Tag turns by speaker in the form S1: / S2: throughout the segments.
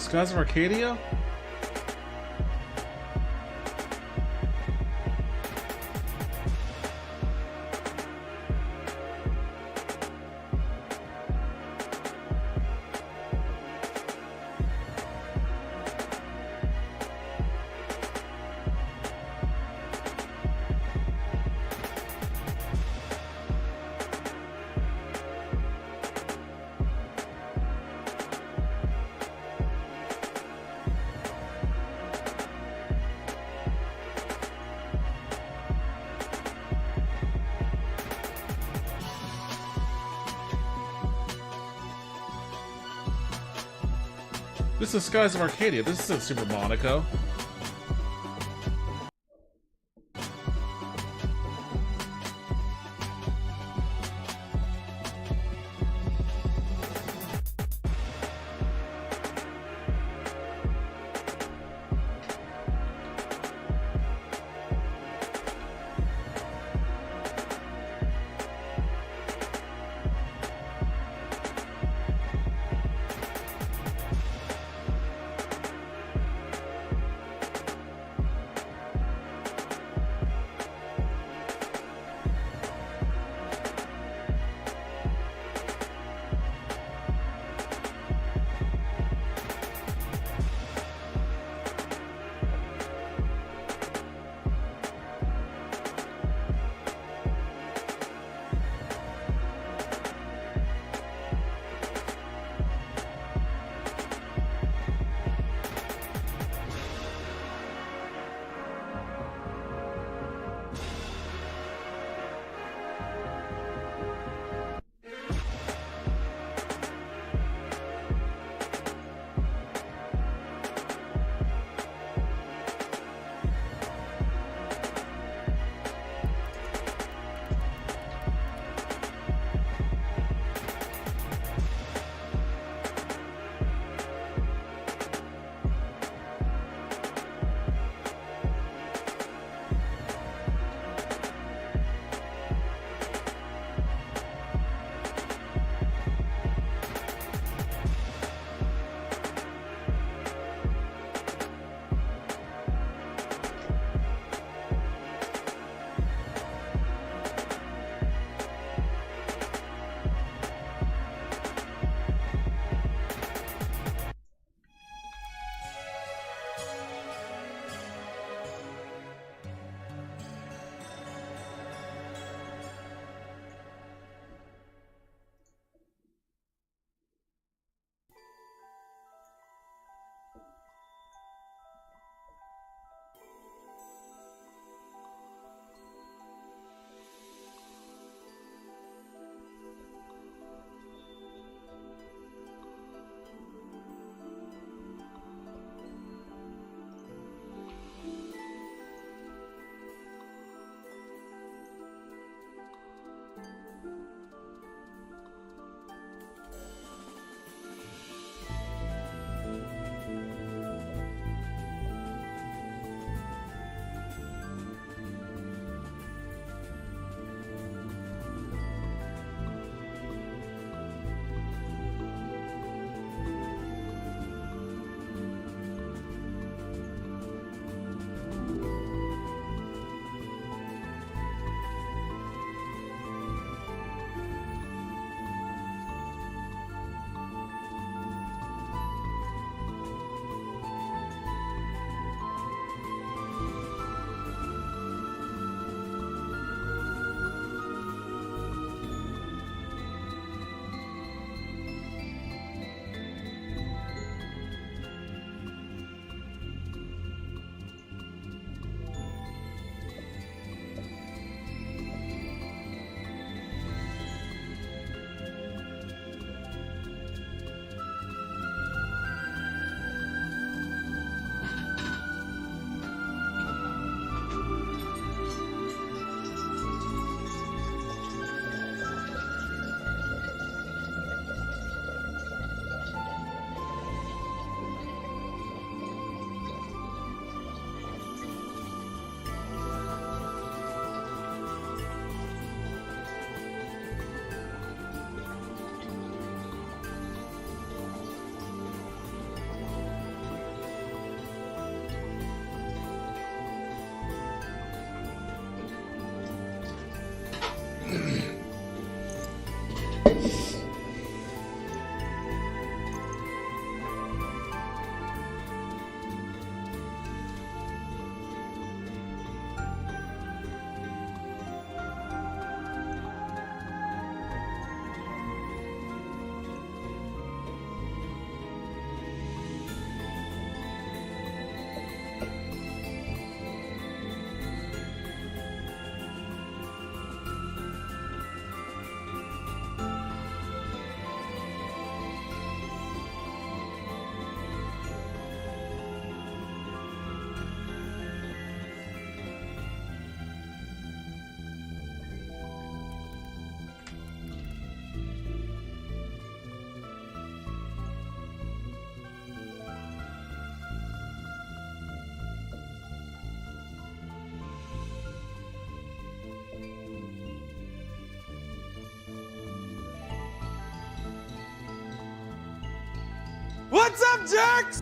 S1: Skies of Arcadia? This is Skies of Arcadia. This isn't Super Monaco.
S2: What's up, jerks?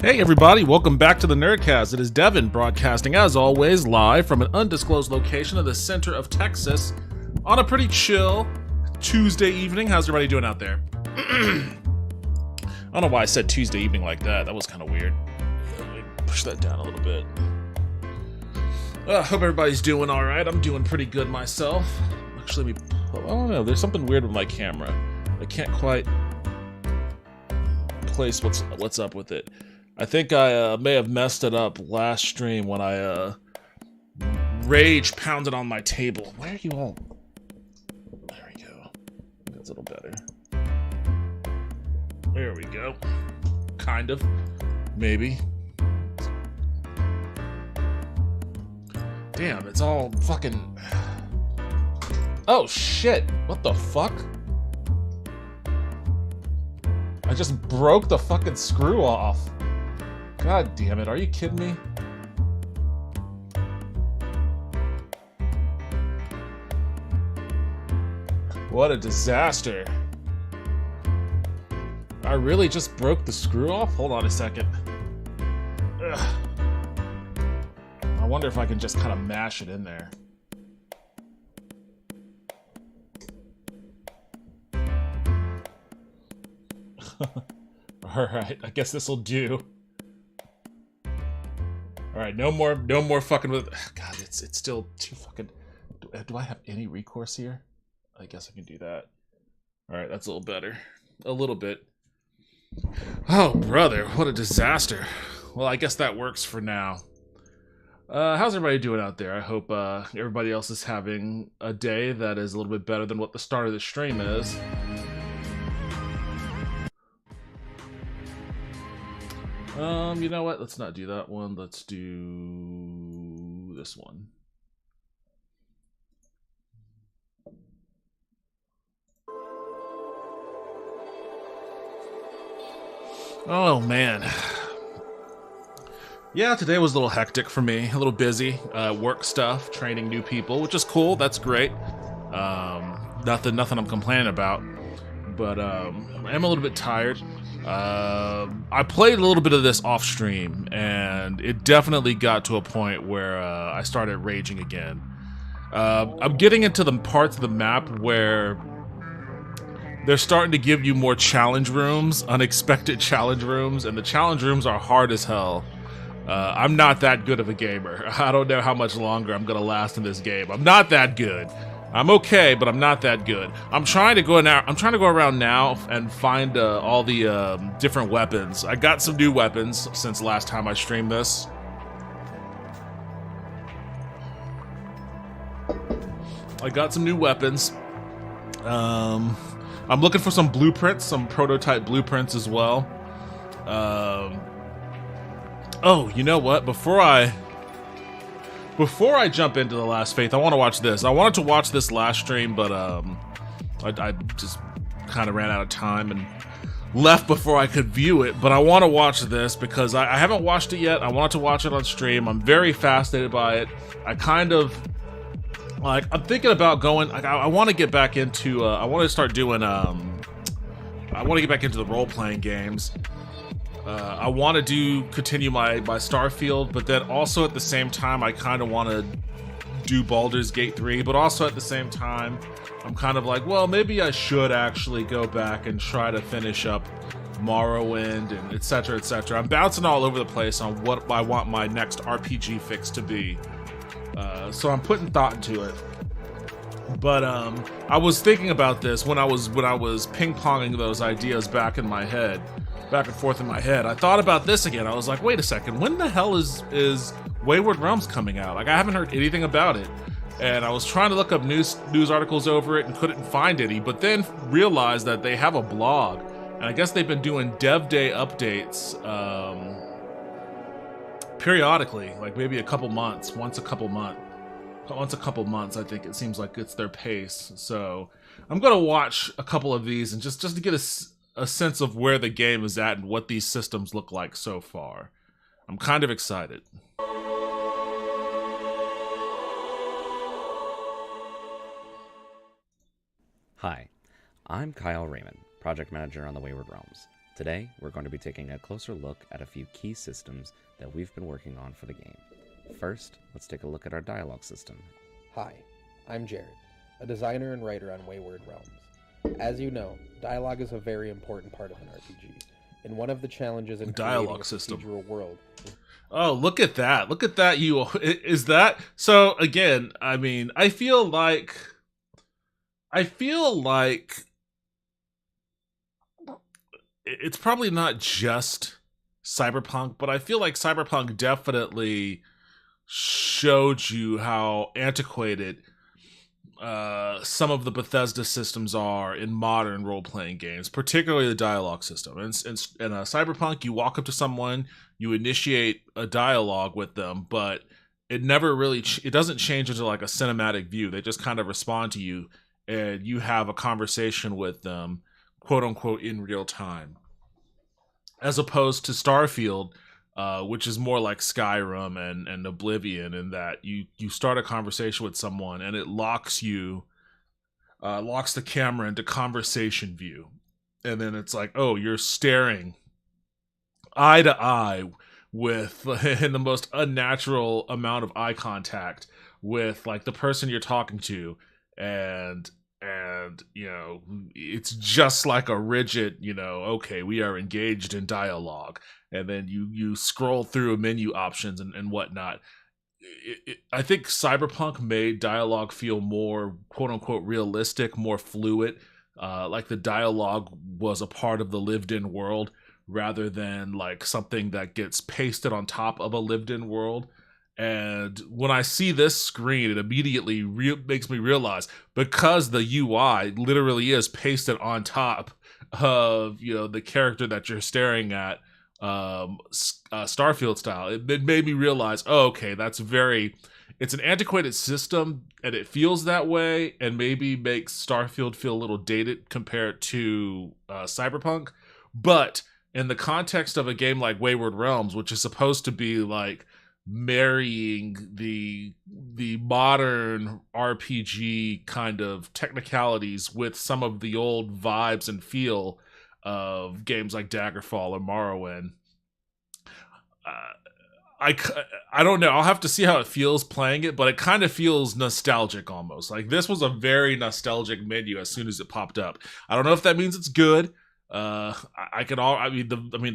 S1: Hey everybody, welcome back to the Nerdcast. It is Devin broadcasting, as always, live from an undisclosed location in the center of Texas on a pretty chill Tuesday evening. How's everybody doing out there? I don't know why I said Tuesday evening like that. That was kind of weird. Let me push that down a little bit. Hope everybody's doing alright. I'm doing pretty good myself. Actually, I don't know. There's something weird with my camera. I can't quite place what's up with it. I think I may have messed it up last stream when I rage pounded on my table. Where are you all? There we go. That's a little better. There we go. Kind of. Maybe. Damn, it's all fucking... Oh shit! What the fuck? I just broke the fucking screw off. God damn it, are you kidding me? What a disaster. I really just broke the screw off? Hold on a second. Ugh. I wonder if I can just kind of mash it in there. Alright, I guess this'll do. Alright, no more fucking with... God, it's still too fucking... Do I have any recourse here? I guess I can do that. Alright, that's a little better. A little bit. Oh, brother, what a disaster. Well, I guess that works for now. How's everybody doing out there? I hope everybody else is having a day that is a little bit better than what the start of the stream is. You know what? Let's not do that one. Let's do this one. Oh, man. Yeah, today was a little hectic for me. A little busy. Work stuff, training new people, which is cool. That's great. Nothing I'm complaining about. But I am a little bit tired. I played a little bit of this off stream, and it definitely got to a point where I started raging again. I'm getting into the parts of the map where they're starting to give you more challenge rooms, unexpected challenge rooms, and the challenge rooms are hard as hell. I'm not that good of a gamer. I don't know how much longer I'm gonna last in this game. I'm not that good. I'm okay, but I'm not that good. I'm trying to go around now and find all the different weapons. I got some new weapons since last time I streamed this. I got some new weapons. I'm looking for some blueprints, some prototype blueprints as well. Oh, you know what? Before I jump into the last faith, I want to watch this. I wanted to watch this last stream, but I just kind of ran out of time and left before I could view it, but I want to watch this because I haven't watched it yet. I wanted to watch it on stream. I'm very fascinated by it. I kind of like. I'm thinking about going. Like, I want to get back into. I want to start doing. I want to get back into the role playing games. I want to continue my Starfield, but then also at the same time, I kind of want to do Baldur's Gate 3, but also at the same time, I'm kind of like, well, maybe I should actually go back and try to finish up Morrowind and etc. etc. I'm bouncing all over the place on what I want my next RPG fix to be, so I'm putting thought into it. But I was thinking about this when I was ping-ponging those ideas back and forth in my head. I thought about this again. I was like, wait a second, when the hell is Wayward Realms coming out? Like, I haven't heard anything about it. And I was trying to look up news articles over it and couldn't find any, but then realized that they have a blog, and I guess they've been doing Dev Day updates periodically, like maybe once a couple months. I think it seems like it's their pace. So I'm gonna watch a couple of these and just to get a sense of where the game is at and what these systems look like so far. I'm kind of excited.
S2: Hi, I'm Kyle Raymond, Project Manager on the Wayward Realms. Today, we're going to be taking a closer look at a few key systems that we've been working on for the game. First, let's take a look at our dialogue system.
S3: Hi, I'm Jared, a designer and writer on Wayward Realms. As you know, dialogue is a very important part of an RPG, and one of the challenges in
S1: dialogue
S3: creating a
S1: system.
S3: procedural world.
S1: Oh, look at that! Look at that! Is that so? Again, I mean, I feel like it's probably not just Cyberpunk, but I feel like Cyberpunk definitely showed you how antiquated some of the Bethesda systems are in modern role-playing games, particularly the dialogue system. In Cyberpunk, you walk up to someone, you initiate a dialogue with them, but it never really it doesn't change into like a cinematic view. They just kind of respond to you, and you have a conversation with them, quote unquote, in real time. As opposed to Starfield, which is more like Skyrim and Oblivion, in that you start a conversation with someone and it locks the camera into conversation view. And then it's like, oh, you're staring eye to eye with in the most unnatural amount of eye contact with like the person you're talking to, and you know, it's just like a rigid, you know, okay, we are engaged in dialogue, and then you scroll through menu options and whatnot. I think Cyberpunk made dialogue feel more quote unquote realistic, more fluid, like the dialogue was a part of the lived in world rather than like something that gets pasted on top of a lived in world. And when I see this screen, it immediately makes me realize, because the UI literally is pasted on top of, you know, the character that you're staring at, Starfield style, it made me realize, oh, okay, it's an antiquated system, and it feels that way, and maybe makes Starfield feel a little dated compared to Cyberpunk. But in the context of a game like Wayward Realms, which is supposed to be like marrying the modern RPG kind of technicalities with some of the old vibes and feel of games like Daggerfall or Morrowind, I don't know. I'll have to see how it feels playing it, but it kind of feels nostalgic almost. Like, this was a very nostalgic menu as soon as it popped up. I don't know if that means it's good. The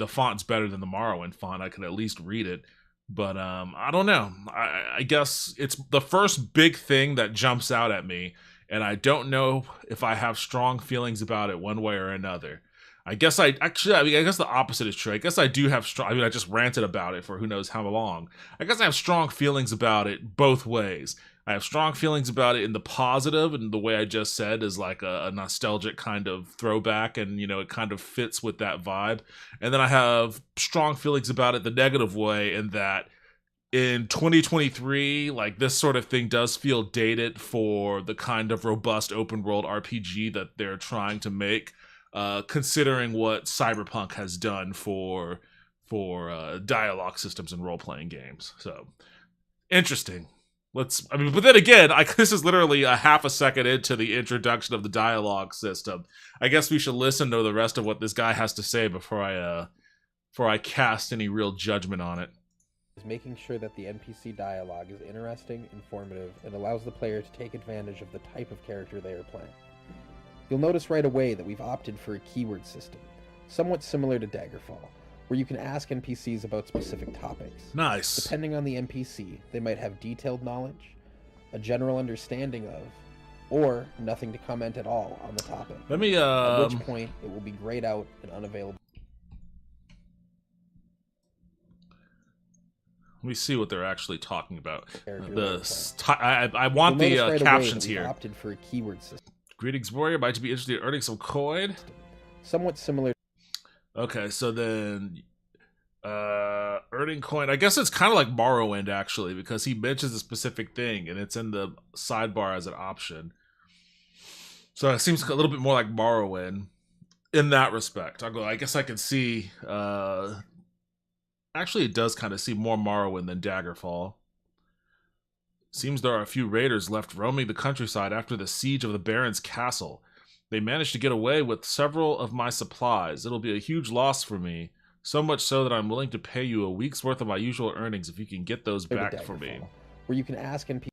S1: font's better than the Morrowind font. I could at least read it. But I don't know. I guess it's the first big thing that jumps out at me, and I don't know if I have strong feelings about it one way or another. I guess the opposite is true. I guess I do have strong. I just ranted about it for who knows how long. I guess I have strong feelings about it both ways. I have strong feelings about it in the positive, and the way I just said is like a nostalgic kind of throwback, and you know, it kind of fits with that vibe. And then I have strong feelings about it the negative way, in that in 2023, like, this sort of thing does feel dated for the kind of robust open world RPG that they're trying to make. considering what Cyberpunk has done for dialogue systems and role playing games. So interesting. But then again, this is literally a half a second into the introduction of the dialogue system. I guess we should listen to the rest of what this guy has to say before I cast any real judgment on it.
S3: Is making sure that the NPC dialogue is interesting, informative, and allows the player to take advantage of the type of character they are playing. You'll notice right away that we've opted for a keyword system, somewhat similar to Daggerfall, where you can ask NPCs about specific topics.
S1: Nice.
S3: Depending on the NPC, they might have detailed knowledge, a general understanding of, or nothing to comment at all on the topic.
S1: Let me
S3: At which point, it will be grayed out and unavailable.
S1: Let me see what they're actually talking about.
S3: Character
S1: I want the
S3: right
S1: captions
S3: away that we've
S1: here.
S3: opted for a keyword system,
S1: Greetings, warrior. Might you be interested in earning some coin?
S3: somewhat similar.
S1: Okay, so then earning coin. I guess it's kind of like Morrowind actually, because he mentions a specific thing and it's in the sidebar as an option. So it seems a little bit more like Morrowind in that respect. I guess I can see. Actually, it does kind of seem more Morrowind than Daggerfall. Seems there are a few raiders left roaming the countryside after the siege of the Baron's castle. They managed to get away with several of my supplies. It'll be a huge loss for me, so much so that I'm willing to pay you a week's worth of my usual earnings if you can get those back for me.
S3: Where you can ask NPCs.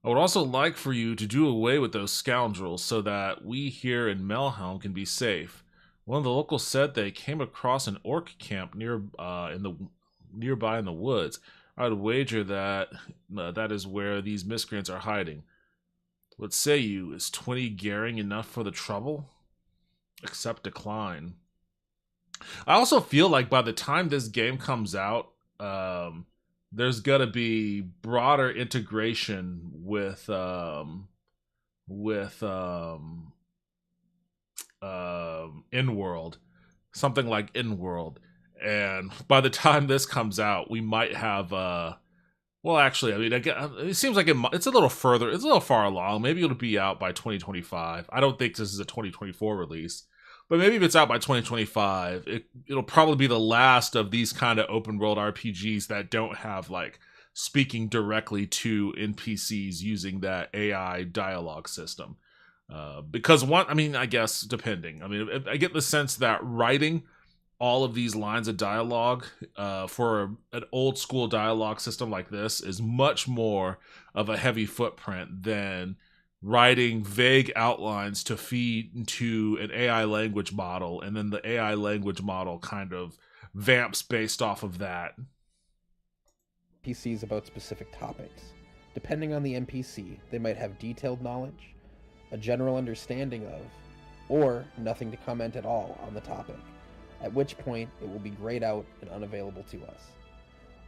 S1: I would also like for you to do away with those scoundrels so that we here in Melhelm can be safe. One of the locals said they came across an orc camp nearby in the woods. I would wager that that is where these miscreants are hiding. What say you? Is 20 Garing enough for the trouble? Accept decline. I also feel like by the time this game comes out, there's gonna be broader integration with in-world, something like in-world, and by the time this comes out, we might have well, actually, I mean, it seems like it's a little further, it's a little far along. Maybe it'll be out by 2025. I don't think this is a 2024 release, but maybe if it's out by 2025, it'll probably be the last of these kind of open world RPGs that don't have like speaking directly to NPCs using that AI dialogue system. Because I guess depending. I mean, I get the sense that writing all of these lines of dialogue for an old school dialogue system like this is much more of a heavy footprint than writing vague outlines to feed into an AI language model, and then the AI language model kind of vamps based off of that.
S3: NPCs about specific topics. Depending on the NPC, they might have detailed knowledge, a general understanding of, or nothing to comment at all on the topic, at which point it will be grayed out and unavailable to us.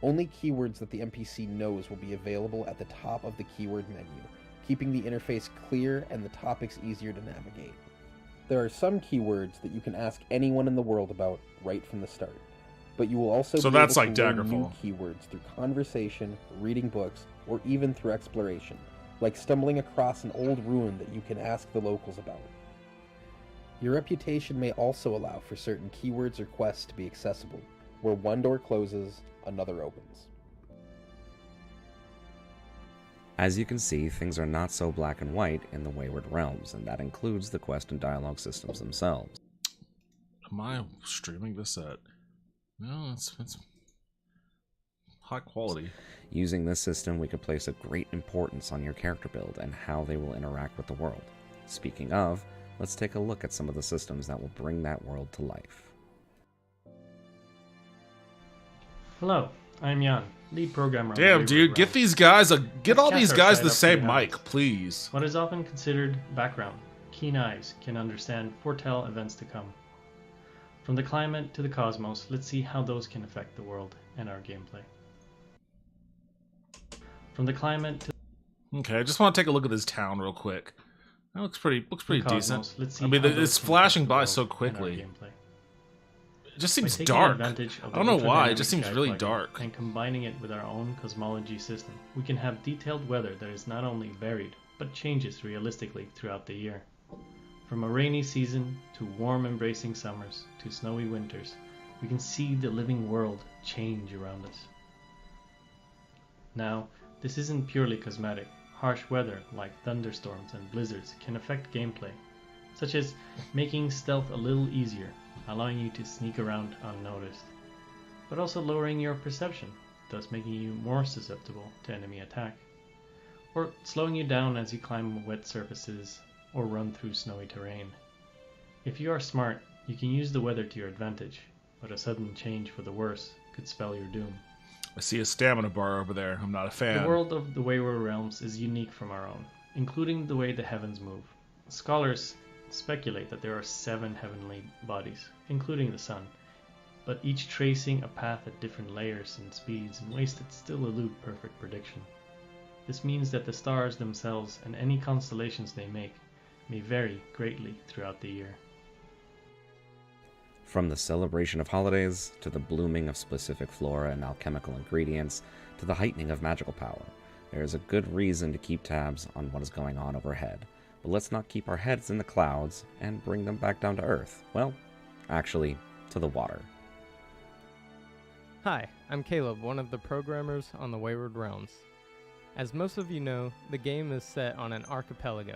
S3: Only keywords that the NPC knows will be available at the top of the keyword menu, keeping the interface clear and the topics easier to navigate. There are some keywords that you can ask anyone in the world about right from the start, but you will also be
S1: that's
S3: able
S1: like
S3: to learn new
S1: Daggerfall.
S3: keywords through conversation, reading books, or even through exploration, like stumbling across an old ruin that you can ask the locals about. Your reputation may also allow for certain keywords or quests to be accessible. Where one door closes, another opens.
S2: As you can see, things are not so black and white in the Wayward Realms, and that includes the quest and dialogue systems themselves.
S1: Am I streaming this at? No, it's high quality.
S2: Using this system, we could place a great importance on your character build and how they will interact with the world. Speaking of, let's take a look at some of the systems that will bring that world to life.
S4: Hello, I'm Jan, lead programmer.
S1: Damn, dude, get these guys get all these guys the same mic, please.
S4: What is often considered background, keen eyes can understand, foretell events to come. From the climate to the cosmos, let's see how those can affect the world and our gameplay. From the climate to
S1: Okay, I just want to take a look at this town real quick. That looks pretty
S4: the
S1: decent.
S4: cosmos, let's see
S1: I mean,
S4: how those
S1: it's
S4: can
S1: flashing
S4: affect the
S1: by
S4: world
S1: so
S4: and our
S1: quickly.
S4: gameplay.
S1: It just
S4: By
S1: seems
S4: taking
S1: dark.
S4: advantage of
S1: I don't know
S4: the
S1: why, it
S4: ultradynamic
S1: just seems
S4: sky
S1: really
S4: plugin
S1: dark.
S4: And combining it with our own cosmology system, we can have detailed weather that is not only varied, but changes realistically throughout the year. From a rainy season to warm embracing summers to snowy winters, we can see the living world change around us. Now, this isn't purely cosmetic. Harsh weather like thunderstorms and blizzards can affect gameplay, such as making stealth a little easier, allowing you to sneak around unnoticed, but also lowering your perception, thus making you more susceptible to enemy attack, or slowing you down as you climb wet surfaces or run through snowy terrain. If you are smart, you can use the weather to your advantage, but a sudden change for the worse could spell your doom.
S1: I see a stamina bar over there. I'm not a fan.
S4: The world of the Wayward Realms is unique from our own, including the way the heavens move. Scholars speculate that there are 7 heavenly bodies, including the sun, but each tracing a path at different layers and speeds in ways that still elude perfect prediction. This means that the stars themselves and any constellations they make may vary greatly throughout the year.
S2: From the celebration of holidays, to the blooming of specific flora and alchemical ingredients, to the heightening of magical power, there is a good reason to keep tabs on what is going on overhead. But let's not keep our heads in the clouds and bring them back down to Earth. Well, actually, to the water.
S5: Hi, I'm Caleb, one of the programmers on the Wayward Realms. As most of you know, the game is set on an archipelago,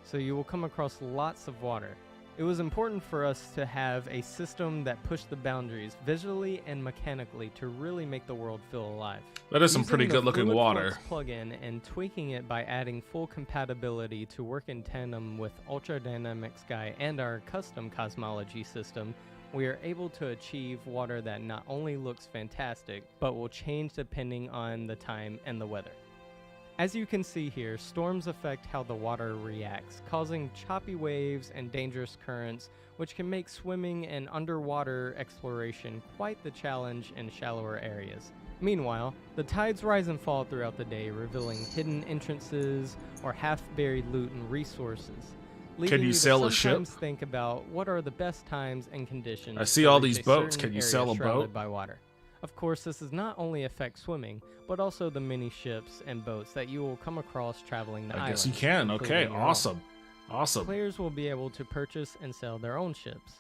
S5: so you will come across lots of water. It was important for us to have a system that pushed the boundaries visually and mechanically to really make the world feel alive.
S1: That is some
S5: Using
S1: pretty
S5: the
S1: good looking
S5: Fluid
S1: water.
S5: Flux plugin and tweaking it by adding full compatibility to work in tandem with Ultra Dynamic Sky and our custom cosmology system, we are able to achieve water that not only looks fantastic, but will change depending on the time and the weather. As you can see here, storms affect how the water reacts, causing choppy waves and dangerous currents, which can make swimming and underwater exploration quite the challenge in shallower areas. Meanwhile, the tides rise and fall throughout the day, revealing hidden entrances or half-buried loot and resources.
S1: Can you sell a ship?
S5: Sometimes think about what are the best times and conditions.
S1: I see
S5: to
S1: all
S5: reach
S1: these
S5: a
S1: boats.
S5: certain
S1: Can you
S5: area
S1: sell a
S5: shrouded
S1: boat?
S5: by water. Of course, this does not only affect swimming, but also the many ships and boats that you will come across traveling the
S1: I
S5: islands.
S1: guess you can. Okay,
S5: including your own.
S1: awesome. Awesome.
S5: Players will be able to purchase and sell their own ships.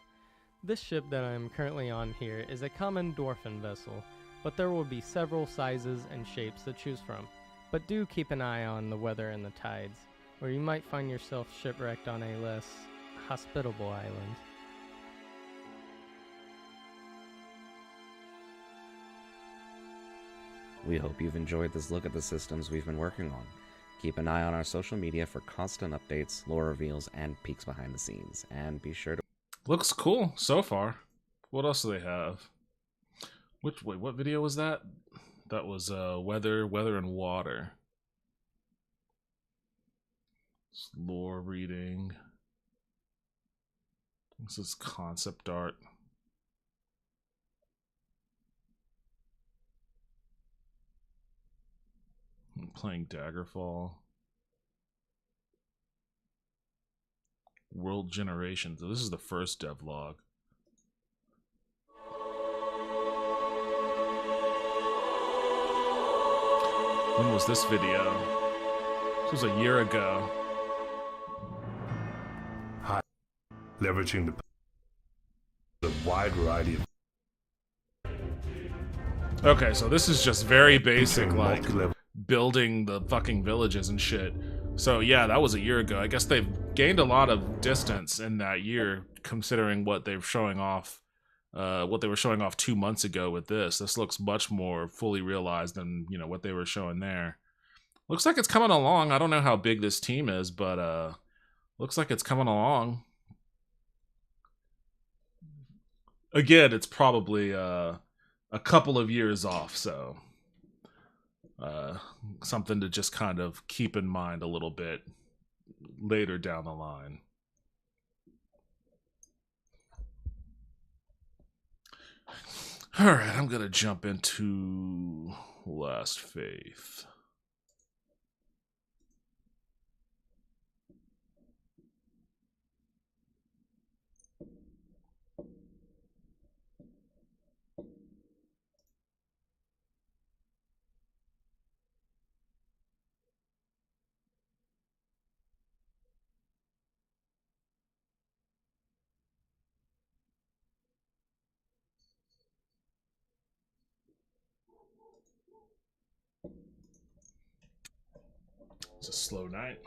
S5: This ship that I'm currently on here is a common dwarfen vessel, but there will be several sizes and shapes to choose from. But do keep an eye on the weather and the tides, or you might find yourself shipwrecked on a less hospitable island.
S2: We hope you've enjoyed this look at the systems we've been working on. Keep an eye on our social media for constant updates, lore reveals, and peeks behind the scenes. And be sure to...
S1: Looks cool so far. What else do they have? Wait, what video was that? That was weather and water. It's lore reading. This is concept art. I'm playing Daggerfall. World Generation. So this is the first devlog. When was this video? This was a year ago.
S6: Leveraging the wide variety of
S1: Okay, so this is just very basic, like
S6: multi-level
S1: building the fucking villages and shit. So yeah, that was a year ago. I guess they've gained a lot of distance in that year, considering what they're showing off, what they were showing off 2 months ago with this. This looks much more fully realized than, you know, what they were showing there. Looks like it's coming along. I don't know how big this team is, but looks like it's coming along. Again, it's probably a couple of years off, so something to just kind of keep in mind a little bit later down the line. All right, I'm gonna jump into Last Faith. It's a slow night.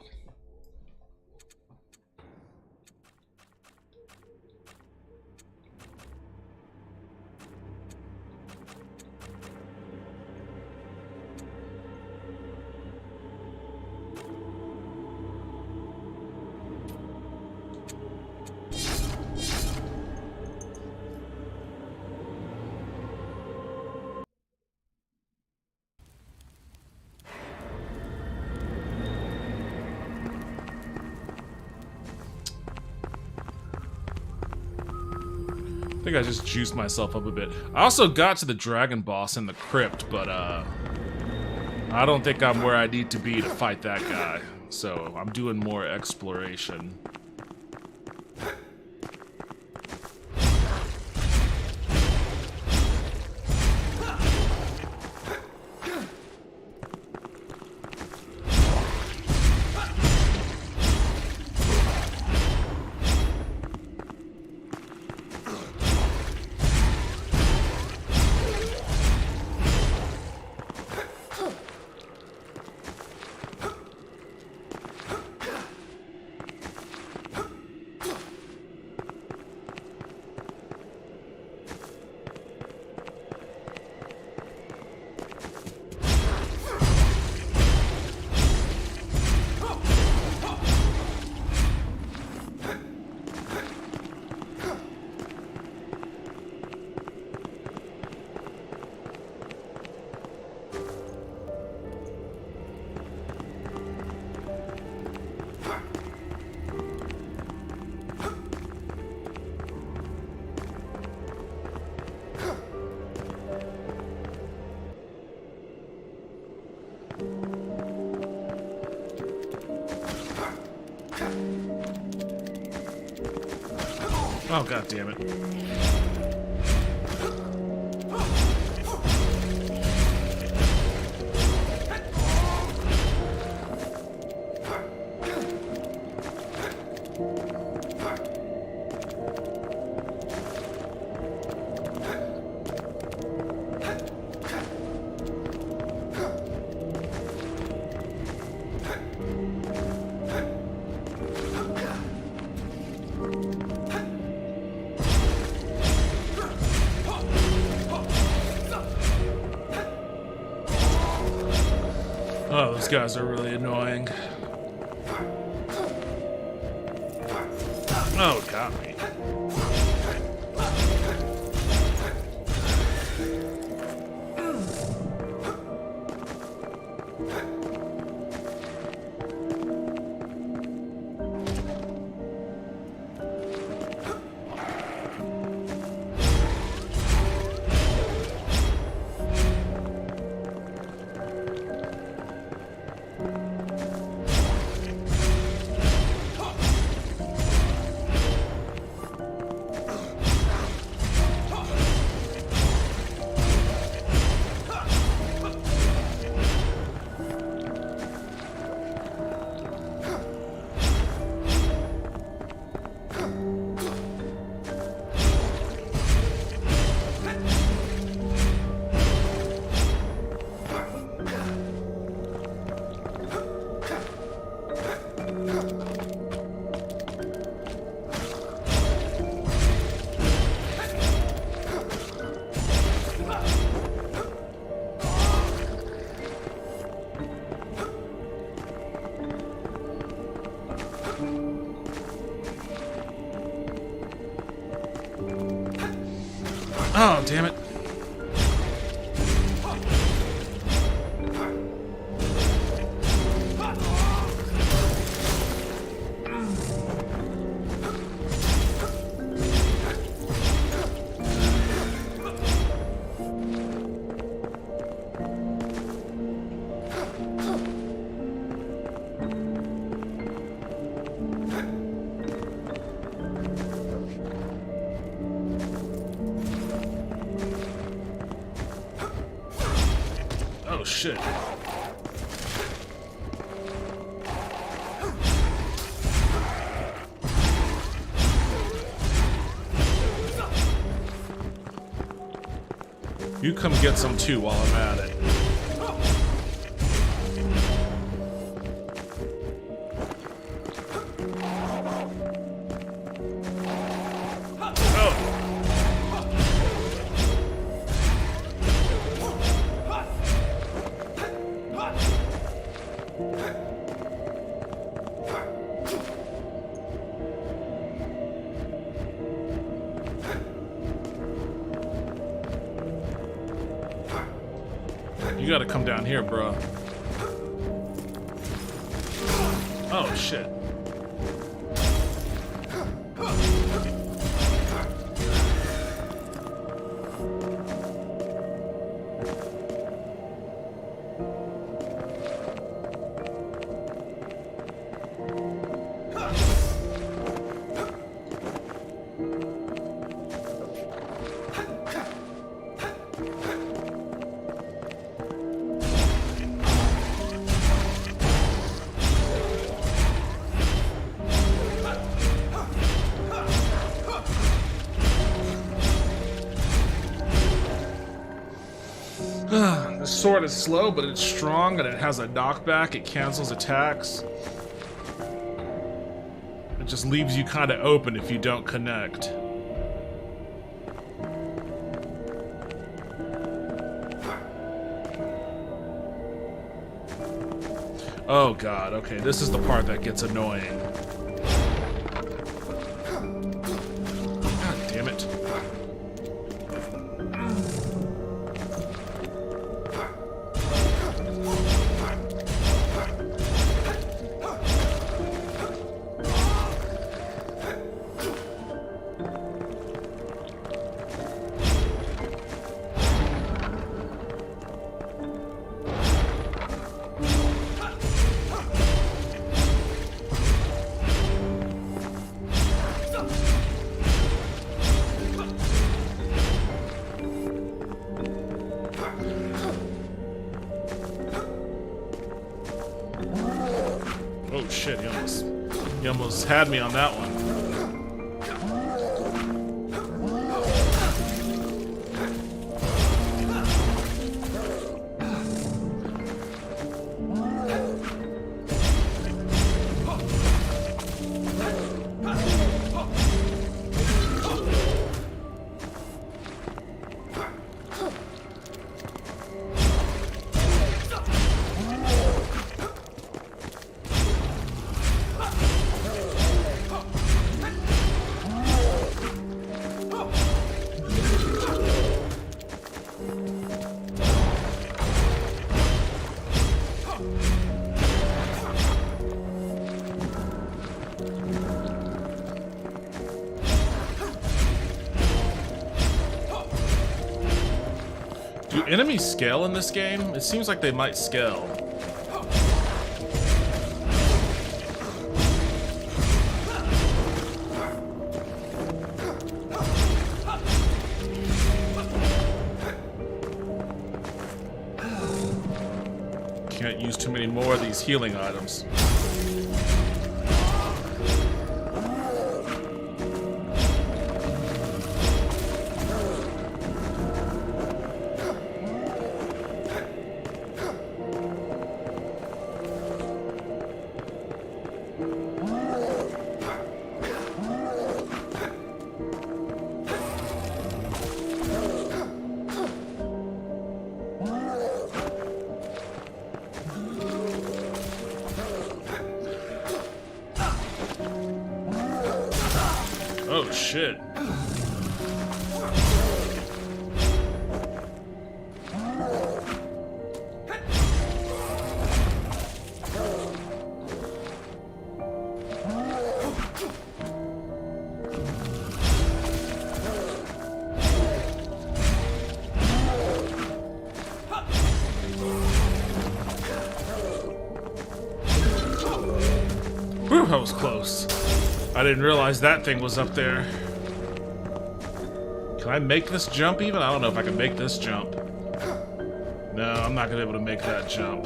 S1: I think I just juiced myself up a bit. I also got to the dragon boss in the crypt, but I don't think I'm where I need to be to fight that guy. So I'm doing more exploration. Oh, god damn it. Oh, those guys are really annoying. Oh, it got me. Oh, damn it. Oh, shit. You come get some too while I'm at it. You gotta come down here, bro. Oh, shit. The sword is slow, but it's strong, and it has a knockback. It cancels attacks. It just leaves you kind of open if you don't connect. Oh god, okay, this is the part that gets annoying. God damn it. Oh shit, he almost had me on that one. Do enemies scale in this game? It seems like they might scale. Can't use too many more of these healing items. Oh shit. Whew, that was close. I didn't realize that thing was up there. Can I make this jump even? I don't know if I can make this jump. No, I'm not gonna be able to make that jump.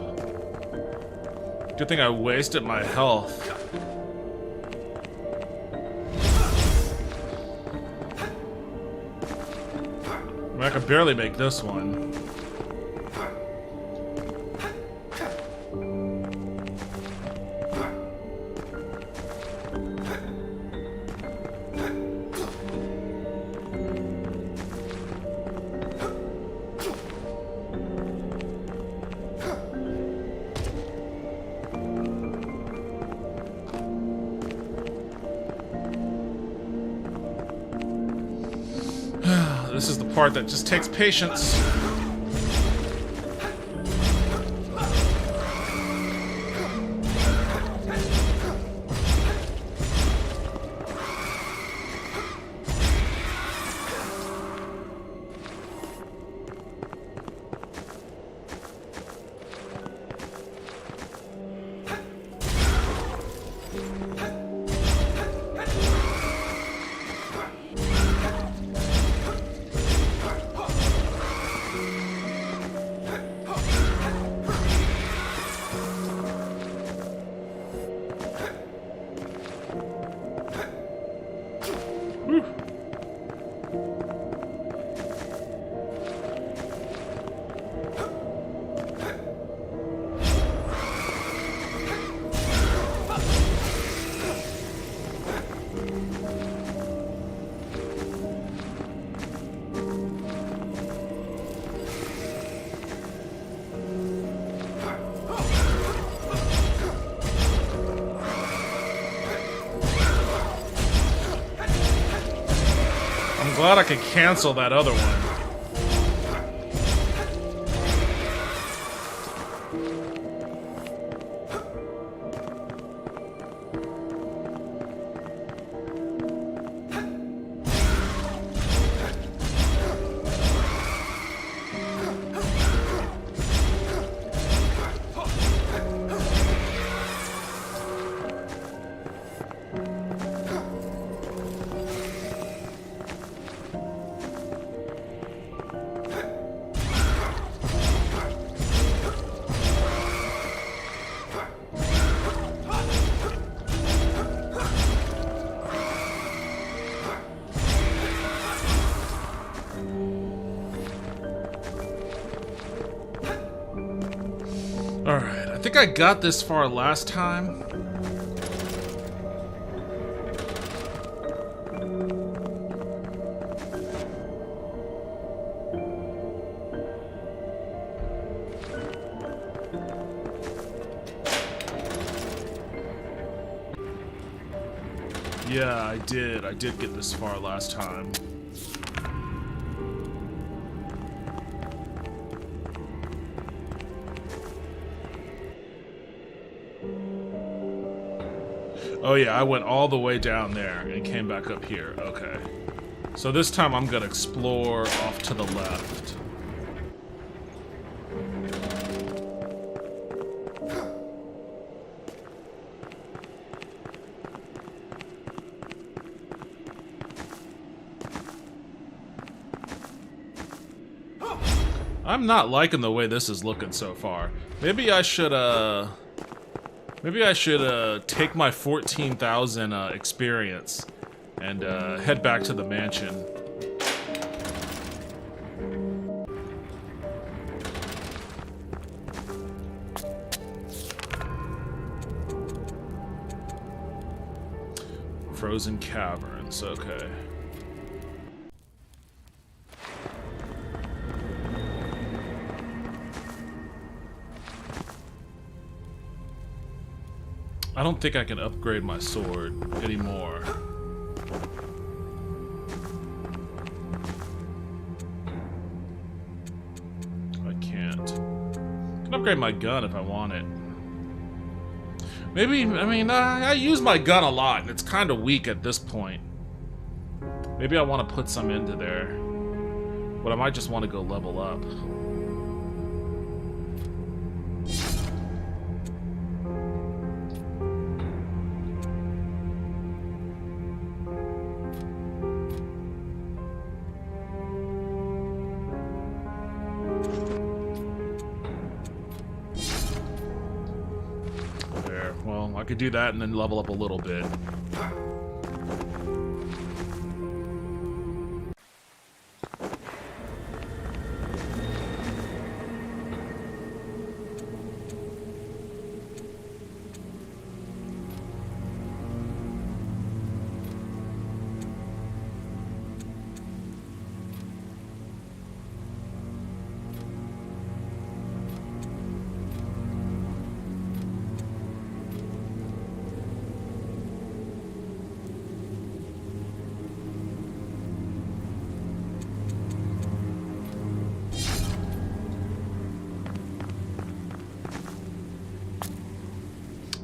S1: Good thing I wasted my health. I mean, I could barely make this one. This is the part that just takes patience. glad I could cancel that other one. Alright, I think I got this far last time. Yeah, I did. I did get this far last time. Oh yeah, I went all the way down there and came back up here. Okay. So this time I'm gonna explore off to the left. I'm not liking the way this is looking so far. Maybe I should take my 14,000 experience and head back to the mansion. Frozen caverns, okay. I don't think I can upgrade my sword anymore. I can't. I can upgrade my gun if I want it. Maybe, I mean, I use my gun a lot, and it's kind of weak at this point. Maybe I want to put some into there. But I might just want to go level up. Well, I could do that and then level up a little bit.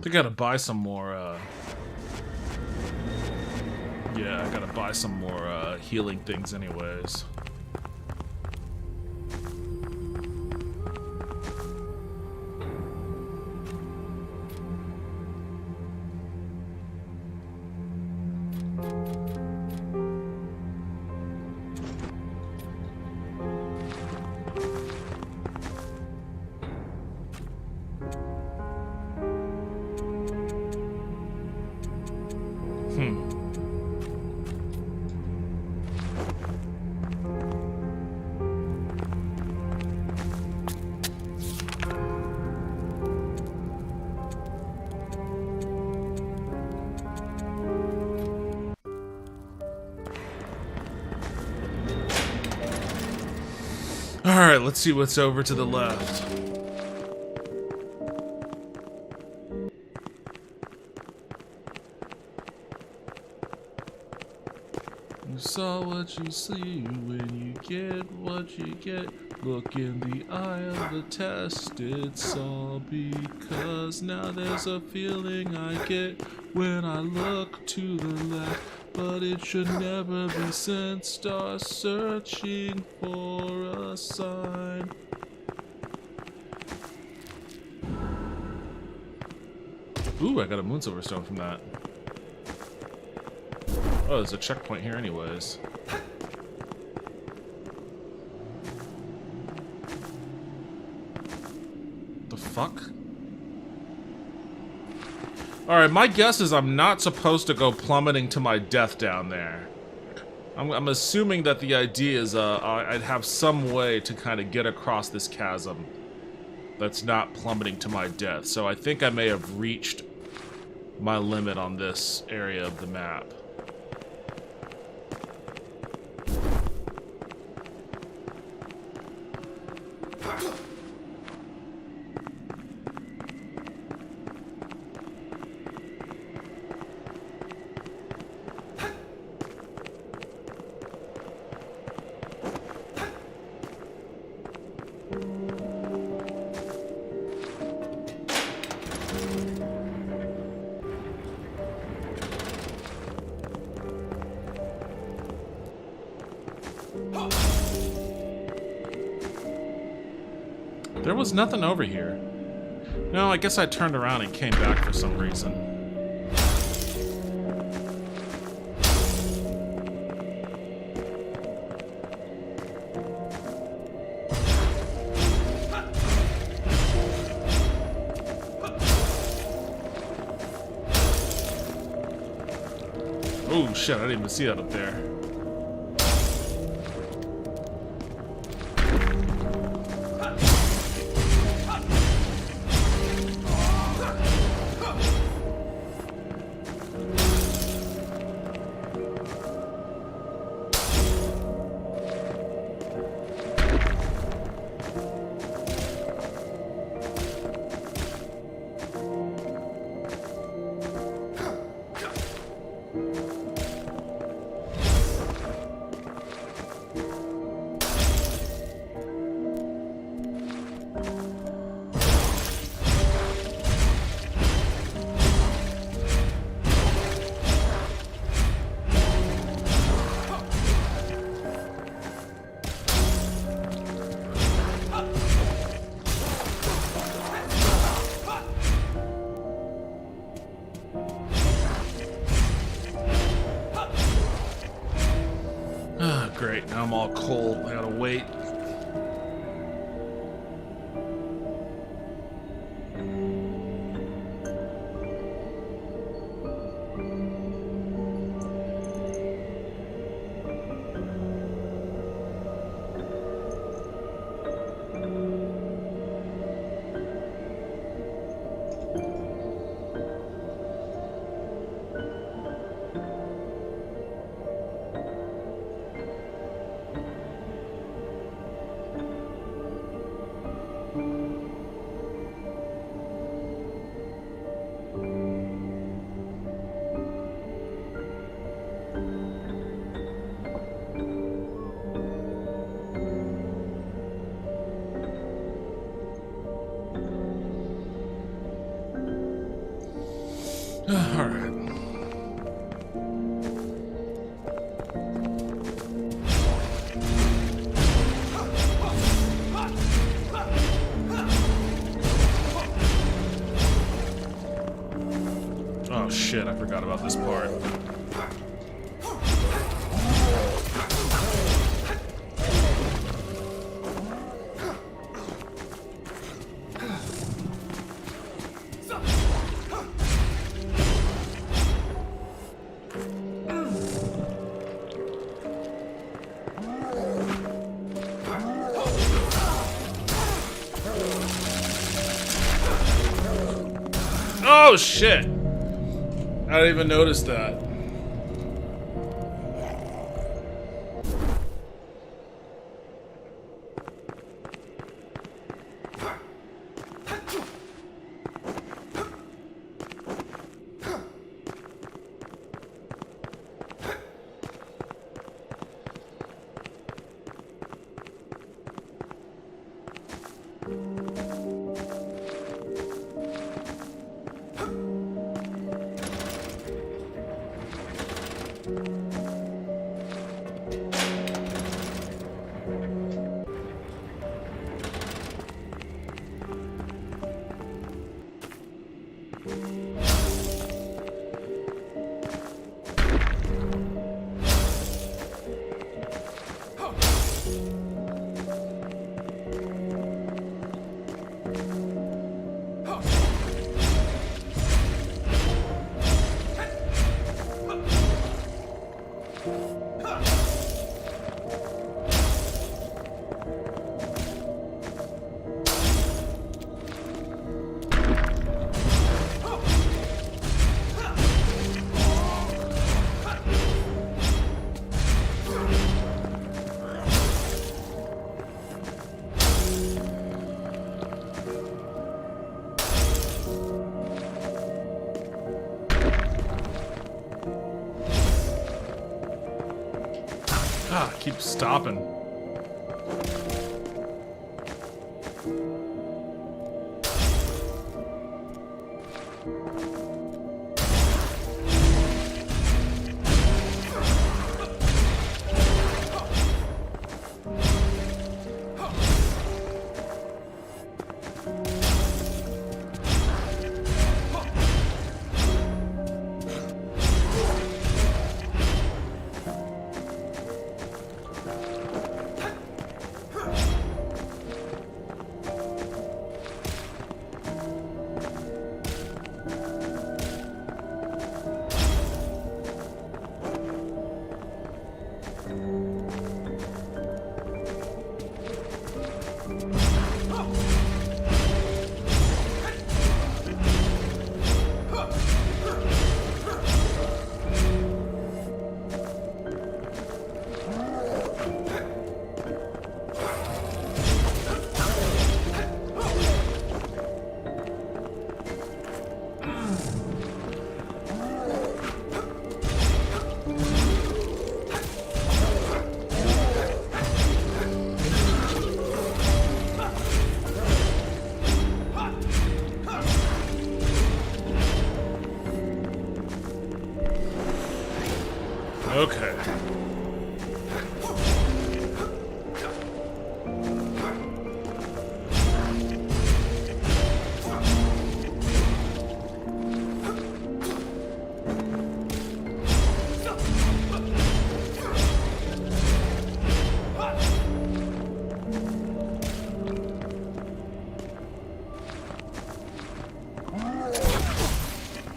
S1: I gotta buy some more, yeah, I gotta buy some more, healing things anyways. Alright, let's see what's over to the left. You saw what you see when you get what you get. Look in the eye of the test. It's all because now there's a feeling I get when I look to the left. But it should never be sent. Start searching for a sign. Ooh, I got a moon silver stone from that. Oh, there's a checkpoint here anyways. The fuck? Alright, my guess is I'm not supposed to go plummeting to my death down there. I'm assuming that the idea is I'd have some way to kind of get across this chasm that's not plummeting to my death. So I think I may have reached my limit on this area of the map. There was nothing over here. No, I guess I turned around and came back for some reason. Oh shit, I didn't even see that up there. Great, now I'm all cold. I gotta wait. Alright. Oh shit, I forgot about this part. Oh shit! I didn't even notice that. Ah, keep stopping. Okay.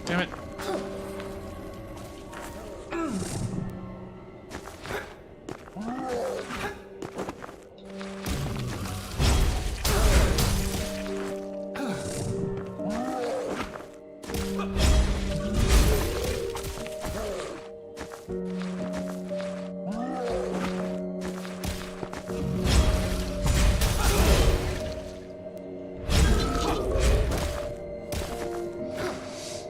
S1: Damn it.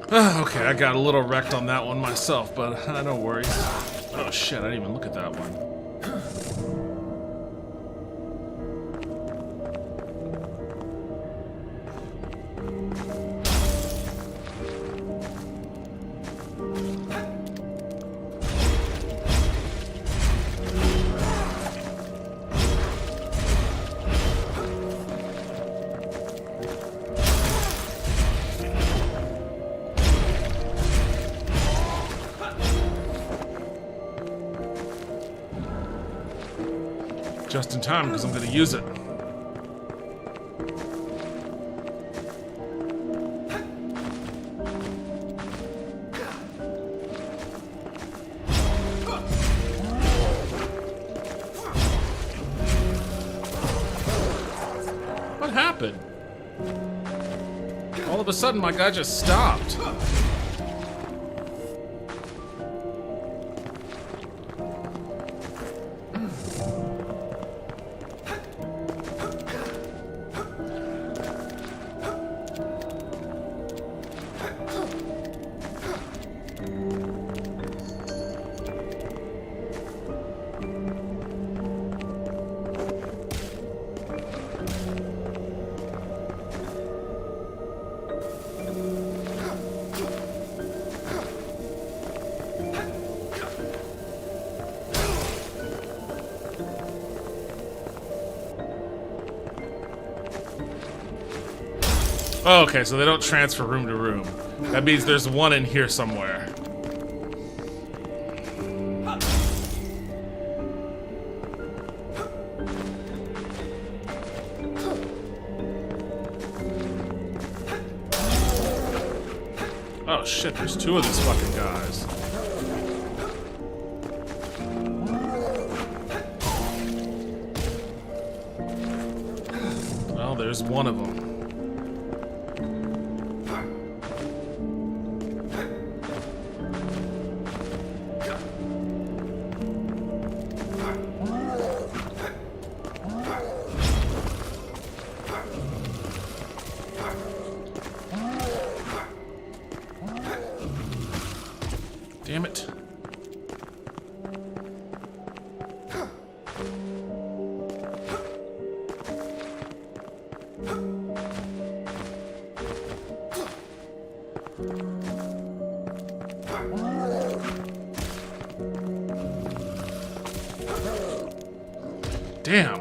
S1: Okay, I got a little wrecked on that one myself, but no worries. Oh shit, I didn't even look at that one. Just in time, because I'm going to use it. What happened? All of a sudden, my guy just stopped. Oh, okay, so they don't transfer room to room. That means there's one in here somewhere. Oh shit, there's two of these fucking guys. Well, there's one of them. Damn it. Damn.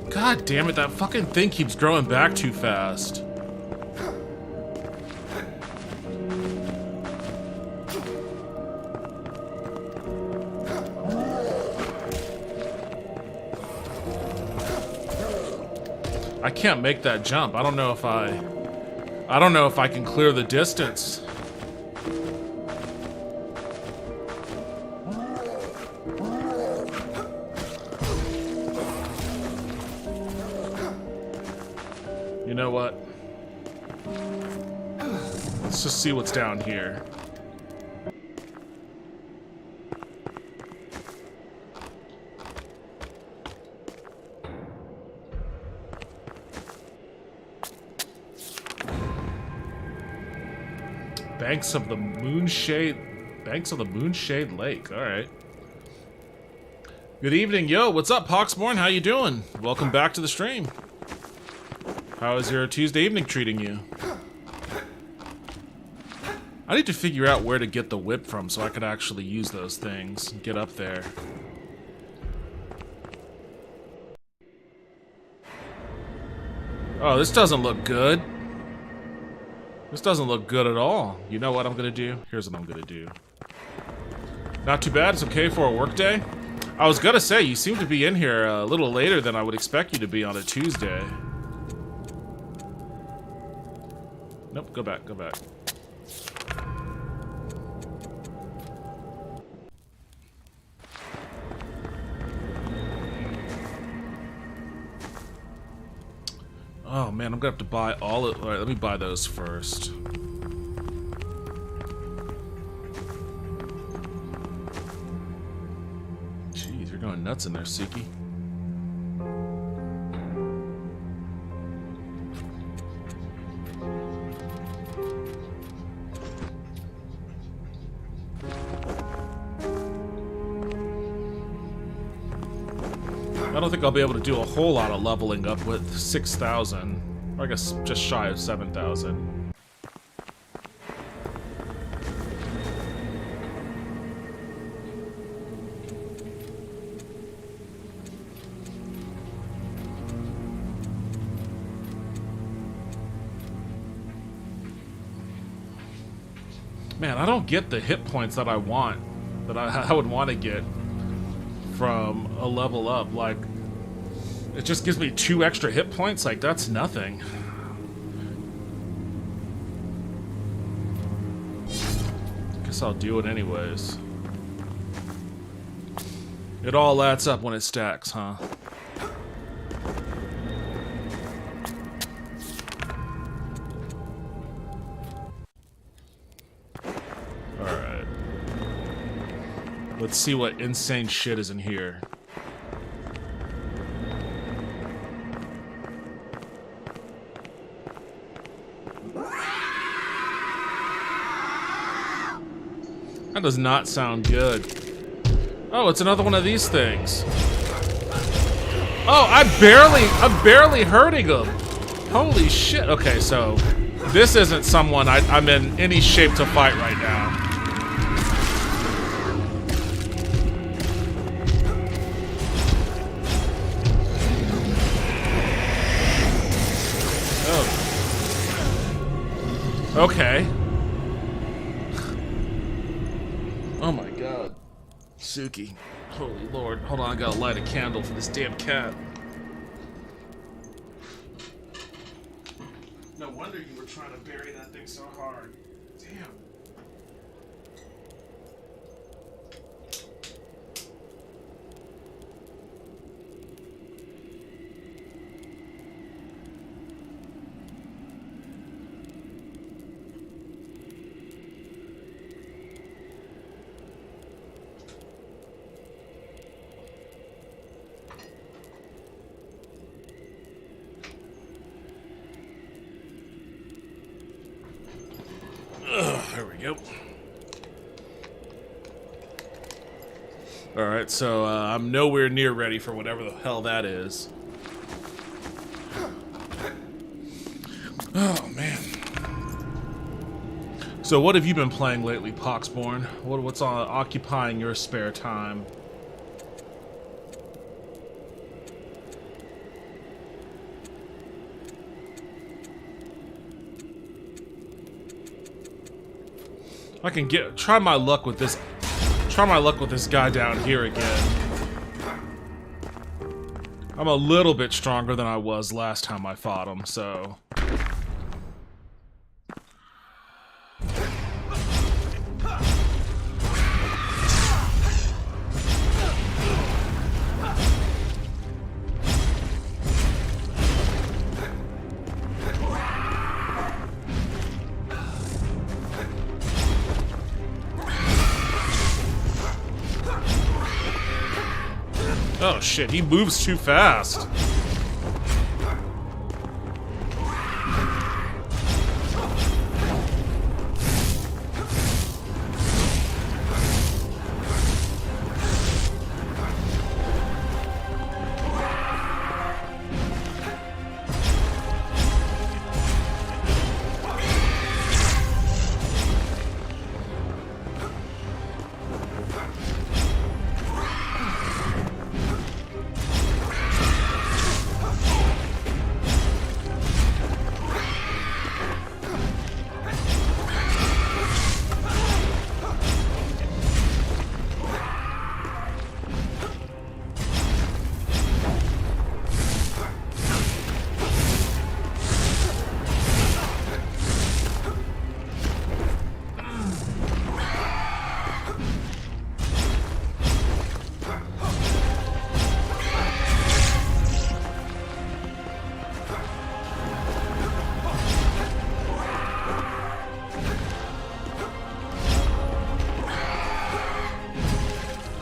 S1: God damn it, that fucking thing keeps growing back too fast. I can't make that jump. I don't know if I can clear the distance. You know what? Let's just see what's down here. Banks of the Moonshade Lake. All right. Good evening, yo. What's up, Poxborn? How you doing? Welcome back to the stream. How is your Tuesday evening treating you? I need to figure out where to get the whip from so I could actually use those things and get up there. Oh, this doesn't look good. This doesn't look good at all. You know what I'm gonna do? Here's what I'm gonna do. Not too bad. It's okay for a work day. I was gonna say, you seem to be in here a little later than I would expect you to be on a Tuesday. Nope, go back, go back. Oh man, I'm gonna have to buy all of. Alright, let me buy those first. Jeez, you're going nuts in there, Suki. I don't think I'll be able to do a whole lot of leveling up with 6,000. Or I guess just shy of 7,000. Man, I don't get the hit points that I want, that I would want to get from a level up. Like, it just gives me 2 extra hit points. Like, that's nothing. Guess I'll do it anyways. It all adds up when it stacks, huh? Alright. Let's see what insane shit is in here. That does not sound good. Oh, it's another one of these things. Oh, I'm barely hurting him. Holy shit. Okay, so this isn't someone I'm in any shape to fight right now. Oh. Okay. Oh my god. Suki. Holy lord. Hold on, I gotta light a candle for this damn cat. No wonder you were trying to bury that thing so hard. Damn. There we go. Alright, so I'm nowhere near ready for whatever the hell that is. Oh, man. So what have you been playing lately, Poxborn? What's occupying your spare time? I can try my luck with this guy down here again. I'm a little bit stronger than I was last time I fought him, so... Oh shit, he moves too fast.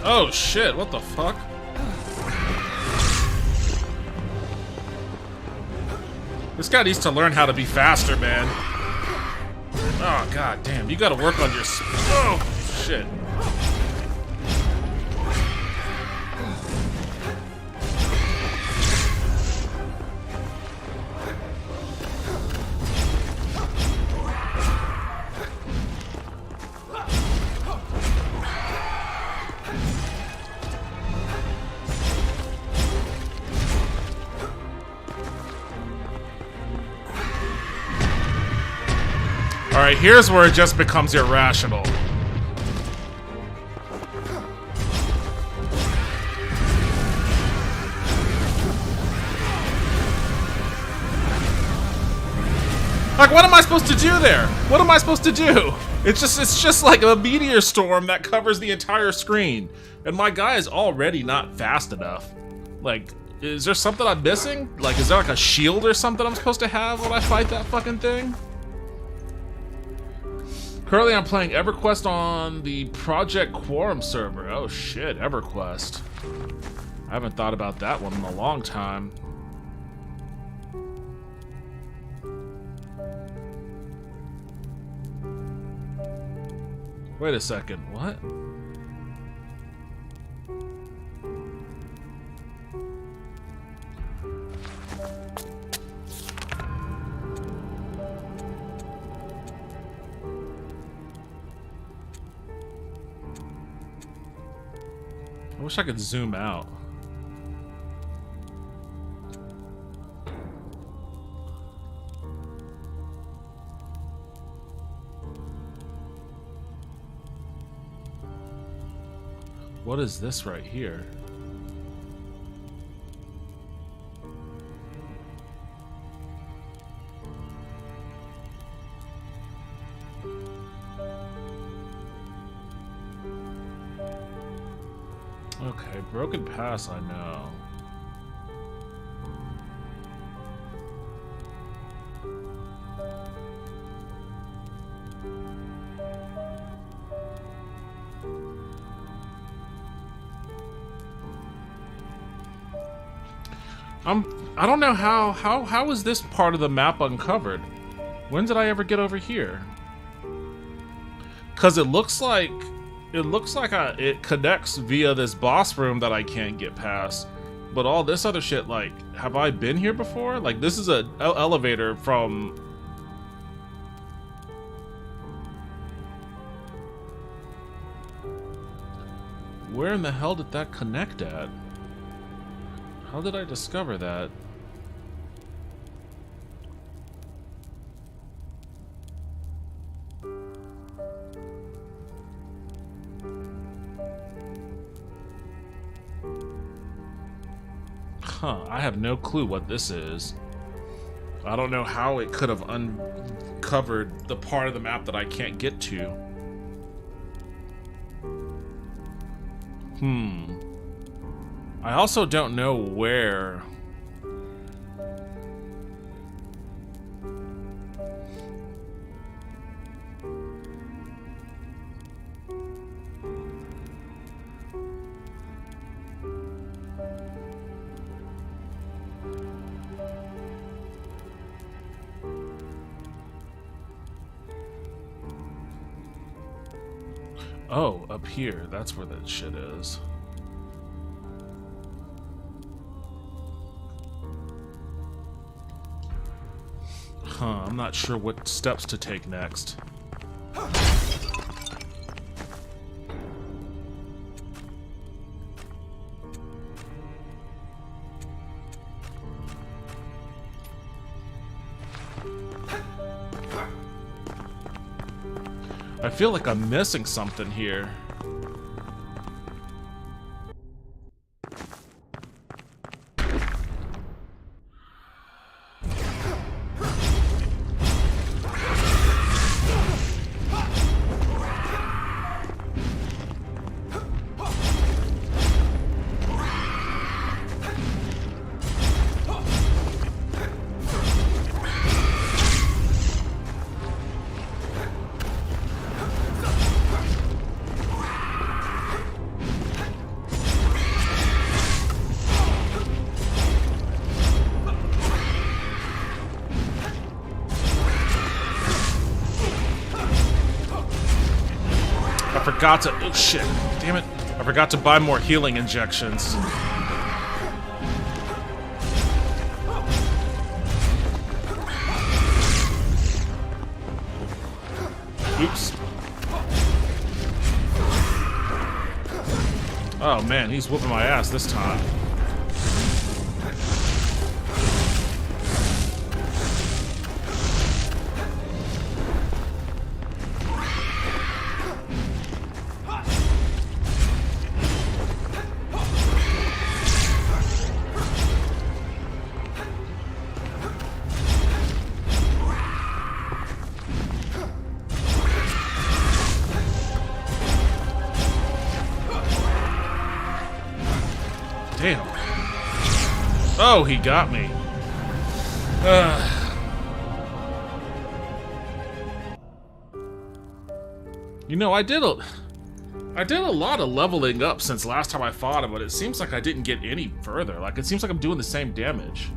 S1: Oh shit, what the fuck? This guy needs to learn how to be faster, man. Oh god damn, you gotta work on your oh shit. Alright, here's where it just becomes irrational. Like, what am I supposed to do there? What am I supposed to do? It's just like a meteor storm that covers the entire screen. And my guy is already not fast enough. Like, is there something I'm missing? Like, is there like a shield or something I'm supposed to have when I fight that fucking thing? Currently, I'm playing EverQuest on the Project Quorum server. Oh shit, EverQuest. I haven't thought about that one in a long time. Wait a second, what? I wish I could zoom out. What is this right here? Okay, Broken Pass, I know. I don't know how is this part of the map uncovered? When did I ever get over here? 'Cause it looks like it looks like it connects via this boss room that I can't get past. But all this other shit, like, have I been here before? Like, this is a elevator from... Where in the hell did that connect at? How did I discover that? Huh, I have no clue what this is. I don't know how it could have uncovered the part of the map that I can't get to. I also don't know where. Oh, up here. That's where that shit is. Huh, I'm not sure what steps to take next. I feel like I'm missing something here. I forgot to... Oh, shit. Damn it. I forgot to buy more healing injections. Oops. Oh, man. He's whooping my ass this time. Damn. Oh, he got me. You know, I did a lot of leveling up since last time I fought him, but it seems like I didn't get any further. Like, it seems like I'm doing the same damage.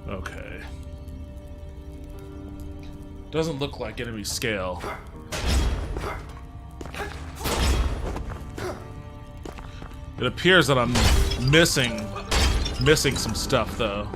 S1: Okay. Doesn't look like enemy scale. It appears that I'm missing some stuff, though.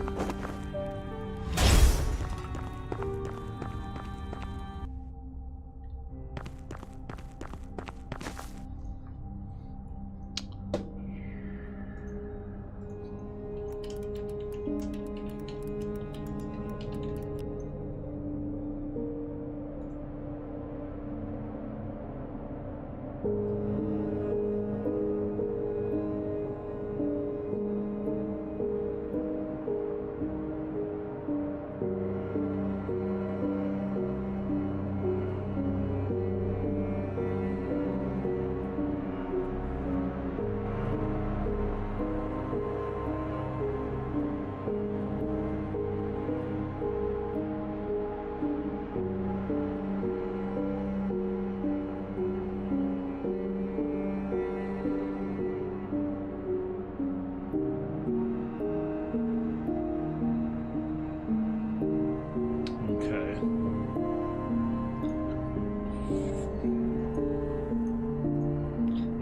S1: Okay.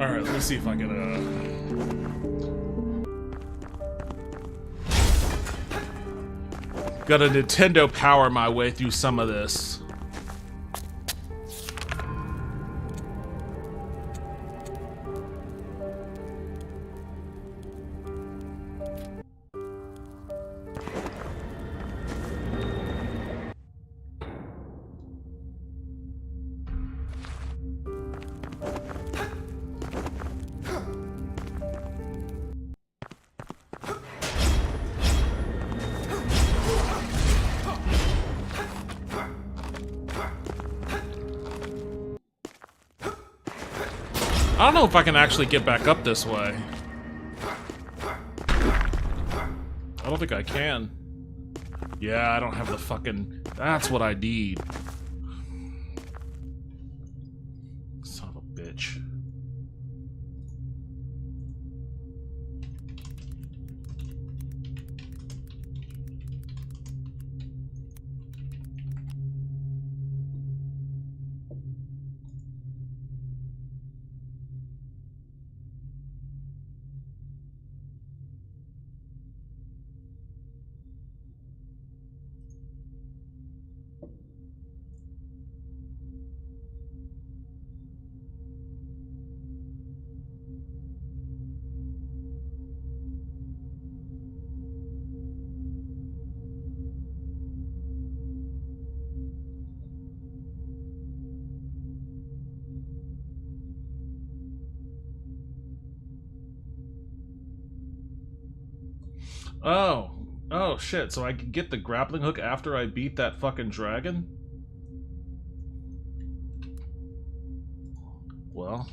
S1: Alright, let's see if I can, Gotta Nintendo Power my way through some of this. I don't know if I can actually get back up this way. I don't think I can. Yeah, I don't have the fucking... That's what I need. Son of a bitch. Oh. Oh, shit. So I can get the grappling hook after I beat that fucking dragon? Well...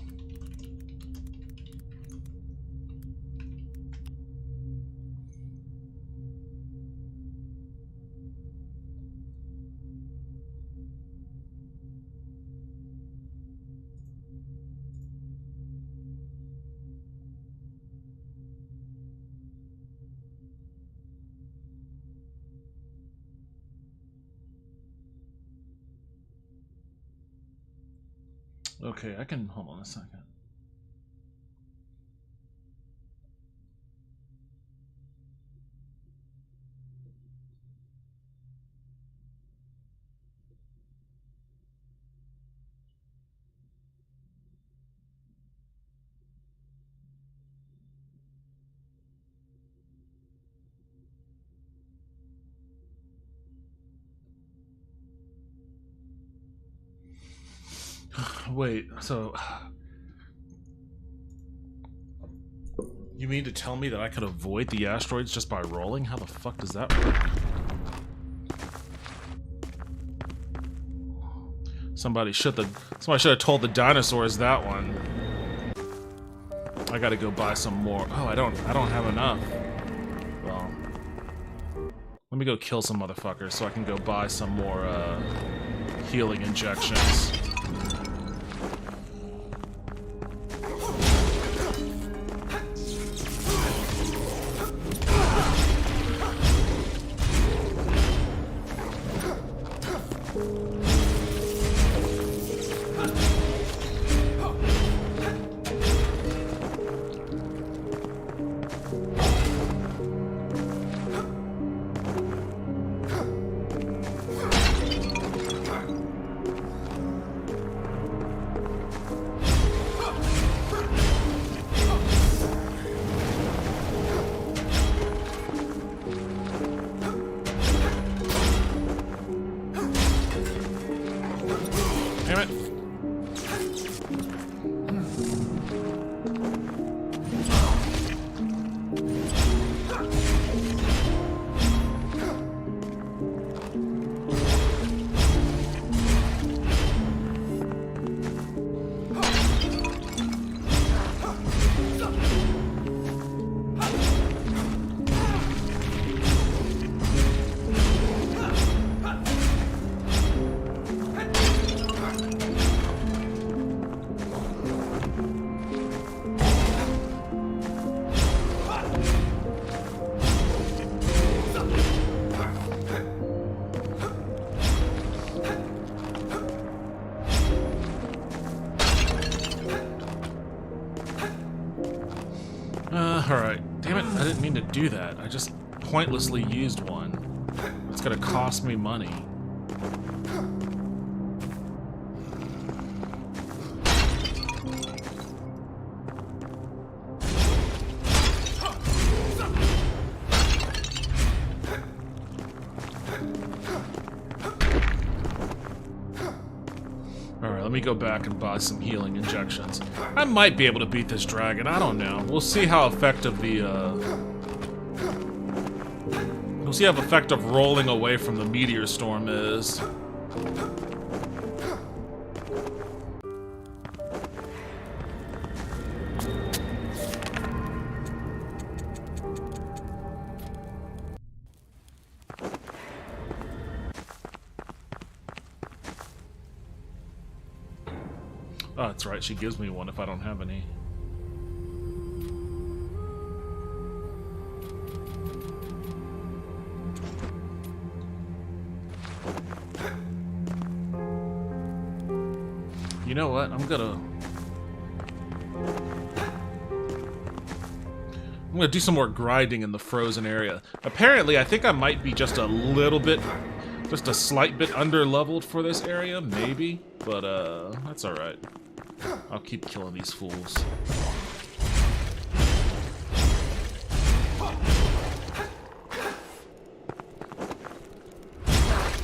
S1: Okay, I can... Hold on a second. Wait, so... You mean to tell me that I could avoid the asteroids just by rolling? How the fuck does that work? Somebody should have told the dinosaurs that one. I gotta go buy some more. Oh, I don't have enough. Well, let me go kill some motherfuckers so I can go buy some more healing injections. Damn it. Alright. Damn it, I didn't mean to do that. I just pointlessly used one. It's gonna cost me money. Alright, let me go back and buy some healing injections. I might be able to beat this dragon, I don't know. We'll see how effective the, we'll see how effective rolling away from the meteor storm is. Oh, that's right, she gives me one if I don't have any. You know what? I'm gonna do some more grinding in the frozen area. Apparently, I think I might be just a little bit, just a slight bit under-leveled for this area, maybe. But, that's alright. I'll keep killing these fools.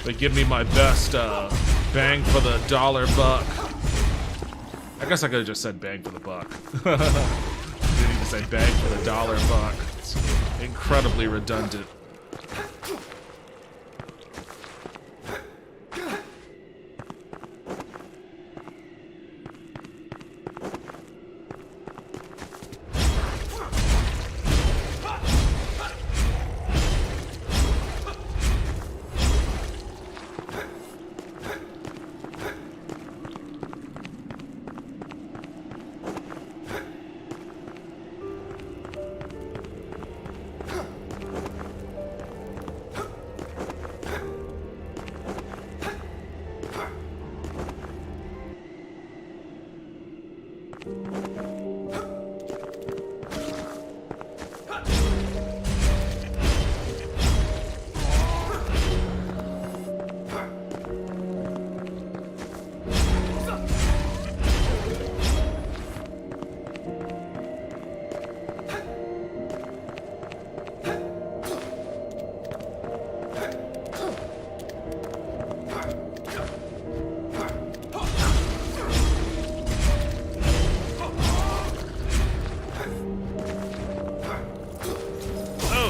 S1: They give me my best, bang for the dollar buck. I guess I could've just said bang for the buck. I didn't even say bang for the dollar buck. It's incredibly redundant.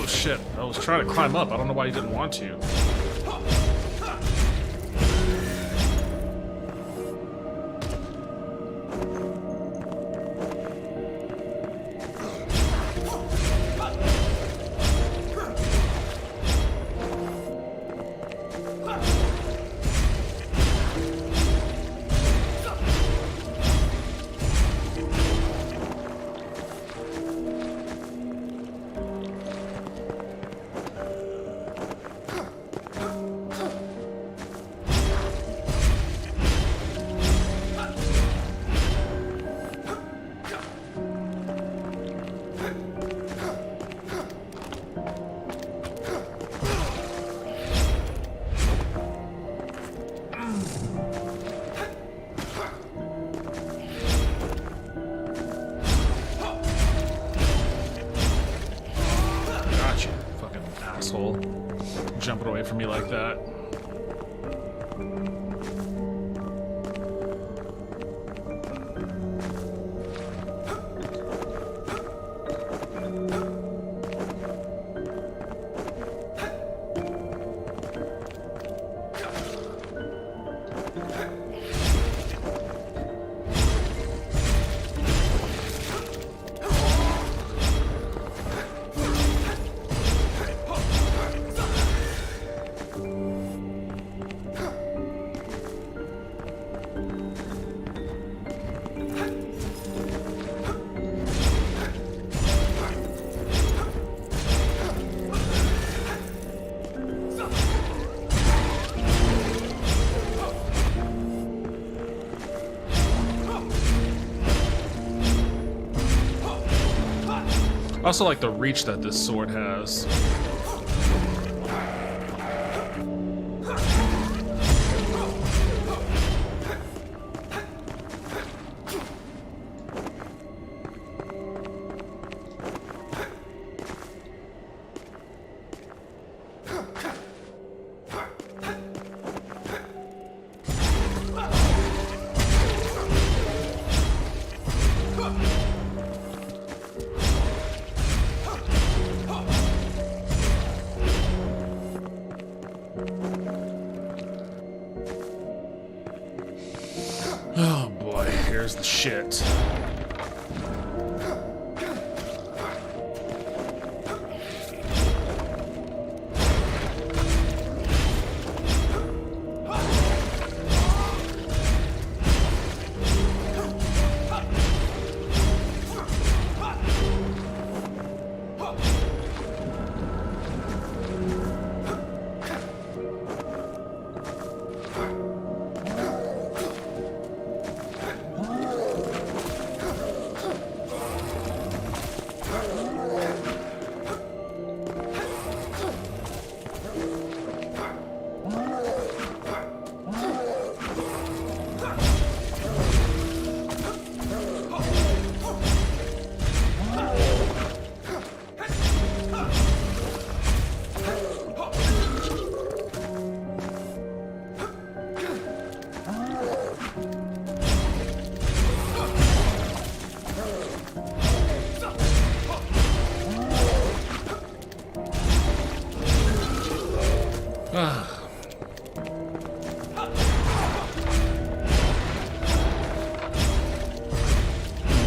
S1: Shit, I was trying to climb up. I don't know why you didn't want to. Asshole. Jumping away from me like that. I also like the reach that this sword has. Oh boy, here's the shit.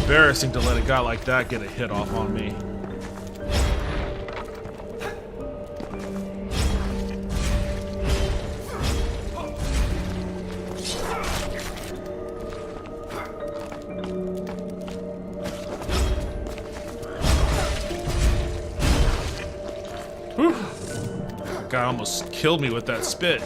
S1: Embarrassing to let a guy like that get a hit off on me. Whew. That guy almost killed me with that spit.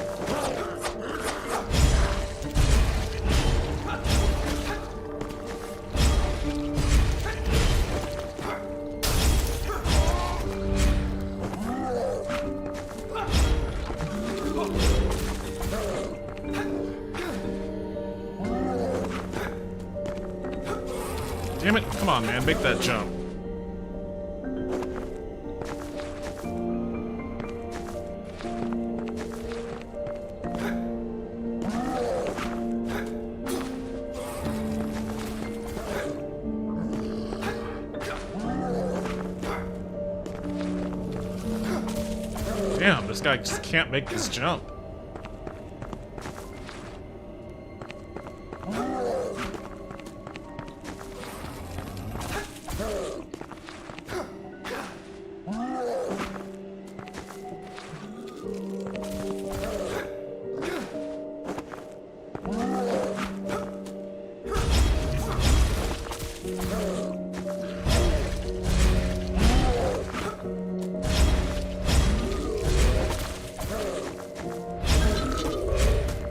S1: Damn it, come on, man, make that jump. Damn, this guy just can't make this jump.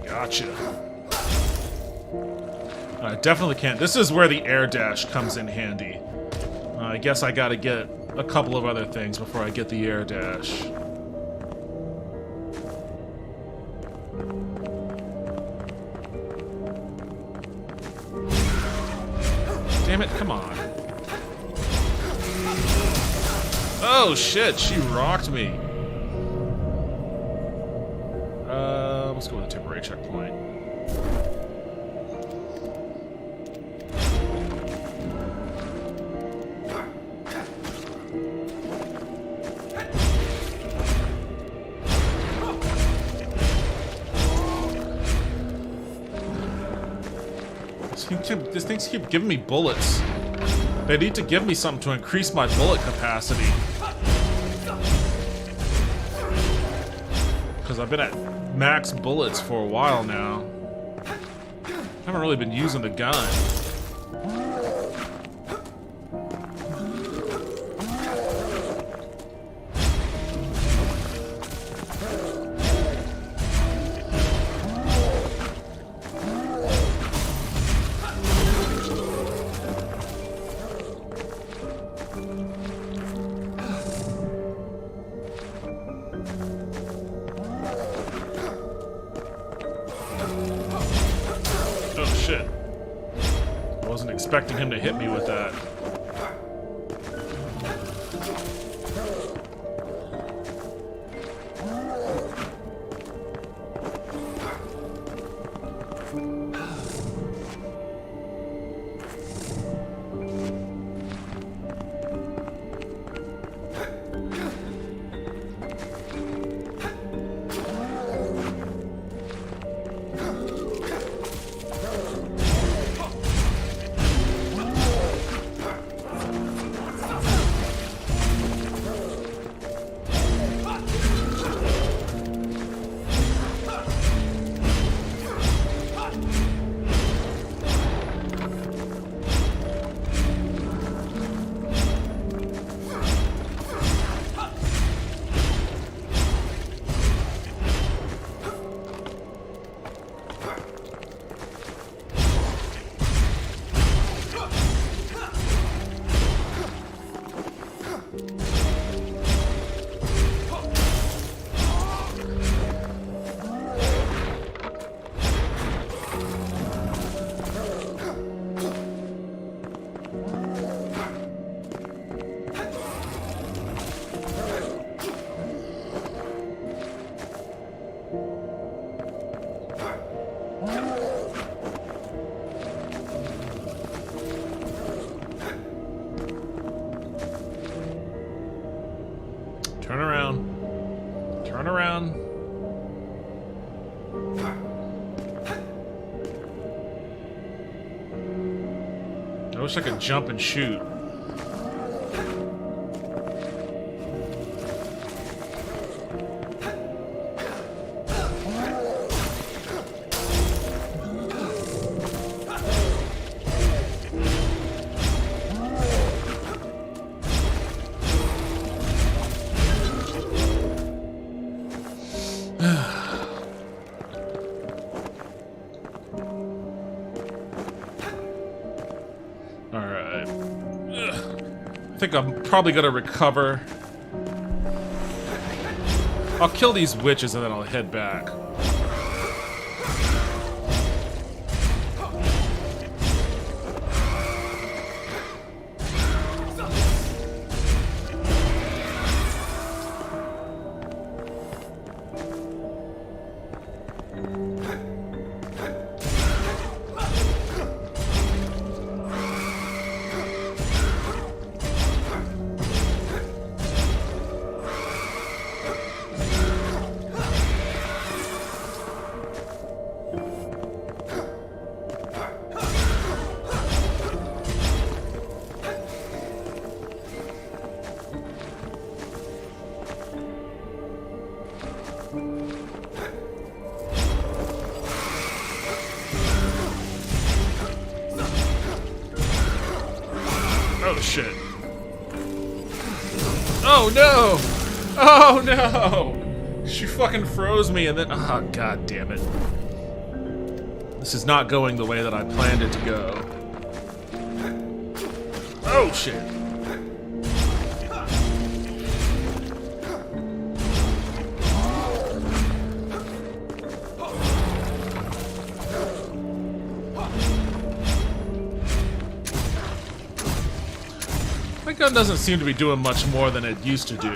S1: Gotcha. I definitely can't. This is where the air dash comes in handy. I guess I gotta get a couple of other things before I get the air dash. Damn it, come on. Oh shit, she rocked me. Let's go with a temporary checkpoint. These things keep giving me bullets. They need to give me something to increase my bullet capacity. Because I've been at max bullets for a while now. I haven't really been using the gun. wasn't expecting him to hit me with that. Turn around. Turn around. I wish I could jump and shoot. Alright. I think I'm probably gonna recover. I'll kill these witches and then I'll head back. Oh shit. Oh no! Oh no! She fucking froze me and then. Oh god damn it. This is not going the way that I planned it to go. Oh shit. My gun doesn't seem to be doing much more than it used to do.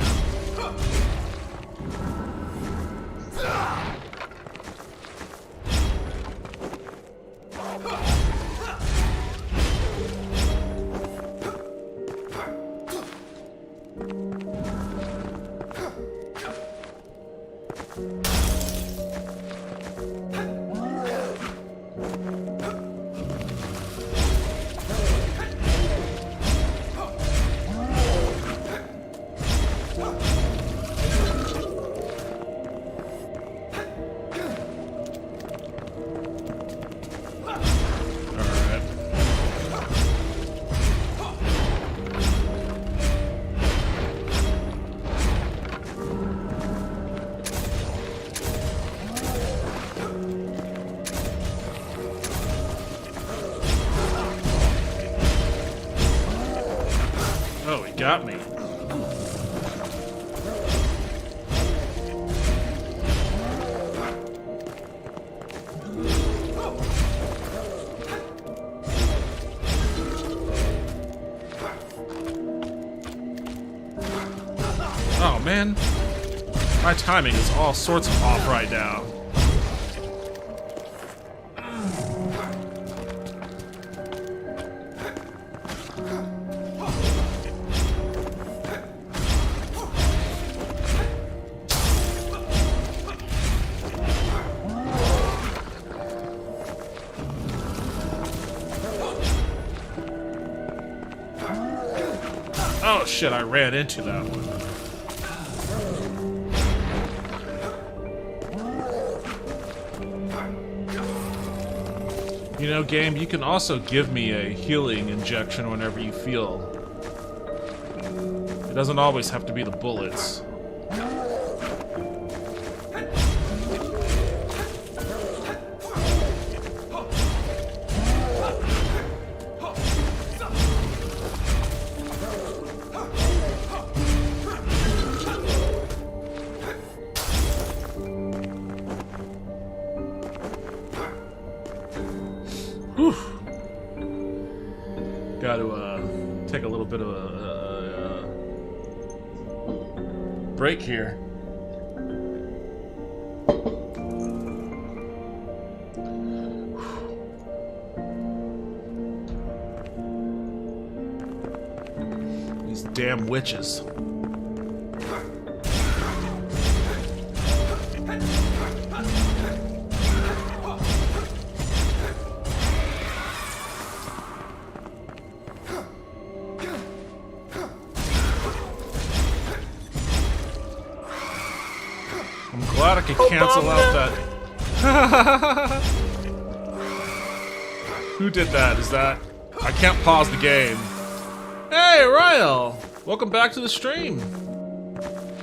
S1: Oh, he got me. man. My timing is all sorts of off right now. Oh shit, I ran into that one. You know, game, you can also give me a healing injection whenever you feel. It doesn't always have to be the bullets. Whew. Got to take a little bit of a break here. These damn witches. I'm glad I could cancel out that. Who did that? Is that... I can't pause the game. Hey, Ryle! Welcome back to the stream.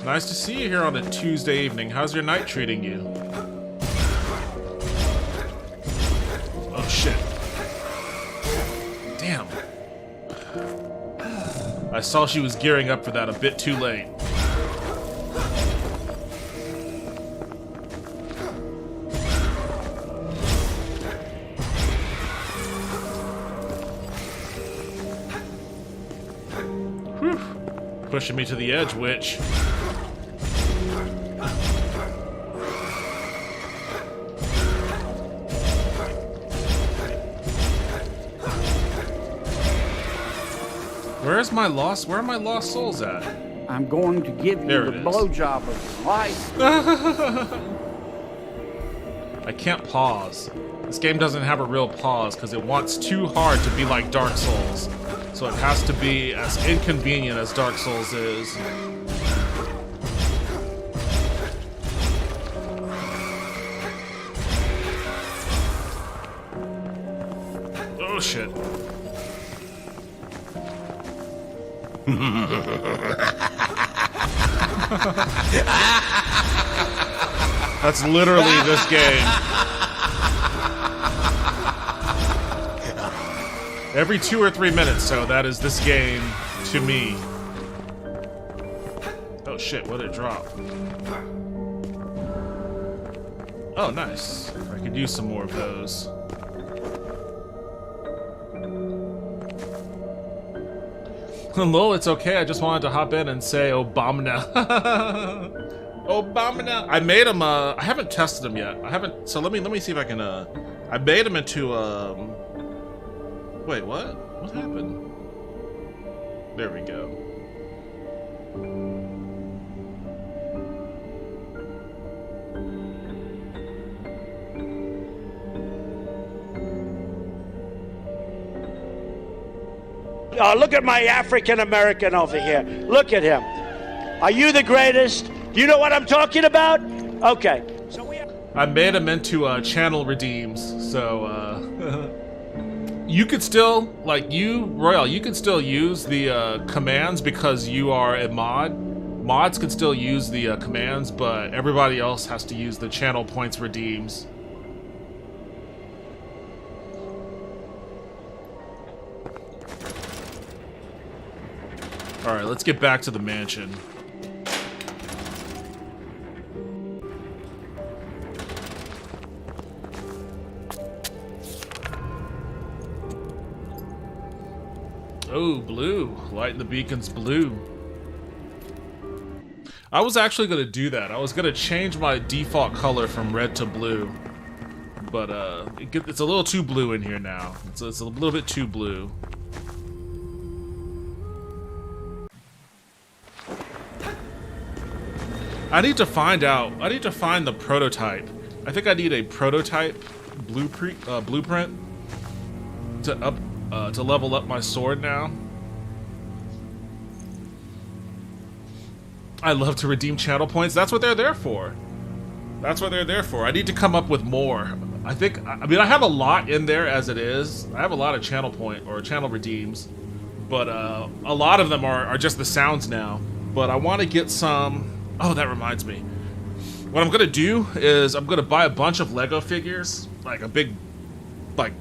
S1: Nice to see you here on a Tuesday evening. How's your night treating you? Oh, shit. Damn. I saw she was gearing up for that a bit too late. Whew. Pushing me to the edge, witch. Where are my lost souls at?
S7: I'm going to give you
S1: There
S7: the
S1: it is.
S7: blowjob of your life.
S1: I can't pause. This game doesn't have a real pause because it wants too hard to be like Dark Souls. So it has to be as inconvenient as Dark Souls is. Oh shit. That's literally this game. Every 2 or 3 minutes, so that is this game to me. Oh shit, what did it drop? Oh, nice. I could use some more of those. Lol, it's okay. I just wanted to hop in and say Obama. Obama. I made him. I haven't tested him yet. I haven't. So let me see if I can. I made him into. Wait, what? What happened? There we go.
S8: Look at my African American over here. Look at him. Are you the greatest? Do you know what I'm talking about? Okay. So
S1: I made him into channel redeems, so you could still, like you, Royal, you could still use the commands because you are a mod. Mods can still use the commands, but everybody else has to use the channel points redeems. Alright, let's get back to the mansion. Oh, blue. Lighten the beacons blue. I was actually going to do that. I was going to change my default color from red to blue. But it's a little too blue in here now. It's a little bit too blue. I need to find the prototype. I think I need a prototype blueprint to level up my sword now. I love to redeem channel points. That's what they're there for. That's what they're there for. I need to come up with more. I mean, I have a lot in there as it is. I have a lot of channel point or channel redeems, but a lot of them are just the sounds now. But I want to get some. Oh, that reminds me. What I'm gonna do is I'm gonna buy a bunch of Lego figures, like a big,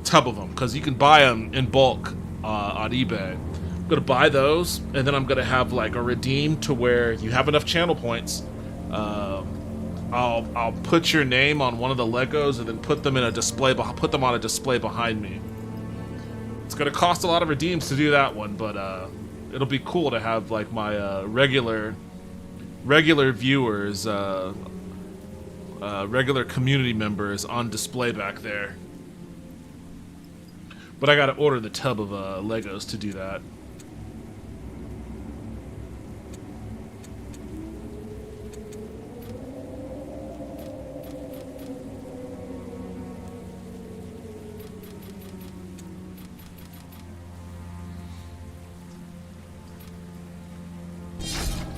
S1: tub of them, because you can buy them in bulk on eBay. I'm gonna buy those, and then I'm gonna have a redeem to where you have enough channel points. I'll put your name on one of the Legos and then put them on a display behind me. It's gonna cost a lot of redeems to do that one, but it'll be cool to have my regular viewers, regular community members on display back there. But I gotta order the tub of Legos to do that.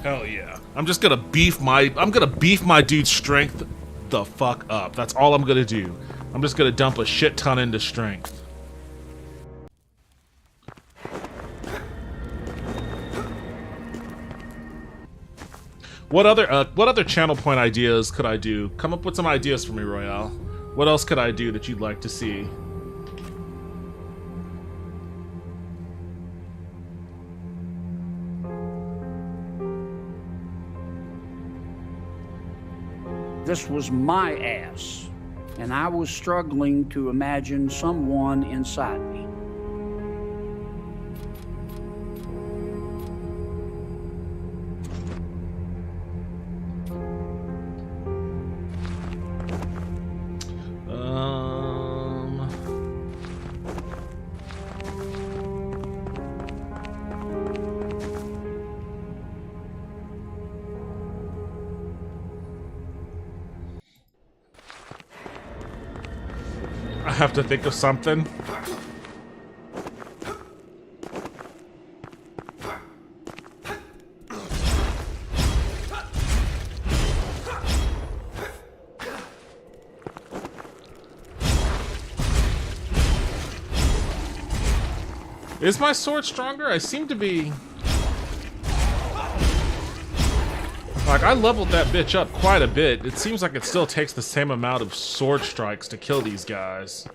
S1: Hell yeah. I'm gonna beef my dude's strength the fuck up. That's all I'm gonna do. I'm just gonna dump a shit ton into strength. What other channel point ideas could I do? Come up with some ideas for me, Royale. What else could I do that you'd like to see?
S7: This was my ass, and I was struggling to imagine someone inside me.
S1: I have to think of something. Is my sword stronger? I seem to be... I leveled that bitch up quite a bit. It seems like it still takes the same amount of sword strikes to kill these guys.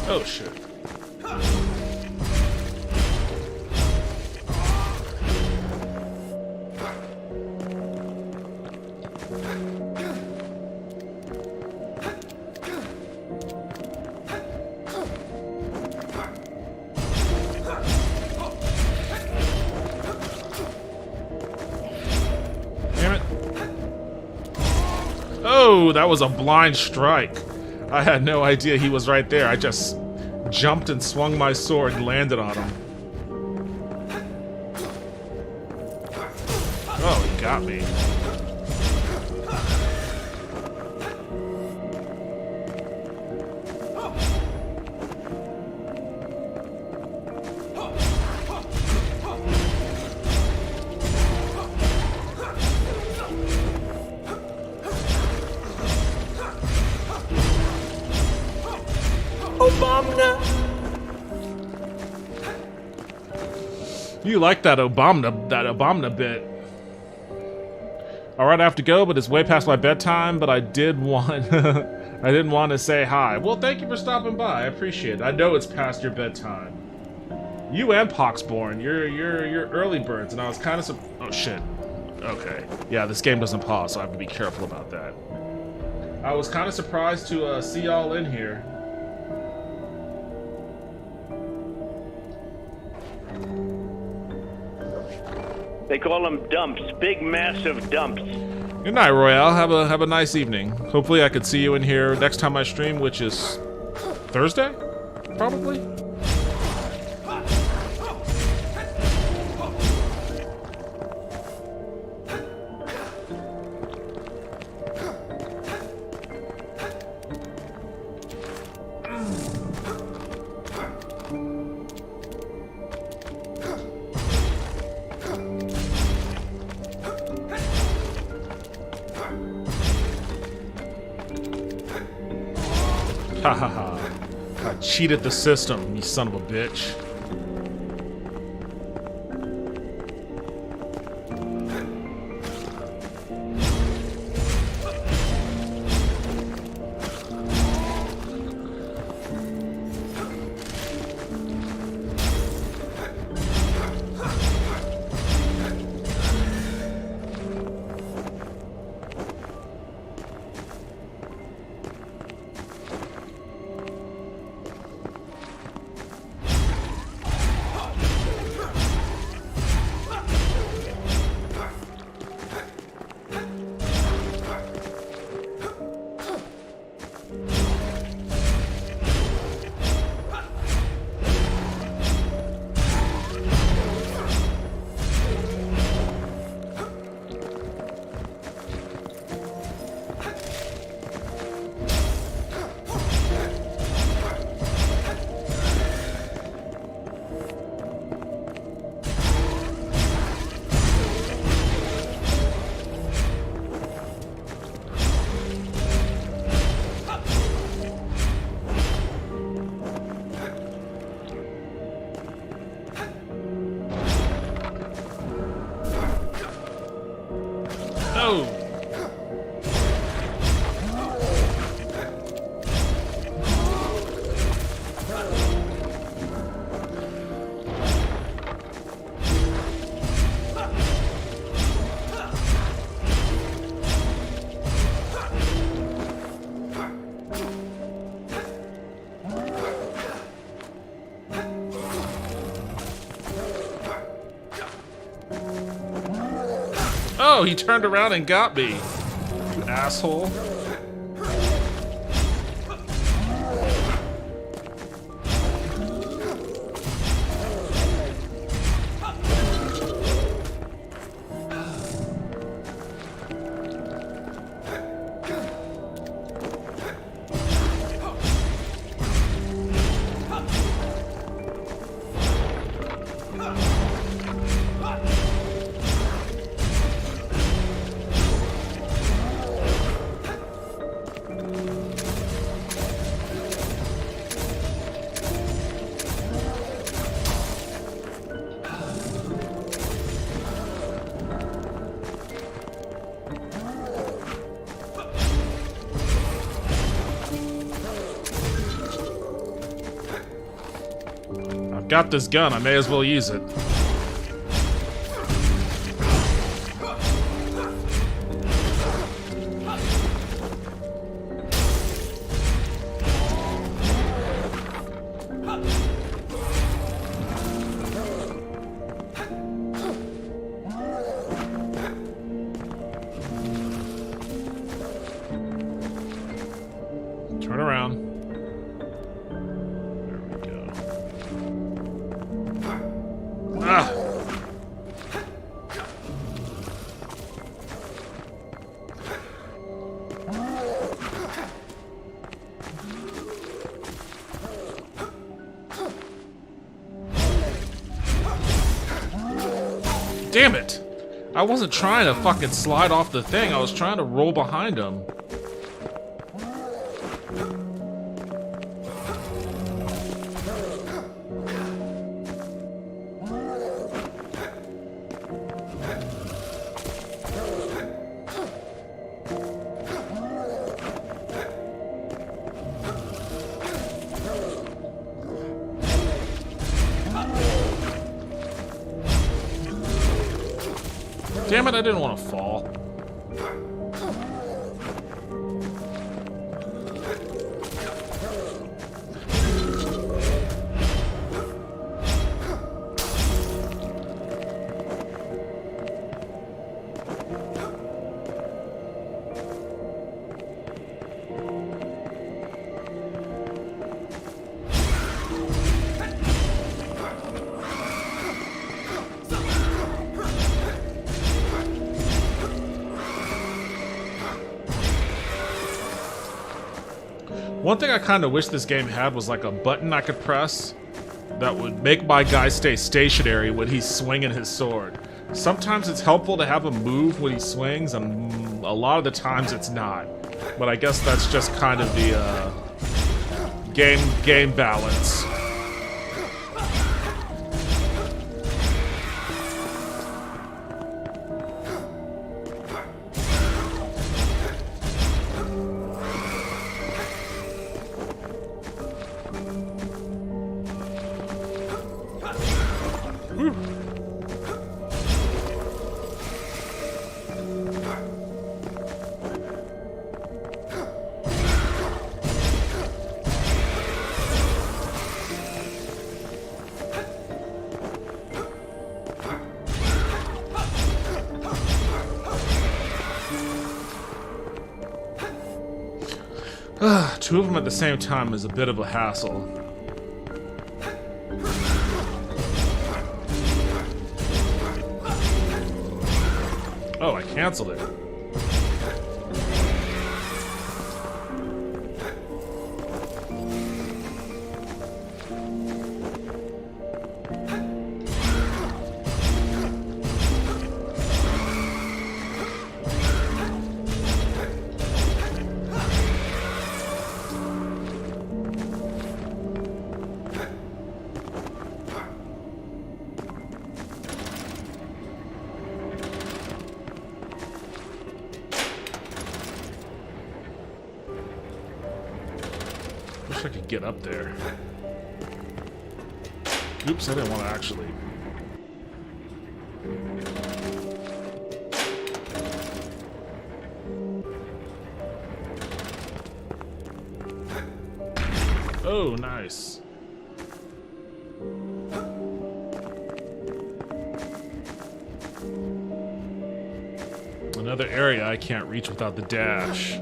S1: Oh shit. Damn it. Oh, that was a blind strike. I had no idea he was right there. I just jumped and swung my sword and landed on him. Oh, he got me. You like that Obama bit. Alright, I have to go, but it's way past my bedtime, but I did want I didn't want to say hi. Well, thank you for stopping by. I appreciate it. I know it's past your bedtime. You and Poxborn, you're early birds, and I was kind of oh shit. Okay. Yeah, this game doesn't pause, so I have to be careful about that. I was kind of surprised to see y'all in here.
S8: They call them dumps, big massive dumps.
S1: Good night, Royale. Have a nice evening. Hopefully I could see you in here next time I stream, which is Thursday? Probably? Ha ha ha. I cheated the system, you son of a bitch. No! Oh, he turned around and got me. You asshole. I've got this gun, I may as well use it. Turn around. There we go. Ah! Damn it! I wasn't trying to fucking slide off the thing, I was trying to roll behind him. Damn it, I didn't want to fall. One thing I kind of wish this game had was like a button I could press that would make my guy stay stationary when he's swinging his sword. Sometimes it's helpful to have him move when he swings, and a lot of the times it's not. But I guess that's just kind of the game balance. Two of them at the same time is a bit of a hassle. Oh, I canceled it. Wish I could get up there. Oops, I didn't want to actually. Oh, nice. Another area I can't reach without the dash.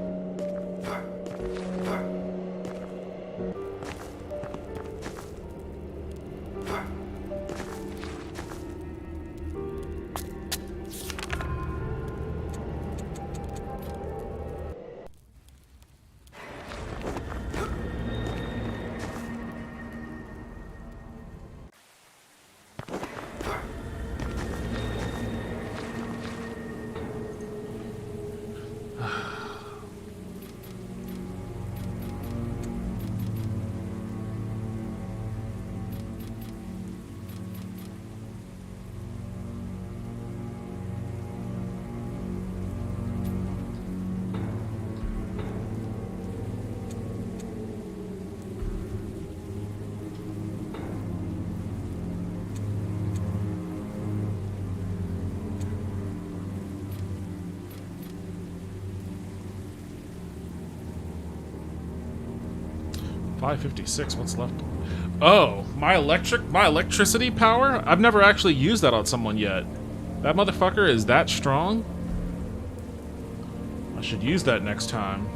S1: $556, what's left? Oh, my electricity power? I've never actually used that on someone yet. That motherfucker is that strong? I should use that next time.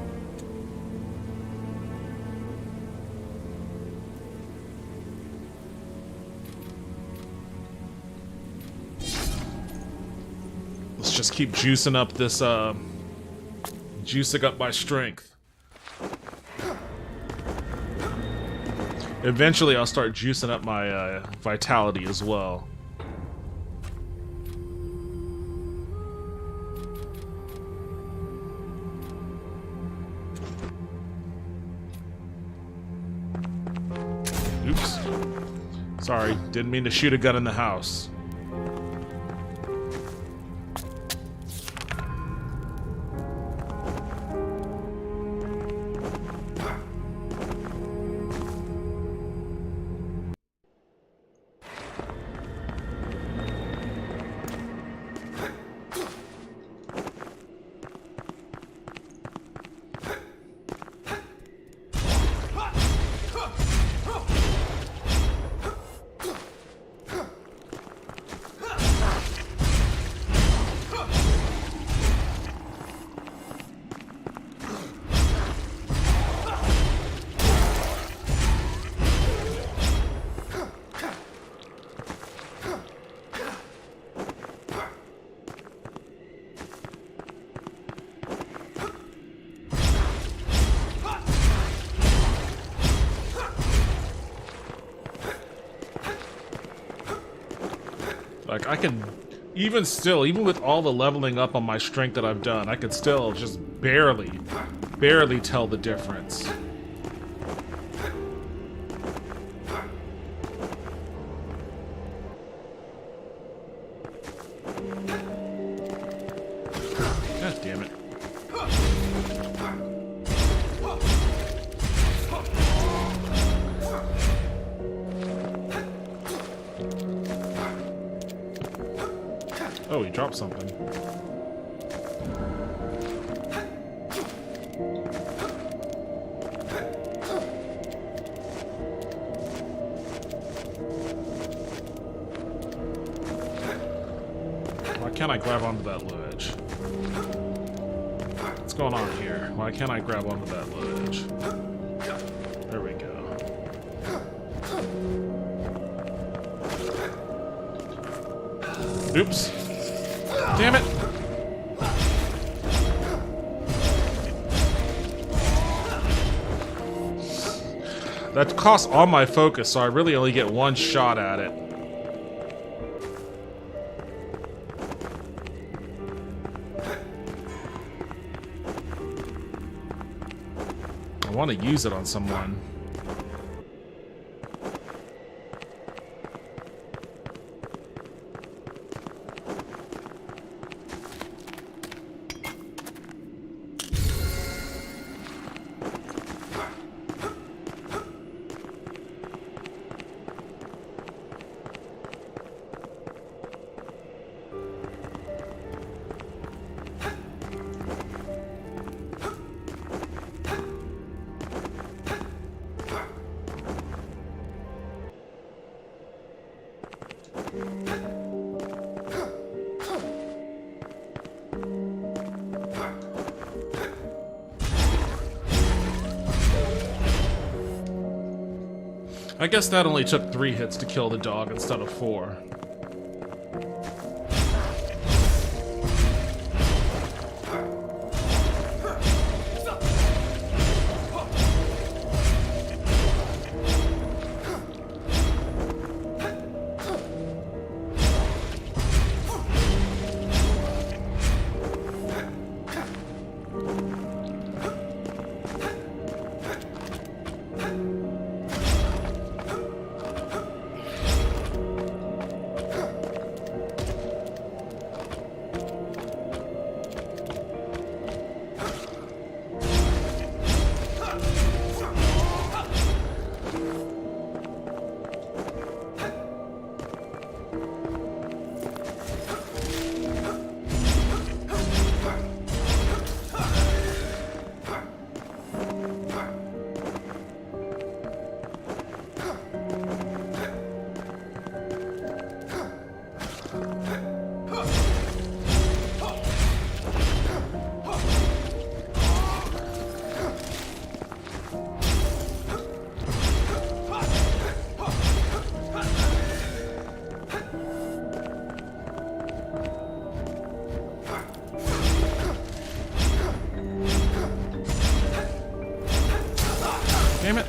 S1: Let's just keep juicing up this, juicing up my strength. Eventually, I'll start juicing up my vitality as well. Oops. Sorry, didn't mean to shoot a gun in the house. Like, I can, even still, even with all the leveling up on my strength that I've done, I could still just barely tell the difference. God damn it. Oh, he dropped something. Why can't I grab onto that ledge? What's going on here? Why can't I grab onto that ledge? There we go. Oops. Damn it! That costs all my focus, so I really only get one shot at it. I want to use it on someone. I guess that only took 3 hits to kill the dog instead of 4. Damn it.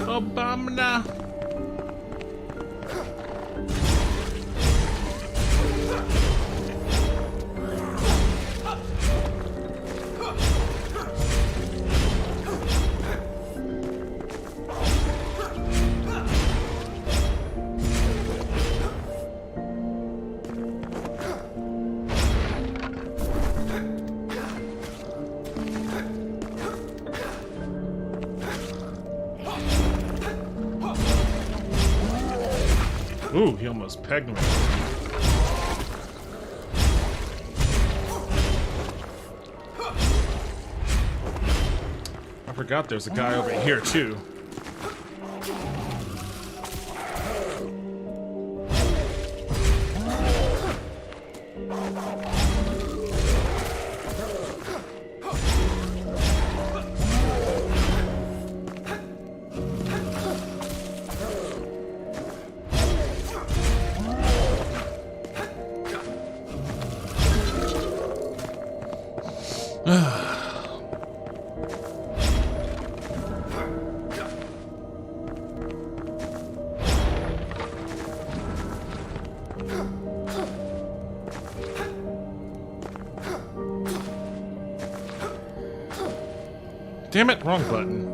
S1: Obama. Ooh, he almost pegged me. I forgot there's a guy over here too. Damn it, wrong button.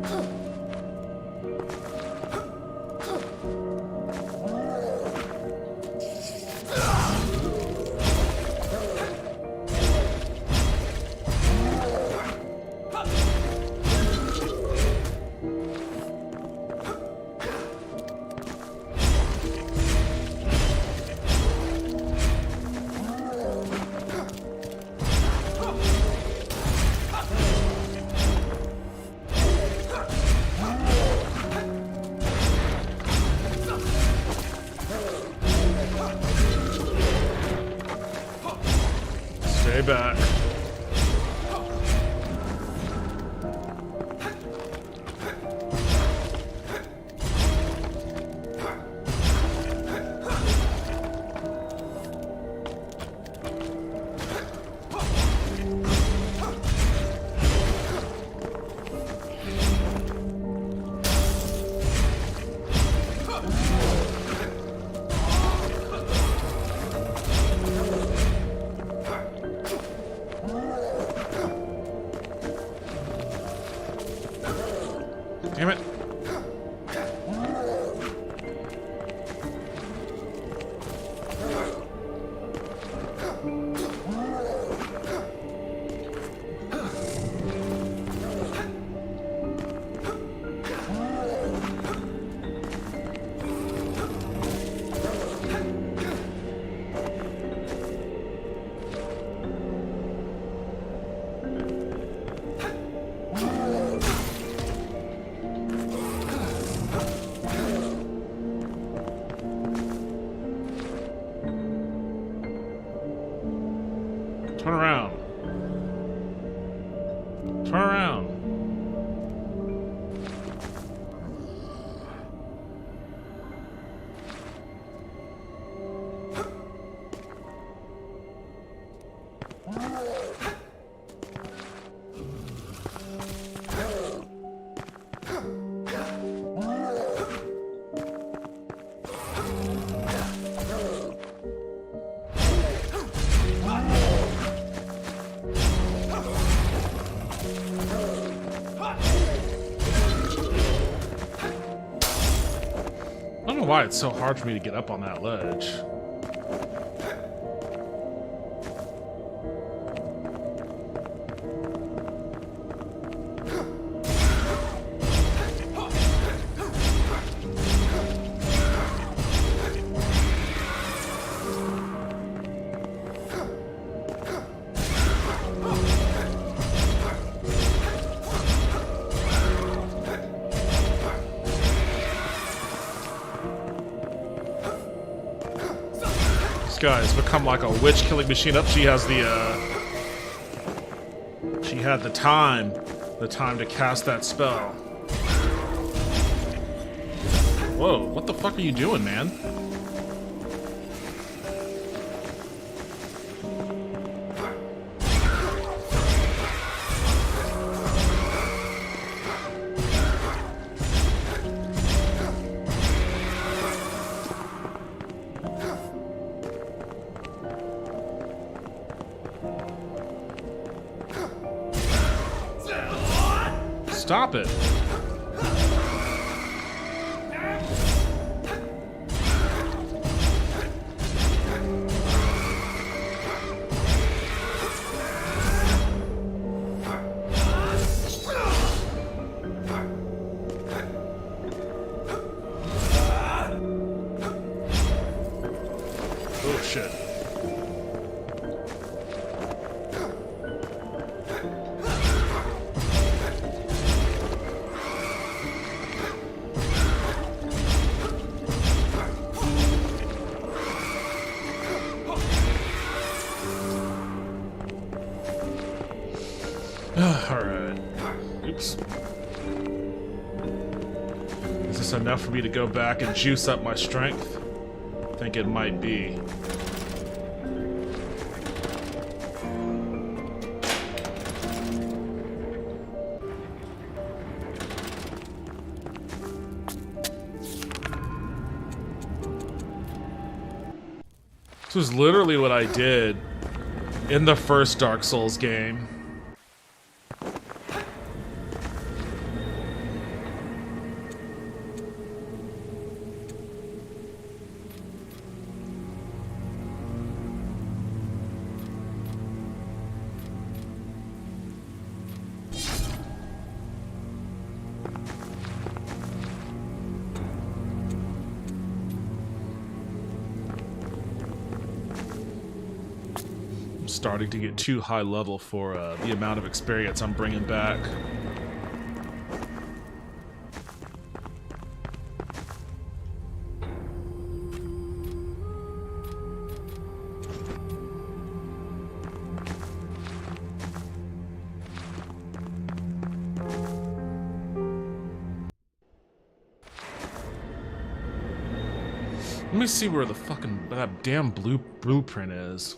S1: Stay back. Damn it. Turn around. Turn around. I don't know why it's so hard for me to get up on that ledge. Guy's become like a witch killing machine. Up, she has the she had the time to cast that spell. Whoa, what the fuck are you doing, man? Stop it. Oh shit. Alright. Oops. Is this enough for me to go back and juice up my strength? I think it might be. This was literally what I did in the first Dark Souls game. starting to get too high level for the amount of experience I'm bringing back. Let me see where the fucking that damn blueprint is.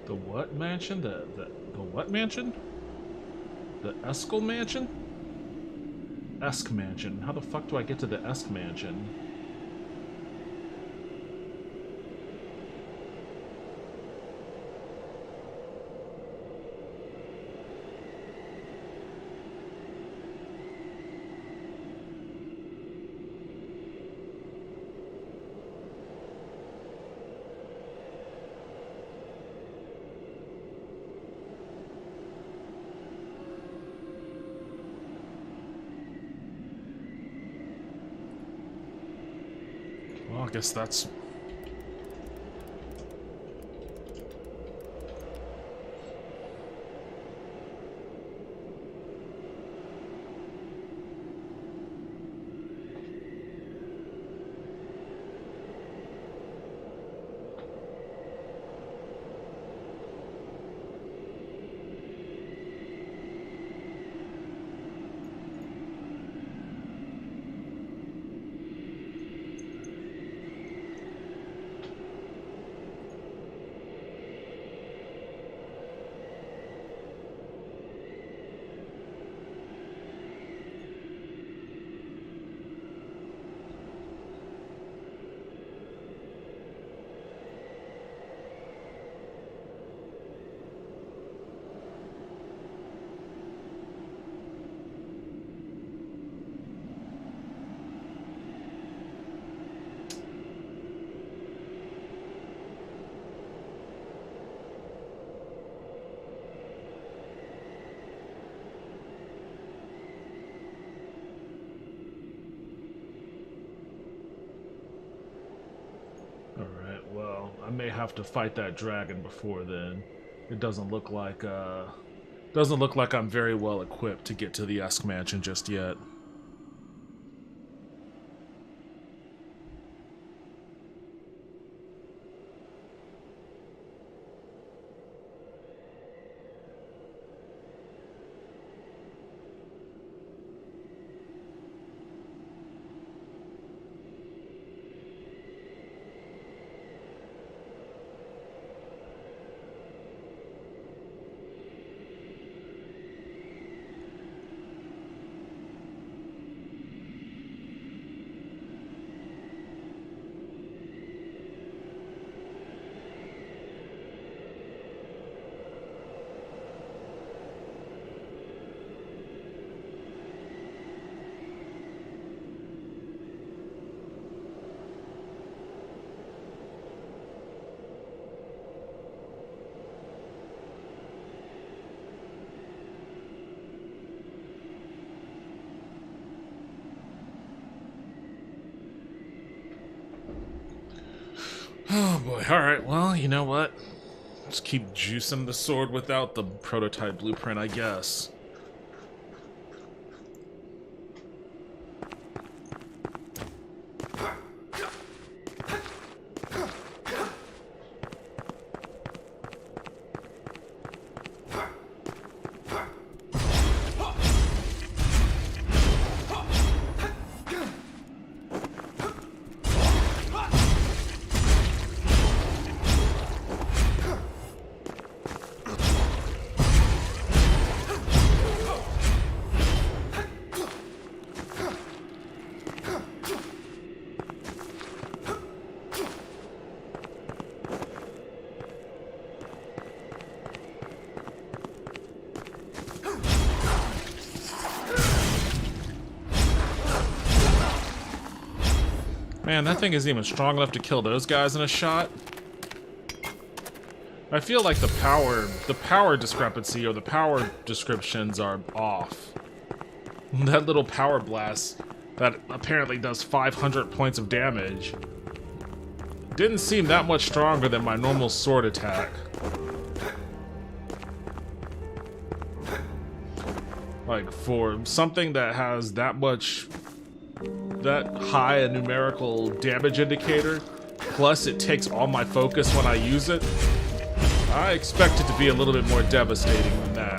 S1: The what mansion? The what mansion? The Eskel mansion? Esk mansion. How the fuck do I get to the Esk mansion? Well, I guess that's... Alright, well, I may have to fight that dragon before then. It doesn't look like I'm very well equipped to get to the Esk mansion just yet. Oh boy, alright, well, you know what? Just keep juicing the sword without the prototype blueprint, I guess. Man, that thing isn't even strong enough to kill those guys in a shot. I feel like the power discrepancy or the power descriptions are off. That little power blast that apparently does 500 points of damage didn't seem that much stronger than my normal sword attack. Like, for something that has that high a numerical damage indicator, plus it takes all my focus when I use it, I expect it to be a little bit more devastating than that.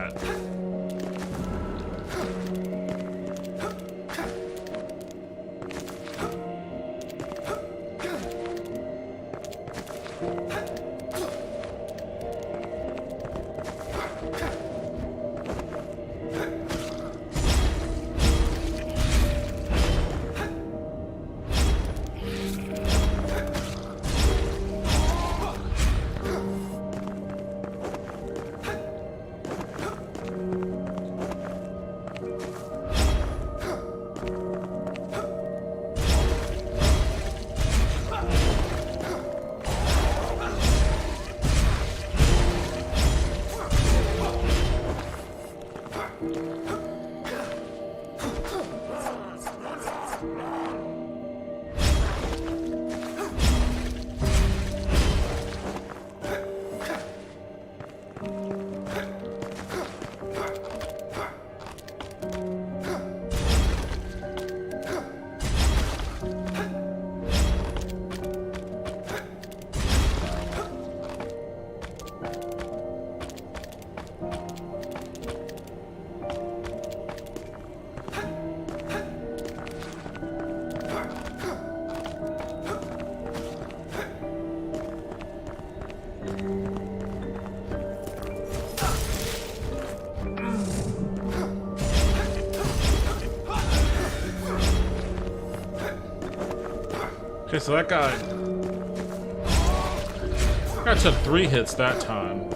S1: Okay, so that guy took 3 hits that time.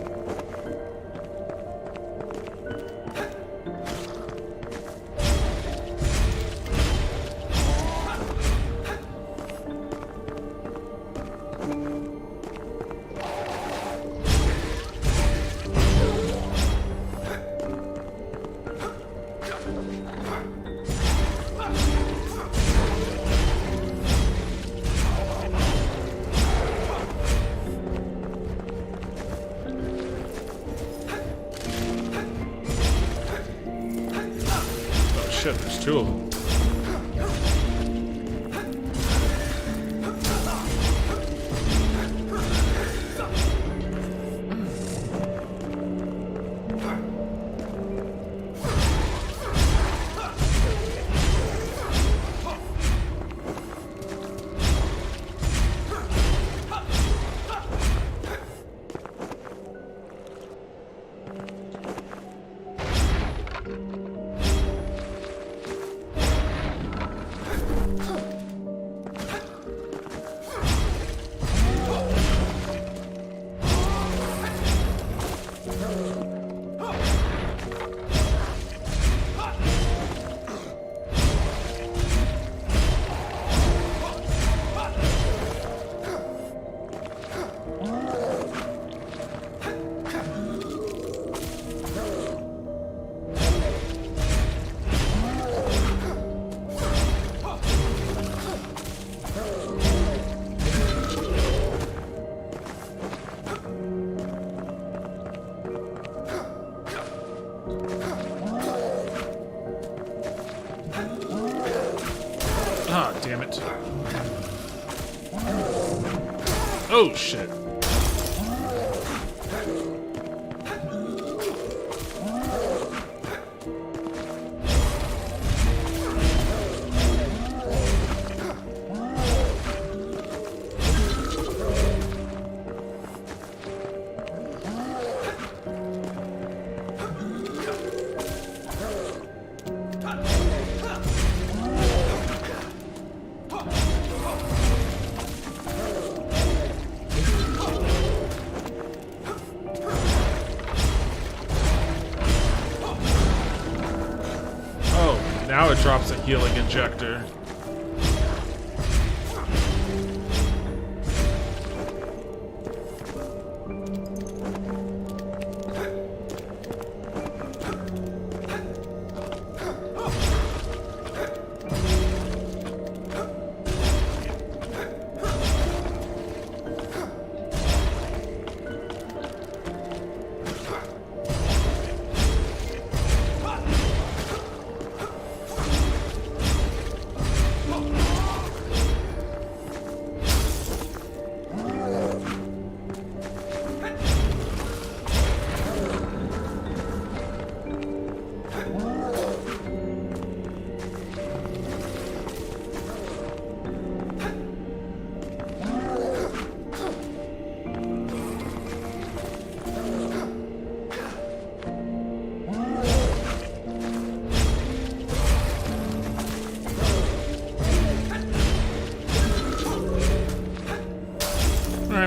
S1: Shit, there's 2 of them. Ah, damn it. Oh, shit. Now it drops a healing injector.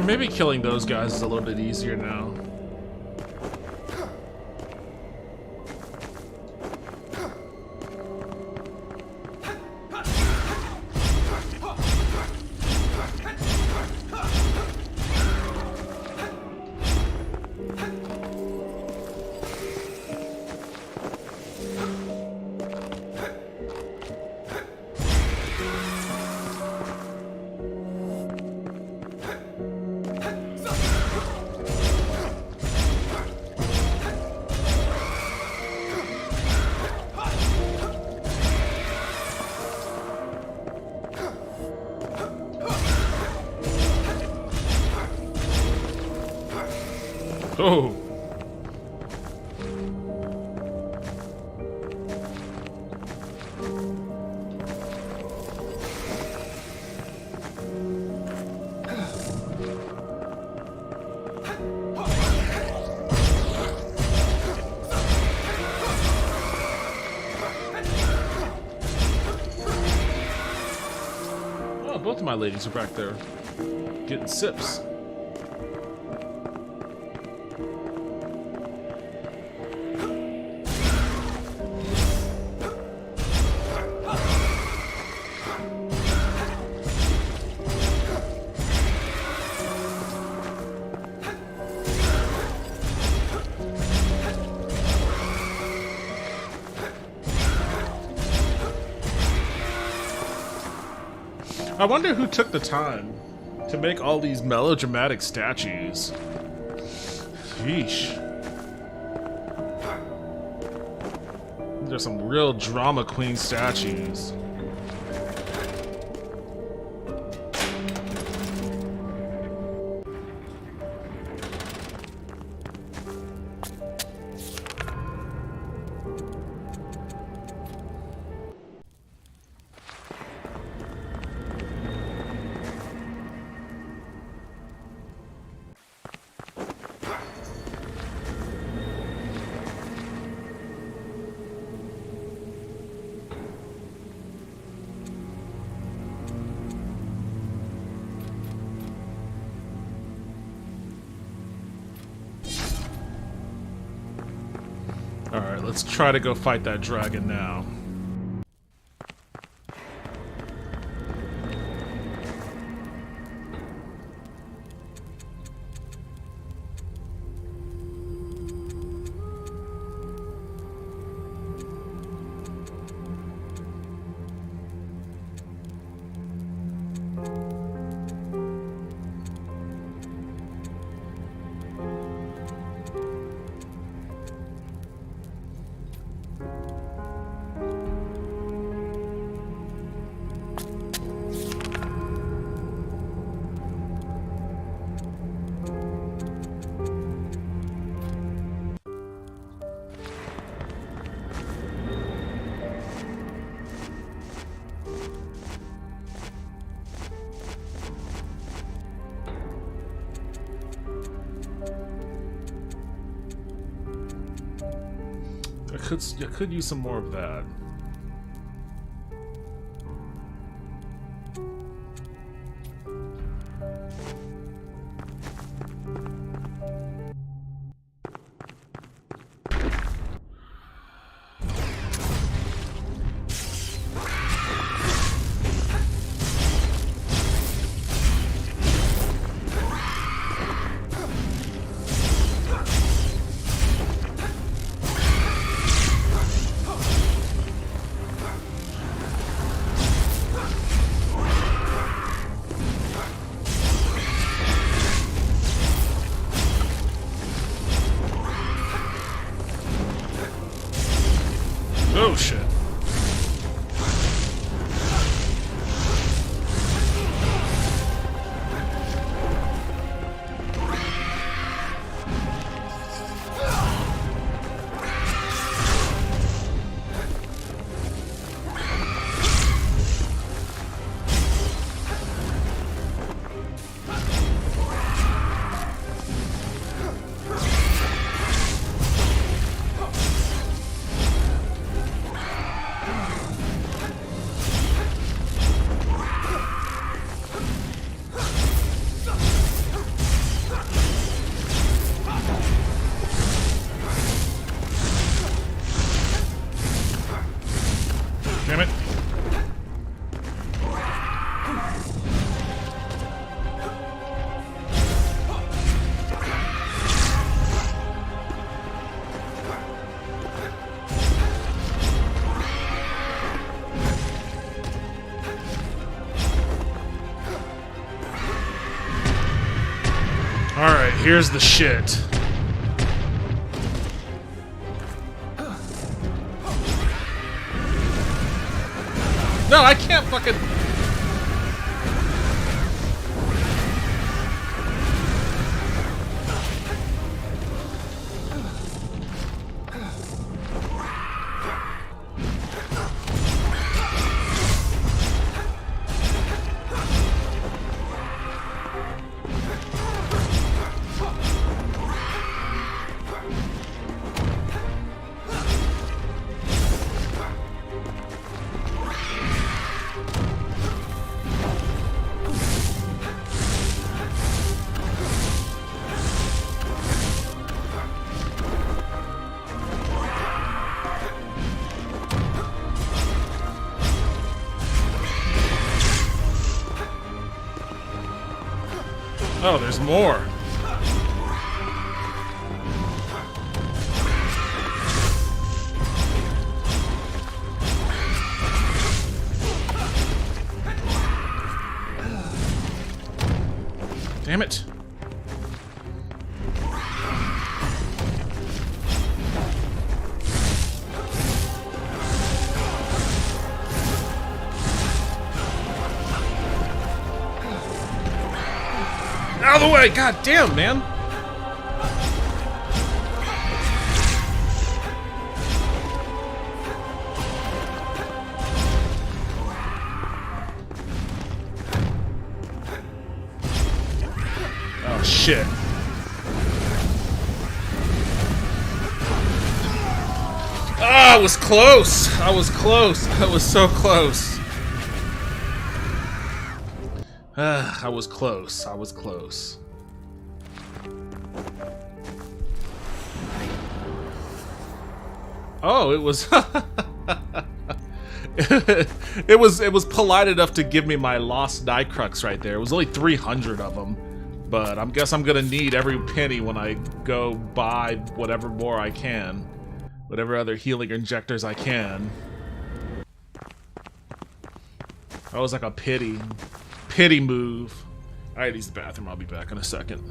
S1: maybe killing those guys is a little bit easier now. Oh. Oh, both of my ladies are back there getting sips. I wonder who took the time to make all these melodramatic statues. Sheesh. These are some real drama queen statues. Alright, let's try to go fight that dragon now. I could use some more of that. Oh shit. here's the shit. No, I can't fucking... Oh, there's more. Damn it. Out of the way! God damn, man! Oh, shit. Ah, I was close! I was close! I was so close! I was close. I was close. Oh, it was it was polite enough to give me my lost die crux right there. It was only 300 of them, but I guess I'm gonna need every penny when I go buy whatever more I can, whatever other healing injectors I can. That was like a pity move. Alright, use the bathroom. I'll be back in a second.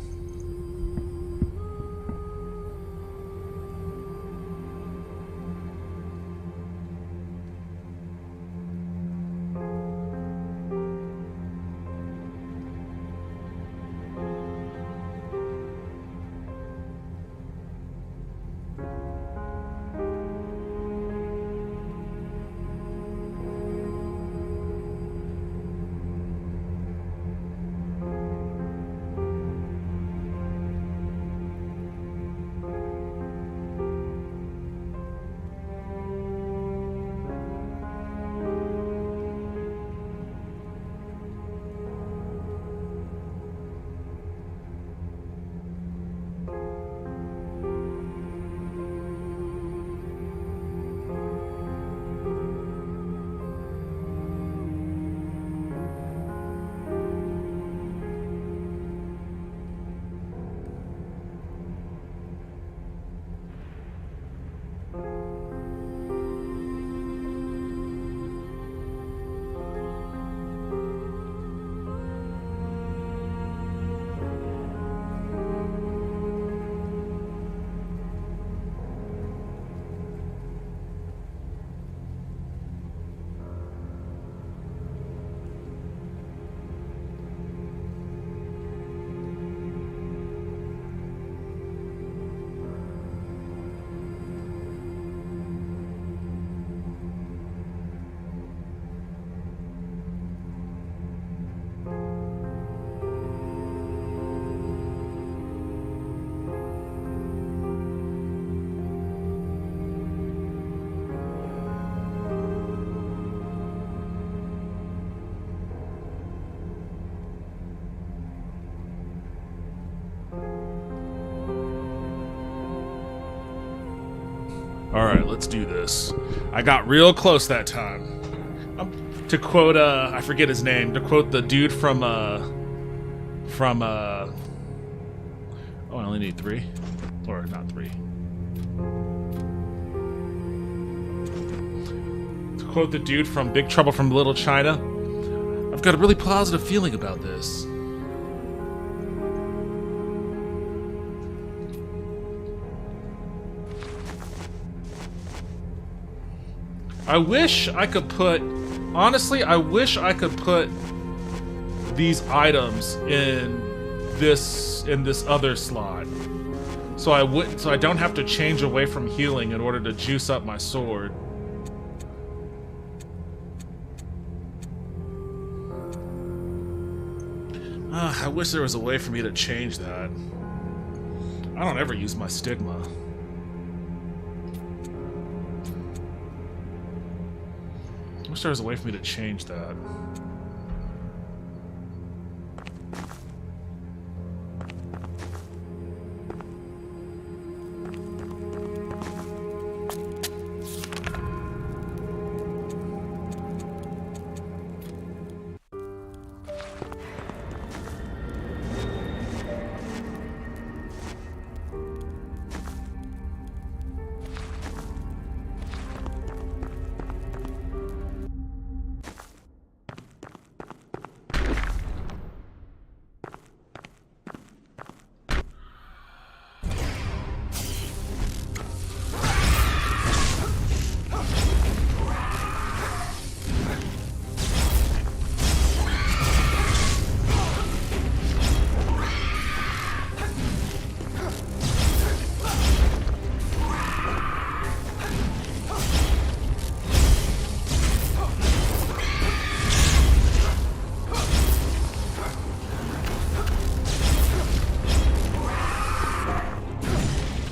S1: Alright, let's do this. I got real close that time. To quote, I forget his name, to quote the dude from, oh, I only need 3. Or, not 3. To quote the dude from Big Trouble from Little China, I've got a really positive feeling about this. I wish I could put... Honestly, I wish I could put these items in this other slot. So I don't have to change away from healing in order to juice up my sword. I wish there was a way for me to change that. I don't ever use my stigma. I wish there was a way for me to change that.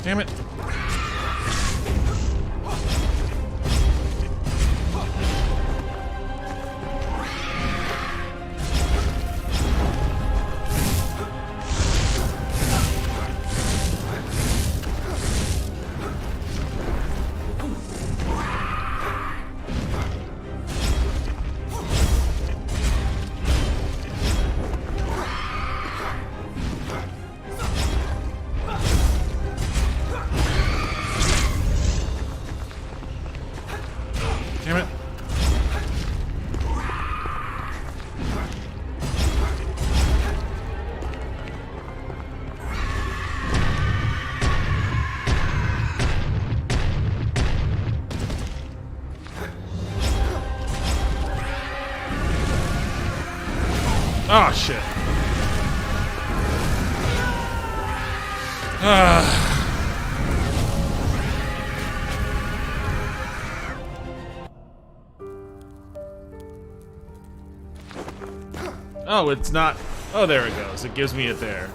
S1: Damn it. Damn it. Oh, shit. Oh, it's not... Oh, there it goes. It gives me it there.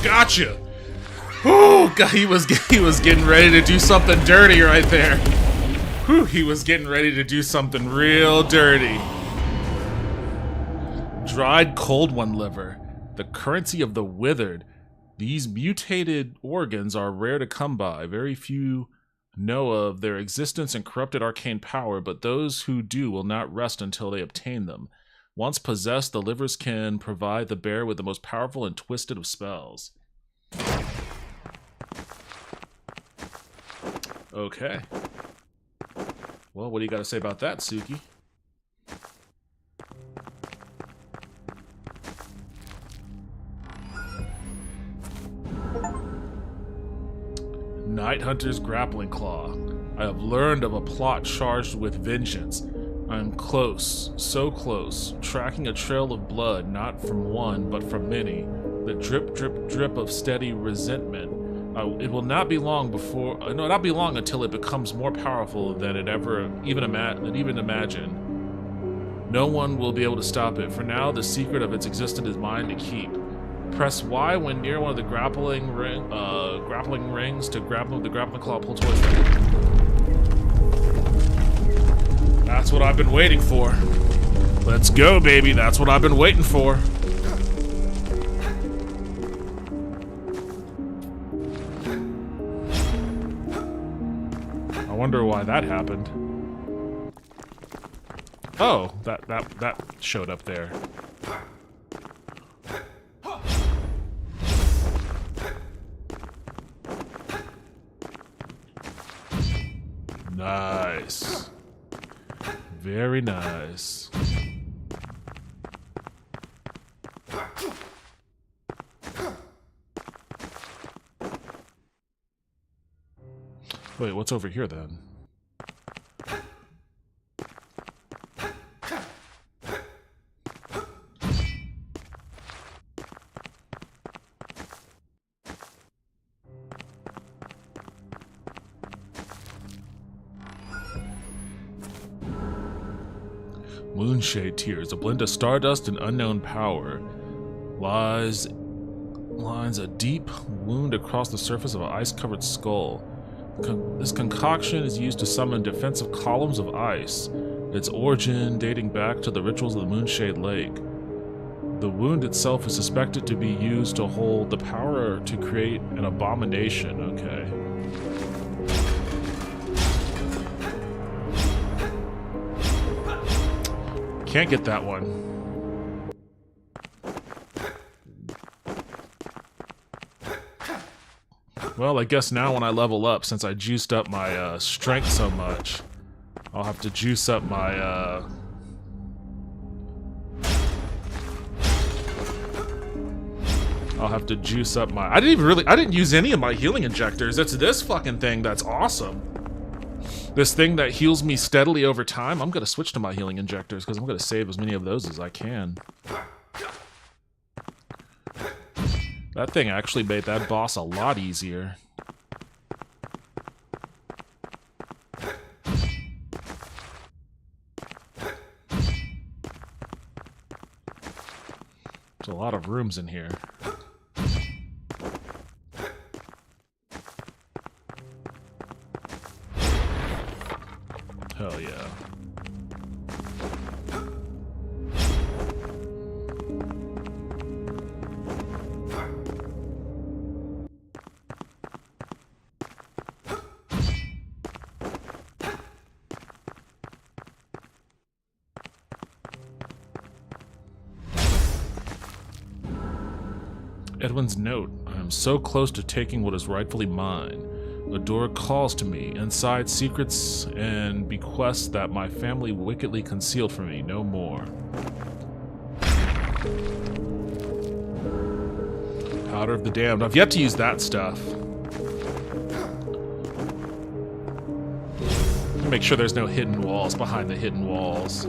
S1: Gotcha! Oh, God, he was getting ready to do something dirty right there. Whew, he was getting ready to do something real dirty. Dried cold one liver, the currency of the withered. These mutated organs are rare to come by. Very few know of their existence and corrupted arcane power, but those who do will not rest until they obtain them. Once possessed, the livers can provide the bear with the most powerful and twisted of spells. Okay. Well, what do you got to say about that, Suki? Night Hunter's Grappling Claw. I have learned of a plot charged with vengeance. I am close, so close, tracking a trail of blood, not from one, but from many. The drip, drip, drip of steady resentment. It will not be long until it becomes more powerful than it even imagined. No one will be able to stop it. For now, the secret of its existence is mine to keep. Press Y when near one of the grappling rings to grab the grappling claw, pull towards it. That's what I've been waiting for. Let's go, baby. That's what I've been waiting for. I wonder why that happened. Oh, that showed up there. Nice. Very nice. Wait, what's over here then? Moonshade Tears, a blend of stardust and unknown power. Lines a deep wound across the surface of an ice-covered skull. This concoction is used to summon defensive columns of ice, its origin dating back to the rituals of the Moonshade Lake. The wound itself is suspected to be used to hold the power to create an abomination. Okay. Can't get that one. Well, I guess now when I level up, since I juiced up my strength so much, I'll have to juice up my I didn't use any of my healing injectors. It's this fucking thing that's awesome. This thing that heals me steadily over time. I'm gonna switch to my healing injectors because I'm gonna save as many of those as I can. That thing actually made that boss a lot easier. There's a lot of rooms in here. Hell yeah. Edwin's note. I am so close to taking what is rightfully mine. A door calls to me. Inside, secrets and bequests that my family wickedly concealed from me. No more. Powder of the Damned. I've yet to use that stuff. Make sure there's no hidden walls behind the hidden walls.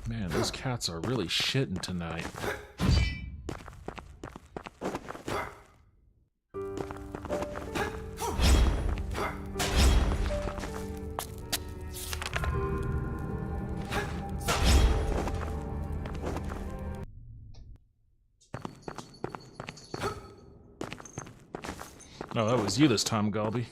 S1: Man, those cats are really shitting tonight. No, that was you this time, Galby.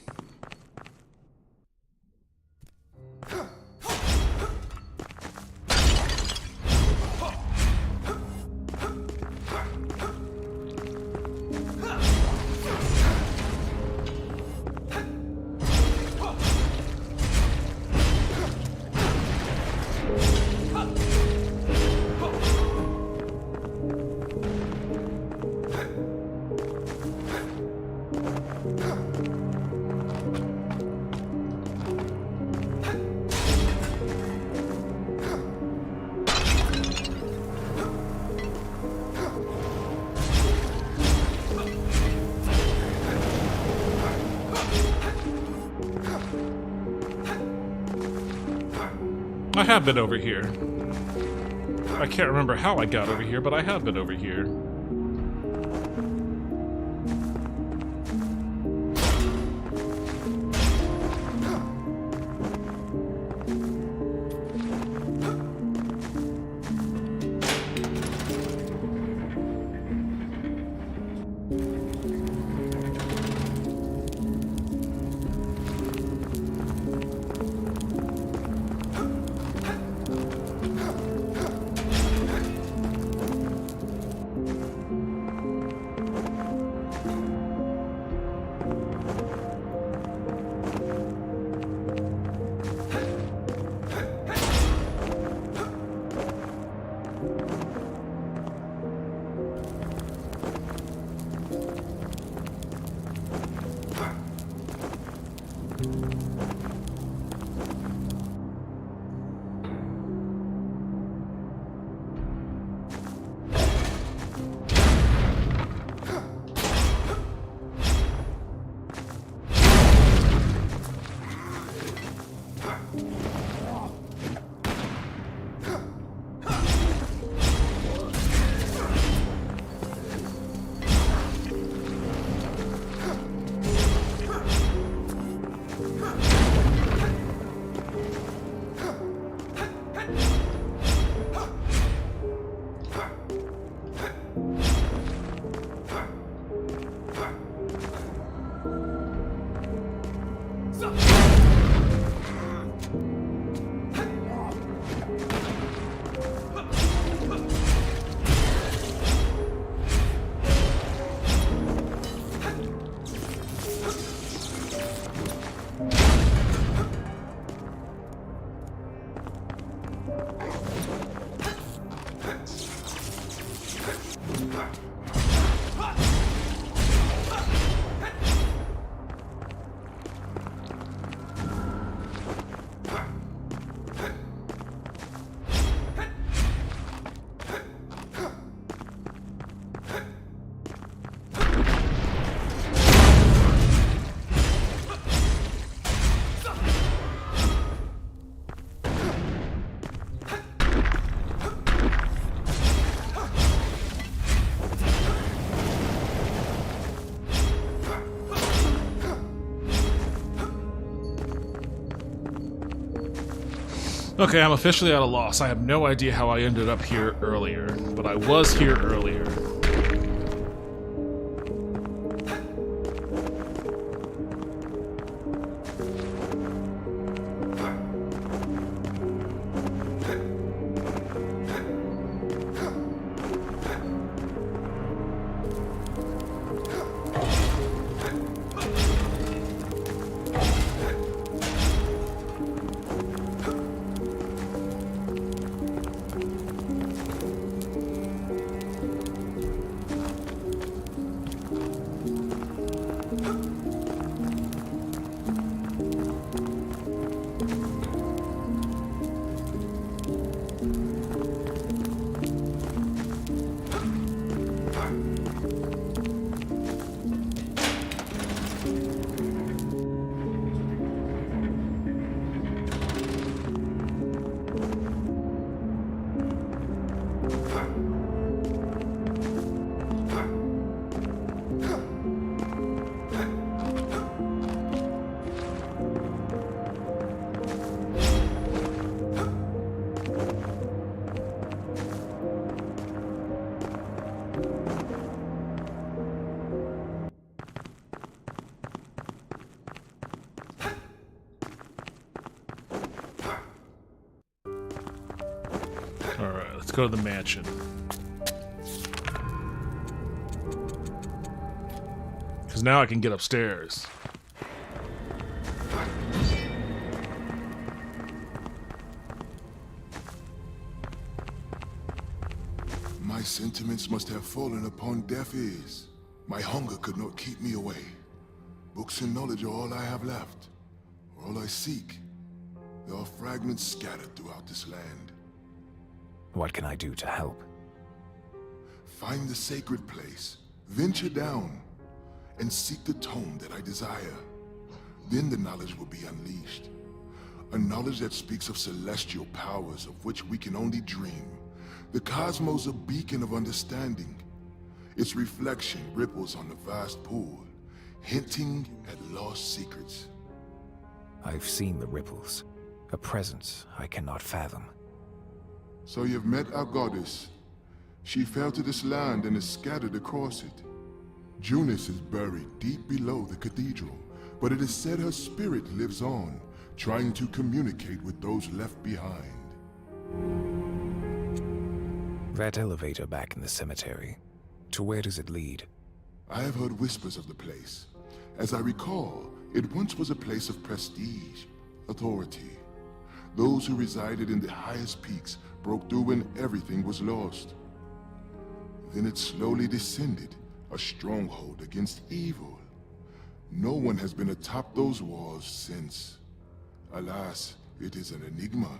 S1: I have been over here. I can't remember how I got over here, but I have been over here. Okay, I'm officially at a loss. I have no idea how I ended up here earlier, but I was here earlier. let's go to the mansion. Because now I can get upstairs.
S9: My sentiments must have fallen upon deaf ears. My hunger could not keep me away. Books and knowledge are all I have left, or all I seek. There are fragments scattered throughout this land.
S10: What can I do to help?
S9: Find the sacred place, venture down, and seek the tome that I desire. Then the knowledge will be unleashed. A knowledge that speaks of celestial powers of which we can only dream. The cosmos a beacon of understanding. Its reflection ripples on the vast pool, hinting at lost secrets.
S10: I've seen the ripples. A presence I cannot fathom.
S9: So you've met our goddess. She fell to this land and is scattered across it. Junus is buried deep below the cathedral, but it is said her spirit lives on, trying to communicate with those left behind.
S10: That elevator back in the cemetery, to where does it lead?
S9: I have heard whispers of the place. As I recall, it once was a place of prestige, authority. Those who resided in the highest peaks broke through when everything was lost. Then it slowly descended, a stronghold against evil. No one has been atop those walls since. Alas, it is an enigma.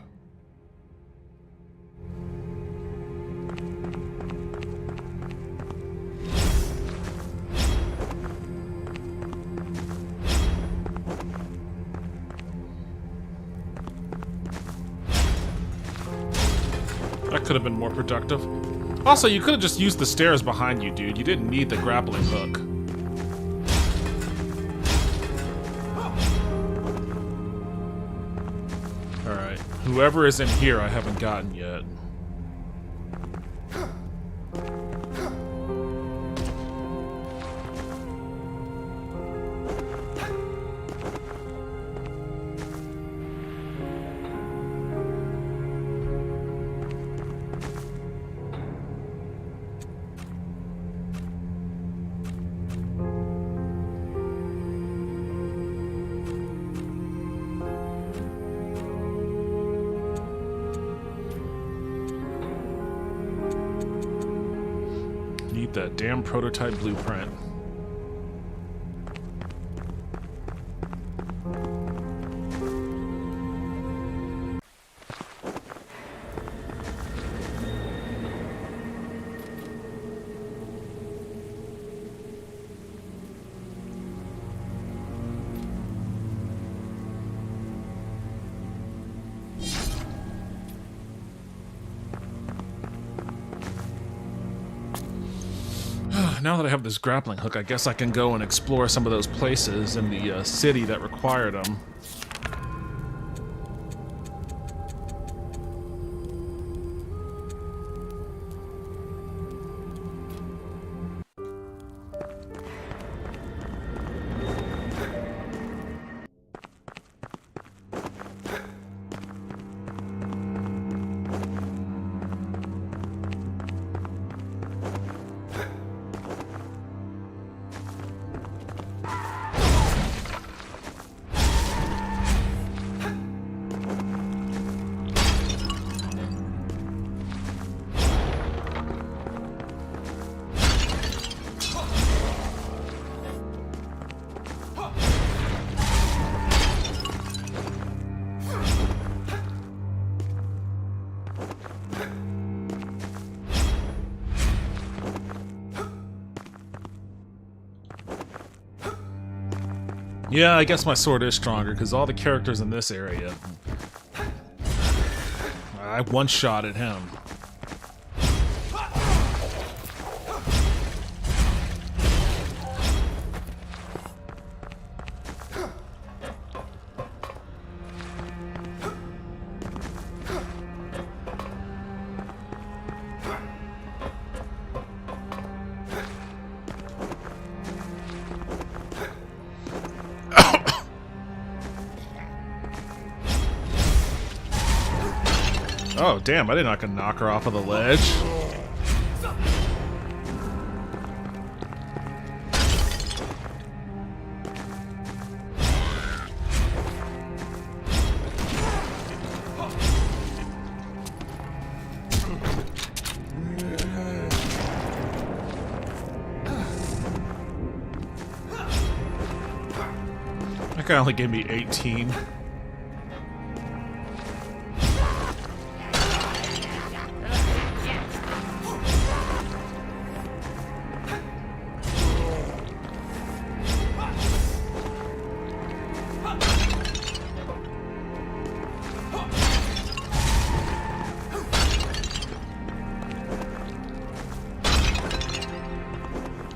S1: That could have been more productive. Also, you could have just used the stairs behind you, dude. You didn't need the grappling hook. Alright. Whoever is in here, I haven't gotten yet. Need that damn prototype blueprint. Now that I have this grappling hook, I guess I can go and explore some of those places in the city that required them. Yeah, I guess my sword is stronger, because all the characters in this area... I one-shotted him. Oh, damn, I didn't know I could knock her off of the ledge. That guy only gave me 18.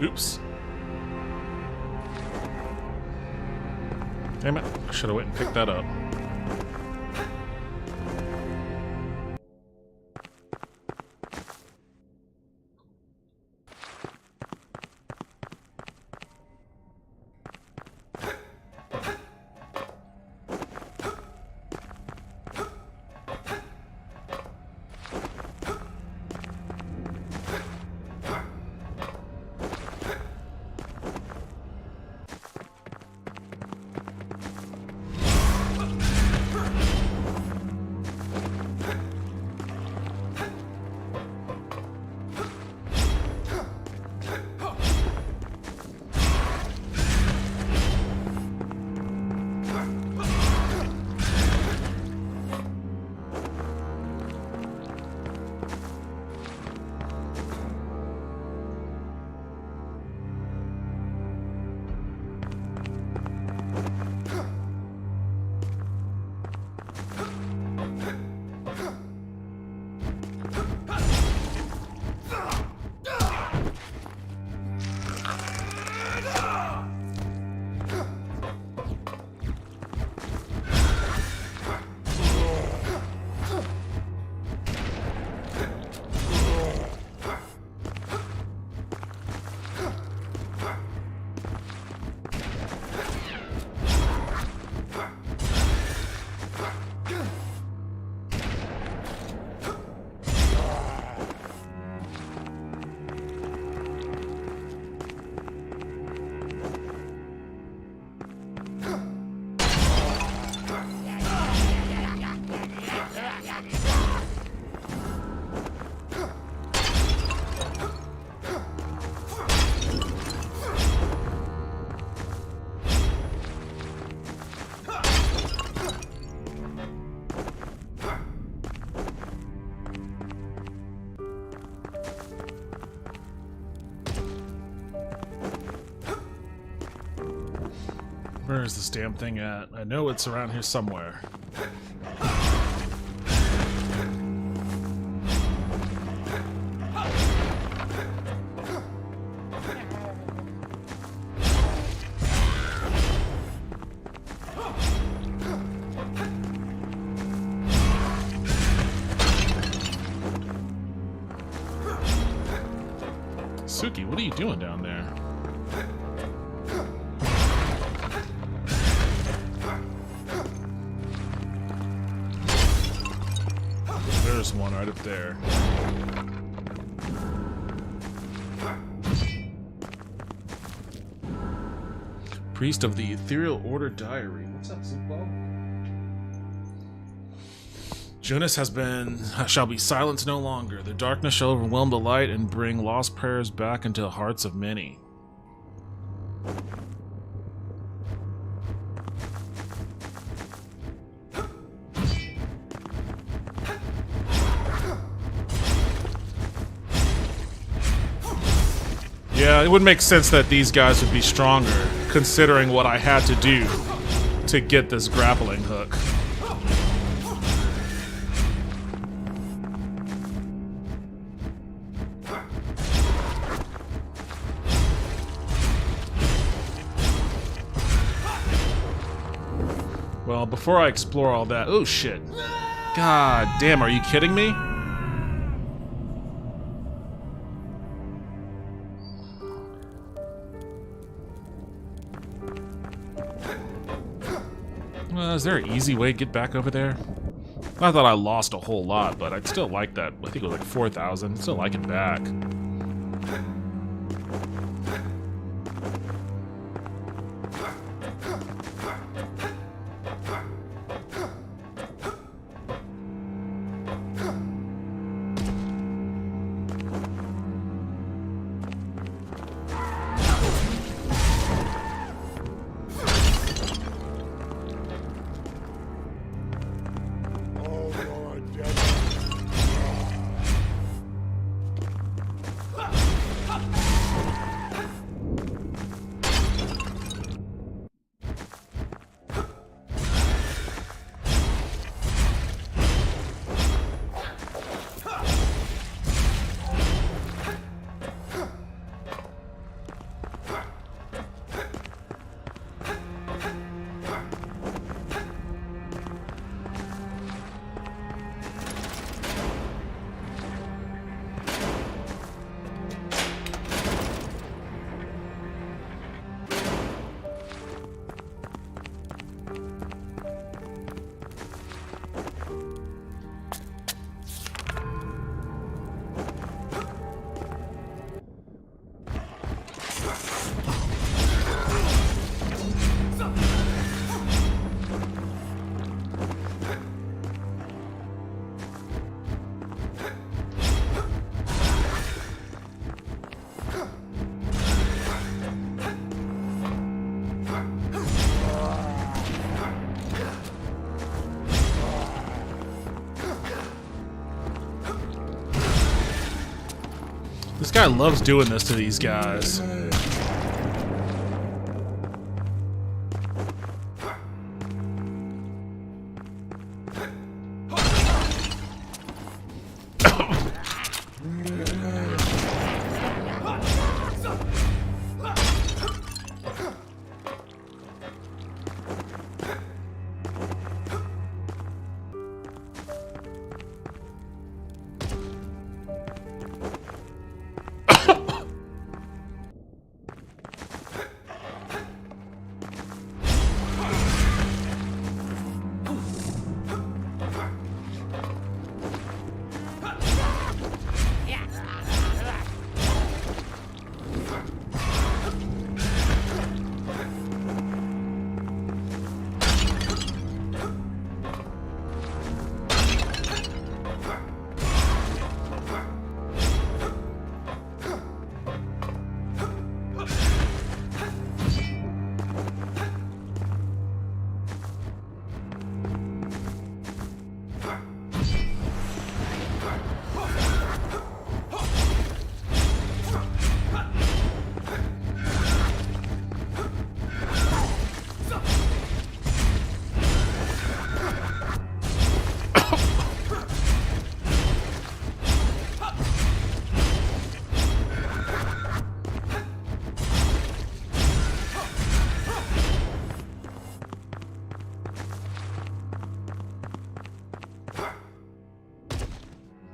S1: Oops. Damn it. I should have went and picked that up. Where is this damn thing at? I know it's around here somewhere. Suki, what are you doing down there? There's one right up there. Priest of the Ethereal Order Diary. What's up, Zuko? Jonas shall be silenced no longer. The darkness shall overwhelm the light and bring lost prayers back into the hearts of many. Yeah, it would make sense that these guys would be stronger, considering what I had to do to get this grappling hook. Well, before I explore all that... Oh, shit. God damn, are you kidding me? Is there an easy way to get back over there? I thought I lost a whole lot, but I'd still like that. I think it was like 4,000. Still like it back. This guy loves doing this to these guys.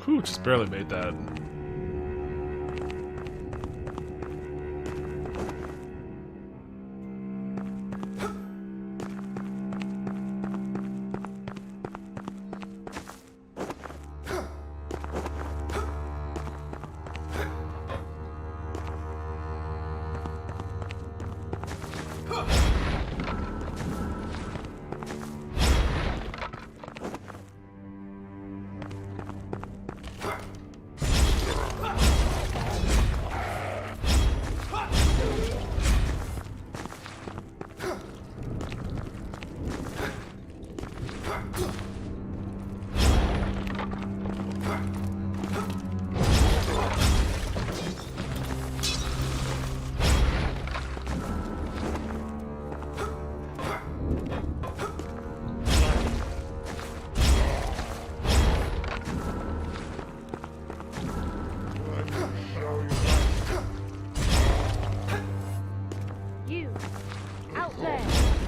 S1: Whew, just barely made that.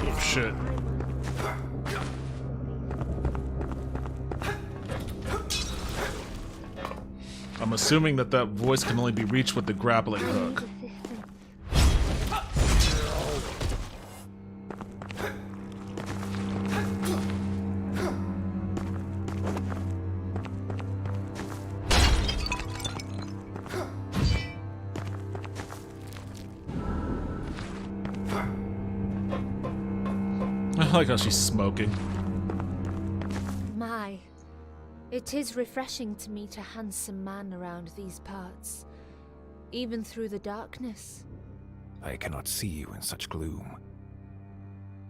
S1: Oh shit. I'm assuming that that voice can only be reached with the grappling hook. like how she's smoking.
S11: My, it is refreshing to meet a handsome man around these parts, even through the darkness.
S10: I cannot see you in such gloom.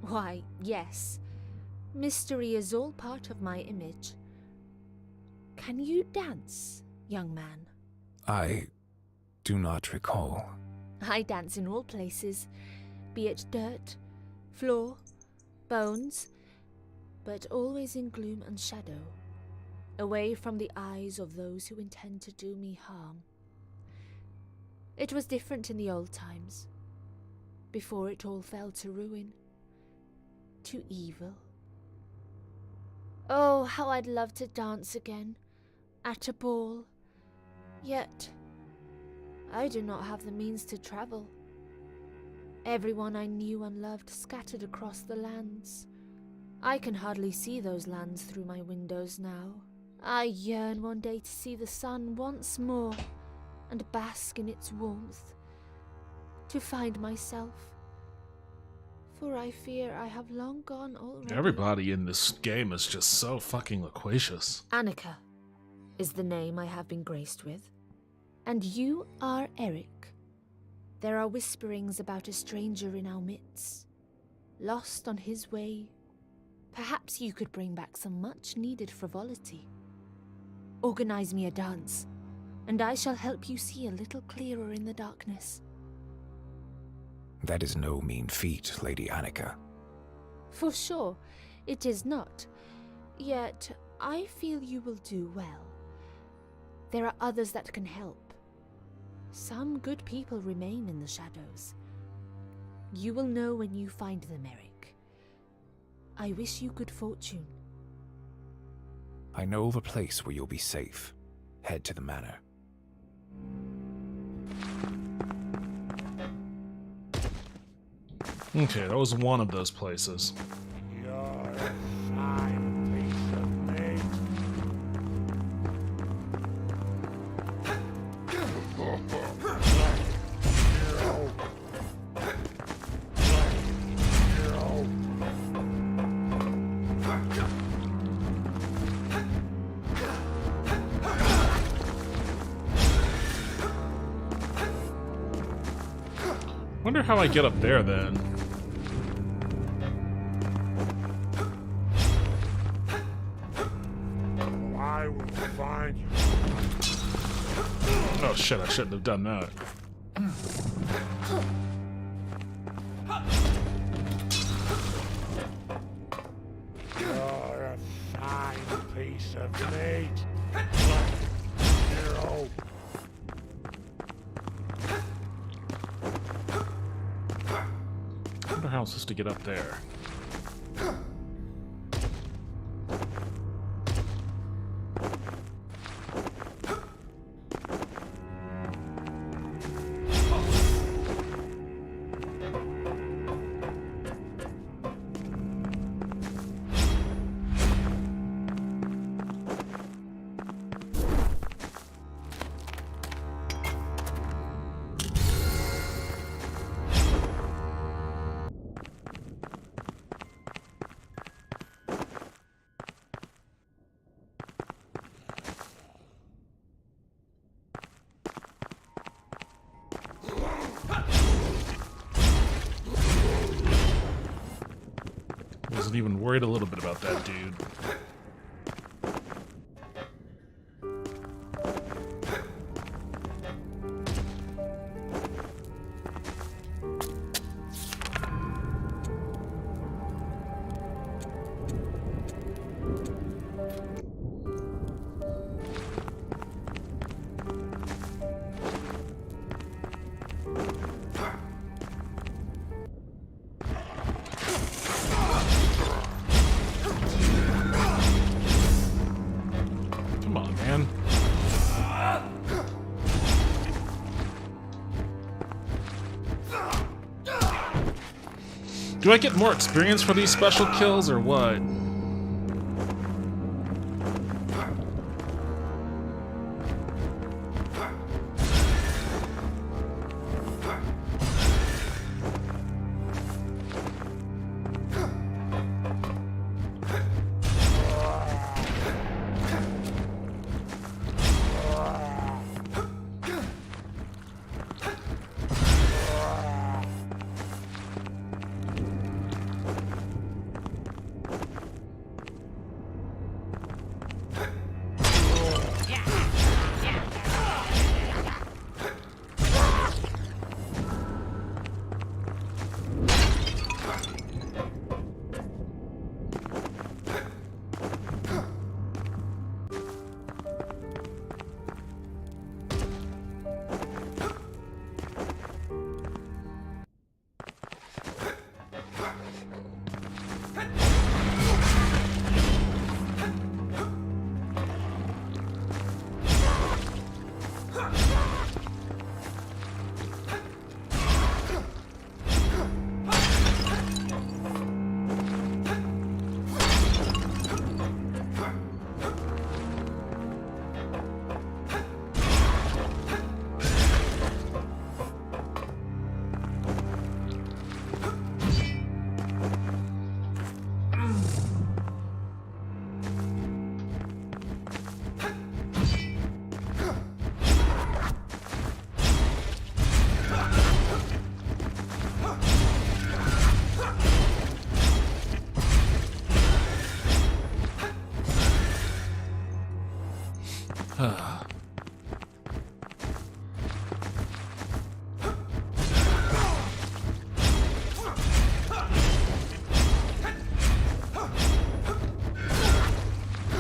S11: Why, yes. Mystery is all part of my image. Can you dance, young man?
S10: I do not recall.
S11: I dance in all places, be it dirt, floor, bones, but always in gloom and shadow, away from the eyes of those who intend to do me harm. It was different in the old times, before it all fell to ruin, to evil. Oh, how I'd love to dance again, at a ball. Yet, I do not have the means to travel. Everyone I knew and loved scattered across the lands. I can hardly see those lands through my windows now. I yearn one day to see the sun once more and bask in its warmth, to find myself. For I fear I have long gone already.
S1: Everybody in this game is just so fucking loquacious.
S11: Annika is the name I have been graced with. And you are Eric. There are whisperings about a stranger in our midst, lost on his way. Perhaps you could bring back some much-needed frivolity. Organize me a dance, and I shall help you see a little clearer in the darkness.
S10: That is no mean feat, Lady Annika.
S11: For sure, it is not. Yet, I feel you will do well. There are others that can help. Some good people remain in the shadows. You will know when you find them, Eric. I wish you good fortune.
S10: I know of a place where you'll be safe. Head to the manor.
S1: Okay, that was one of those places.
S8: You're a fine piece of meat.
S1: Wonder how I get up there then.
S8: I will find you.
S1: Oh shit, I shouldn't have done that.
S8: You're a fine piece of meat. Hero.
S1: I wonder how I'm supposed to get up there. Wasn't even worried a little bit about that dude. Come on, man. Do I get more experience for these special kills or what?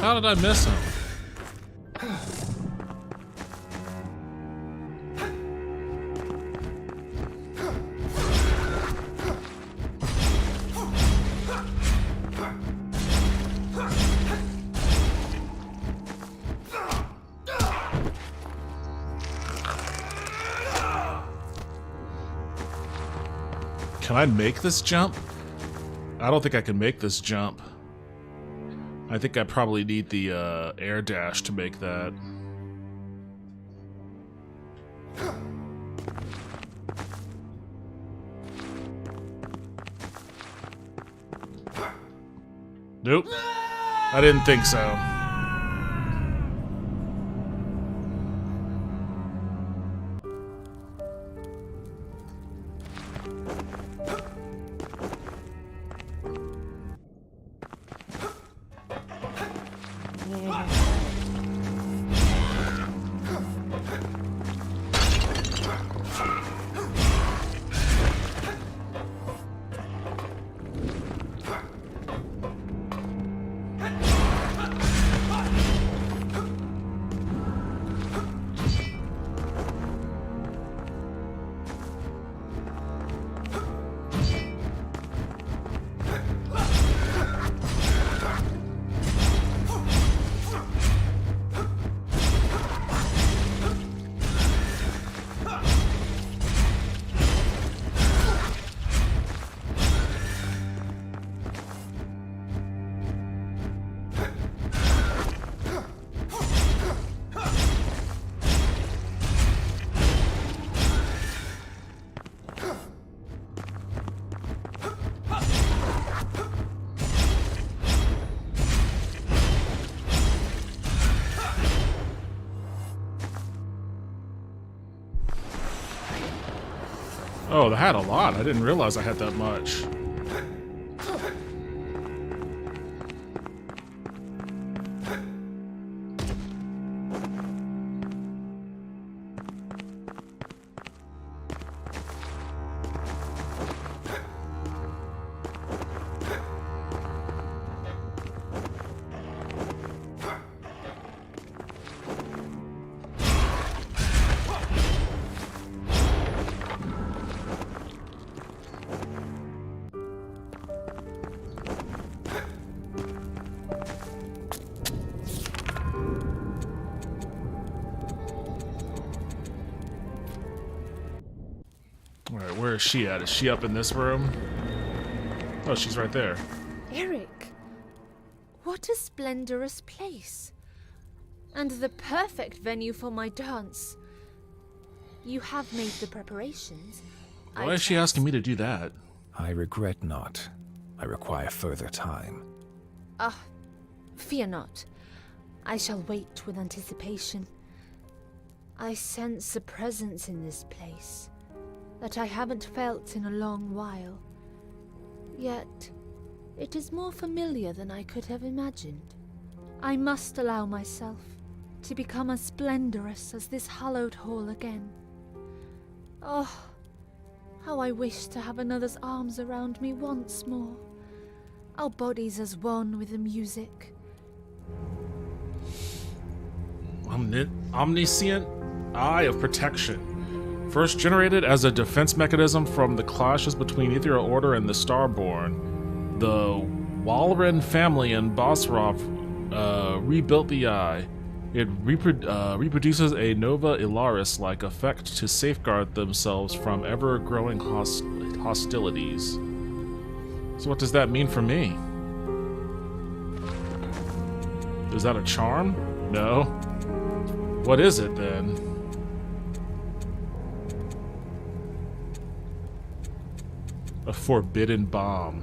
S1: How did I miss him? Can I make this jump? I don't think I can make this jump. I think I probably need the air dash to make that. Nope. I didn't think so. Oh, I had a lot. I didn't realize I had that much. Alright, where is she at? Is she up in this room? Oh, she's right there.
S11: Eric, what a splendorous place. And the perfect venue for my dance. You have made the preparations.
S1: Why is she asking me to do that?
S10: I regret not. I require further time.
S11: Fear not. I shall wait with anticipation. I sense a presence in this place that I haven't felt in a long while. Yet, it is more familiar than I could have imagined. I must allow myself to become as splendorous as this hallowed hall again. Oh, how I wish to have another's arms around me once more. Our bodies as one with the music.
S1: Omniscient Eye of Protection. First generated as a defense mechanism from the clashes between Ethereal Order and the Starborn, the Walren family in Bosrov rebuilt the Eye. It reproduces a Nova Ilaris-like effect to safeguard themselves from ever-growing hostilities. So what does that mean for me? Is that a charm? No. What is it then? A forbidden bomb.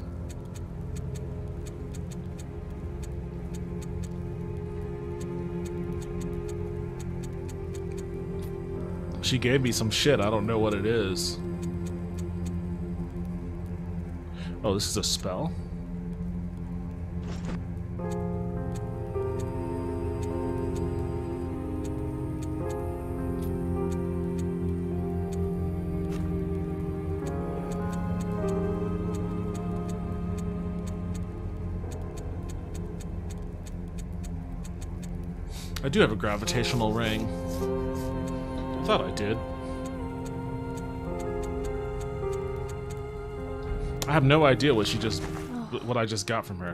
S1: She gave me some shit. I don't know what it is. Oh, this is a spell? I do have a gravitational ring. I thought I did. I have no idea what I just got from her.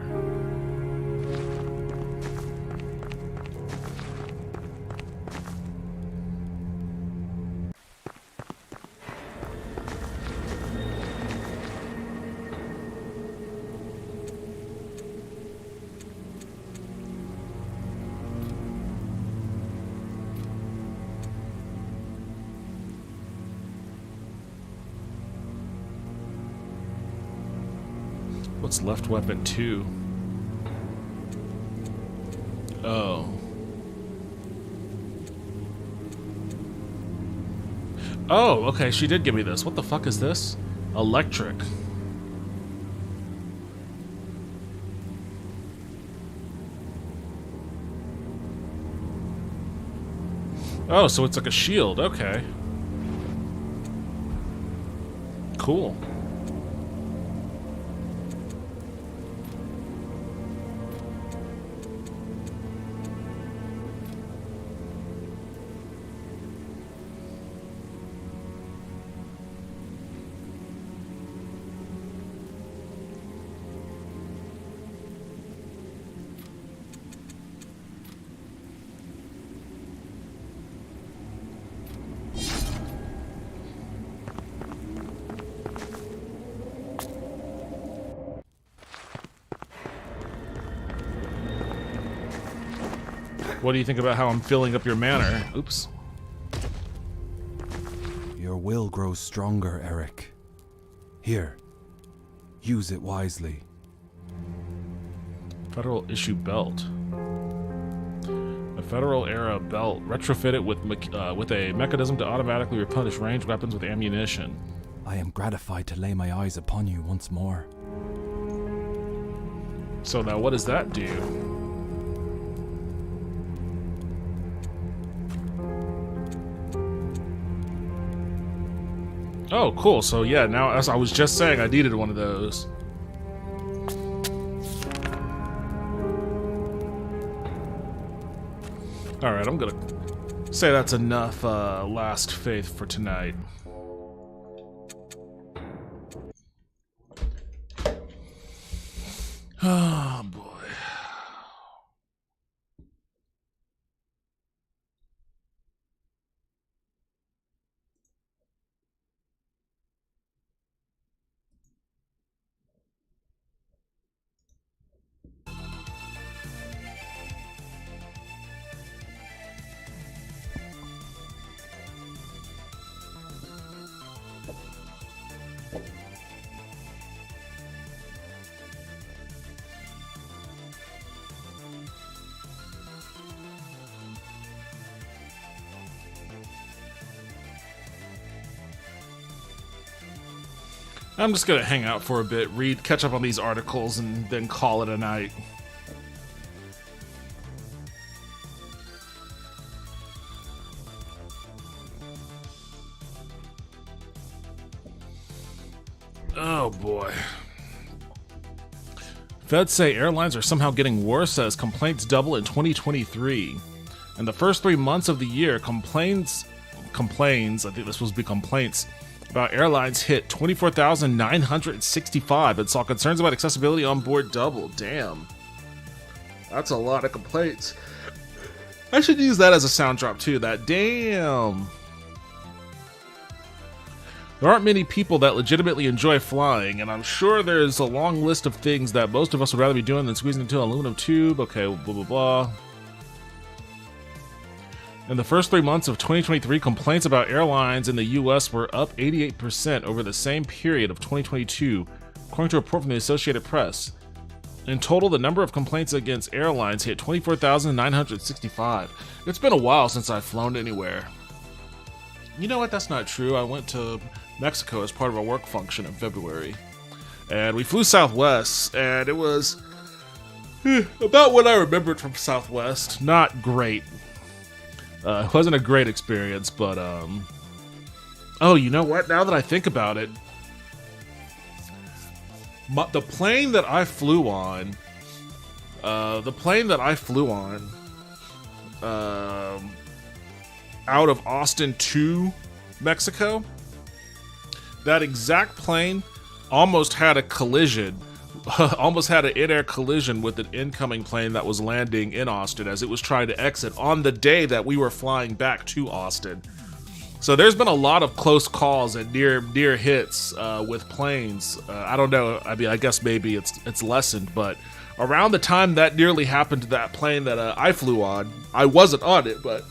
S1: What's left weapon 2? Oh. Oh, okay, she did give me this. What the fuck is this? Electric. Oh, so it's like a shield. Okay. Cool. What do you think about how I'm filling up your manor? Oops.
S10: Your will grows stronger, Eric. Here, use it wisely.
S1: Federal issue belt. A Federal era belt retrofitted with a mechanism to automatically replenish ranged weapons with ammunition.
S10: I am gratified to lay my eyes upon you once more.
S1: So now what does that do? Oh, cool. So yeah, now as I was just saying, I needed one of those. Alright, I'm gonna say that's enough last faith for tonight. Oh boy. I'm just gonna hang out for a bit, catch up on these articles, and then call it a night. Oh boy. Feds say airlines are somehow getting worse as complaints double in 2023. In the first 3 months of the year, complaints, I think this was be complaints, about airlines hit 24,965 and saw concerns about accessibility on board double. Damn. That's a lot of complaints. I should use that as a sound drop too, that damn. There aren't many people that legitimately enjoy flying, and I'm sure there's a long list of things that most of us would rather be doing than squeezing into an aluminum tube. Okay, blah blah blah. In the first 3 months of 2023, complaints about airlines in the U.S. were up 88% over the same period of 2022, according to a report from the Associated Press. In total, the number of complaints against airlines hit 24,965. It's been a while since I've flown anywhere. You know what? That's not true. I went to Mexico as part of a work function in February, and we flew Southwest, and it was about what I remembered from Southwest. Not great. It wasn't a great experience, but, oh, you know what? Now that I think about it, the plane that I flew on, out of Austin to Mexico. That exact plane almost had a collision, almost had an in-air collision with an incoming plane that was landing in Austin as it was trying to exit on the day that we were flying back to Austin. So there's been a lot of close calls and near hits with planes. I don't know. I mean, I guess maybe it's lessened, but around the time that nearly happened to that plane that I flew on, I wasn't on it, but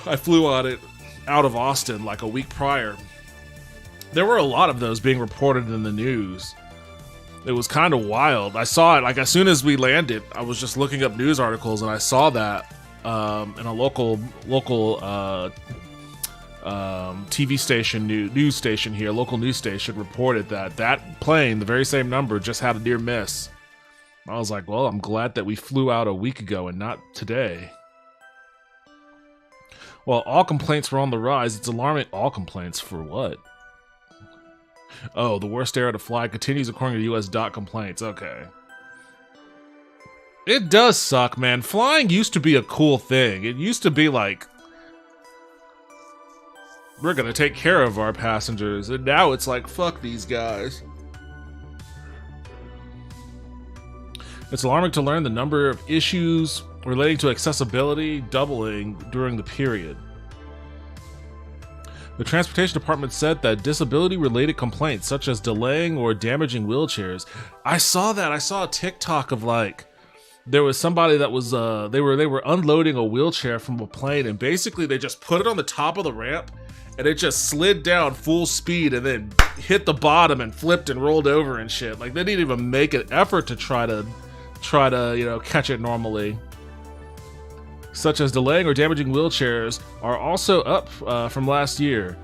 S1: I flew on it out of Austin like a week prior. There were a lot of those being reported in the news. It was kind of wild. I saw it like as soon as we landed. I was just looking up news articles and I saw that in a local TV station, news station here, local news station reported that plane, the very same number, just had a near miss. I was like, well, I'm glad that we flew out a week ago and not today. Well, all complaints were on the rise. It's alarming. All complaints for what? Oh, the worst era to fly continues according to US dot complaints. Okay. It does suck, man. Flying used to be a cool thing. It used to be like, we're gonna take care of our passengers, and now it's like, fuck these guys. It's alarming to learn the number of issues relating to accessibility doubling during the period. The Transportation Department said that disability-related complaints, such as delaying or damaging wheelchairs. I saw that. I saw a TikTok of like, there was somebody that was they were unloading a wheelchair from a plane, and basically they just put it on the top of the ramp, and it just slid down full speed, and then hit the bottom and flipped and rolled over and shit. Like they didn't even make an effort to try to catch it normally. Such as delaying or damaging wheelchairs are also up from last year.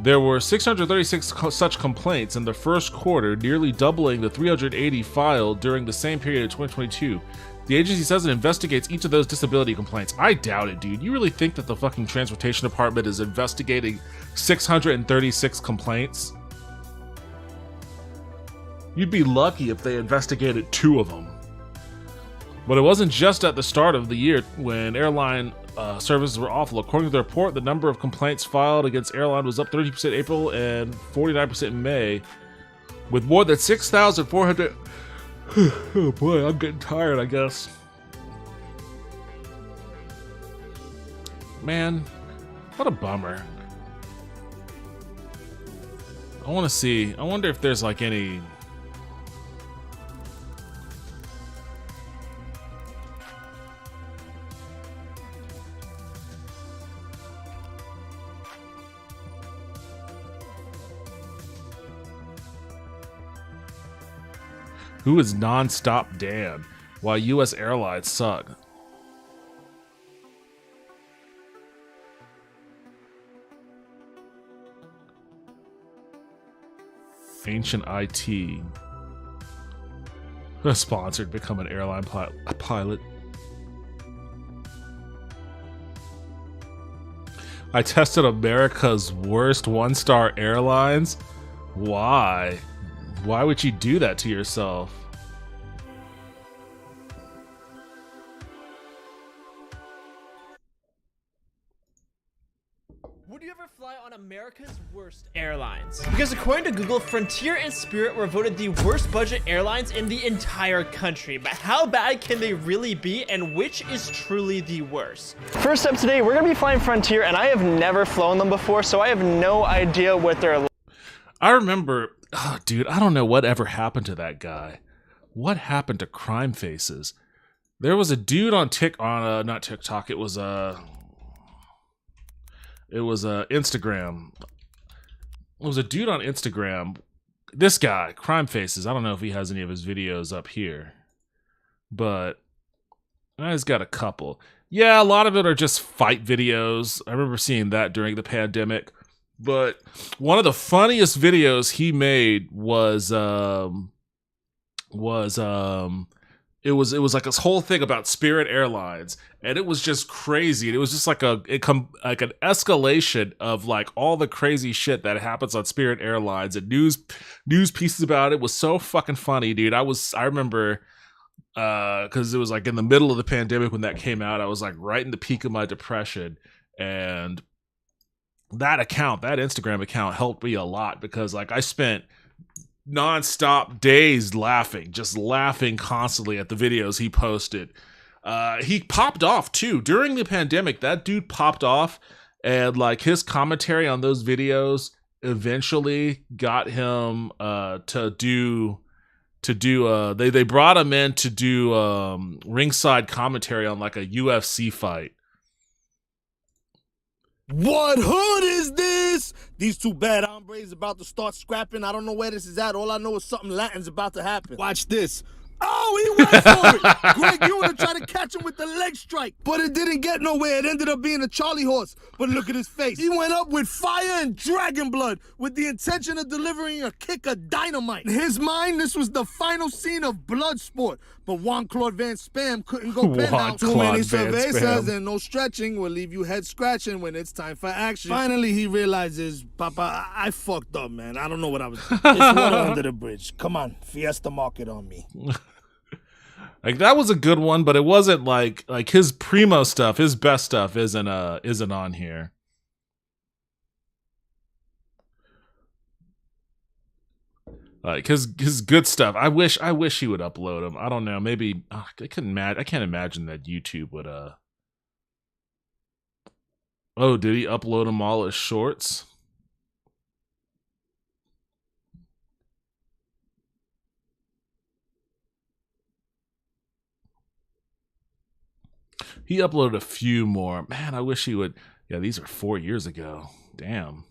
S1: There were 636 such complaints in the first quarter, nearly doubling the 380 filed during the same period of 2022. The agency says it investigates each of those disability complaints. I doubt it, dude. You really think that the fucking Transportation Department is investigating 636 complaints? You'd be lucky if they investigated 2 of them. But it wasn't just at the start of the year when airline services were awful. According to the report, the number of complaints filed against airline was up 30% April and 49% in May, with more than 6,400. Oh boy, I'm getting tired, I guess. Man, what a bummer. I want to see. I wonder if there's like any. Who is Nonstop Dan? Why U.S. airlines suck. Ancient IT. Sponsored, become an airline pilot. I tested America's worst one-star airlines. Why? Why would you do that to yourself?
S12: Would you ever fly on America's worst airlines? Because according to Google, Frontier and Spirit were voted the worst budget airlines in the entire country. But how bad can they really be, and which is truly the worst? First up today, we're gonna be flying Frontier, and I have never flown them before, so I have no idea what they're like.
S1: I remember, oh, dude, I don't know whatever happened to that guy. What happened to Crime Faces? There was a dude on not TikTok. It was Instagram. It was a dude on Instagram. This guy, Crime Faces. I don't know if he has any of his videos up here, but he's got a couple. Yeah, a lot of it are just fight videos. I remember seeing that during the pandemic. But one of the funniest videos he made was it was like this whole thing about Spirit Airlines, and it was just crazy. It was just like an escalation of like all the crazy shit that happens on Spirit Airlines, and news pieces about it was so fucking funny, dude. I remember because it was like in the middle of the pandemic when that came out. I was like right in the peak of my depression, and that Instagram account helped me a lot because like I spent nonstop days laughing, just laughing constantly at the videos he posted. He popped off too during the pandemic. That dude popped off, and like his commentary on those videos eventually got him they brought him in to do ringside commentary on like a UFC fight.
S13: What hood is this? These two bad hombres about to start scrapping. I don't know where this is at. All I know is something Latin's about to happen. Watch this. Oh, he went for it. Greg Ewan tried to catch him with the leg strike, but it didn't get nowhere. It ended up being a Charlie horse. But look at his face. He went up with fire and dragon blood with the intention of delivering a kick of dynamite. In his mind, this was the final scene of Bloodsport. But Juan-Claude Van Spam couldn't go pen out. Too many surveys says and no stretching will leave you head scratching when it's time for action. Finally, he realizes, Papa, I fucked up, man. I don't know what I was doing. It's water under the bridge. Come on, Fiesta Market on me.
S1: Like that was a good one, but it wasn't like his primo stuff, his best stuff isn't on here. Like his good stuff. I wish he would upload them. I don't know. Maybe I can't imagine that YouTube would. Oh, did he upload them all as shorts? He uploaded a few more. Man, I wish he would. Yeah, these are 4 years ago. Damn.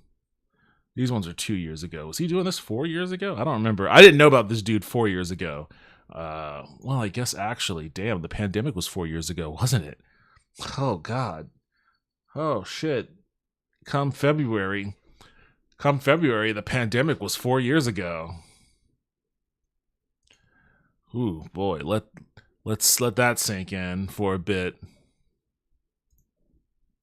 S1: These ones are 2 years ago. Was he doing this 4 years ago? I don't remember. I didn't know about this dude 4 years ago. Well, I guess actually, damn, the pandemic was 4 years ago, wasn't it? Oh, God. Oh, shit. Come February, the pandemic was 4 years ago. Ooh, boy. Let's let that sink in for a bit.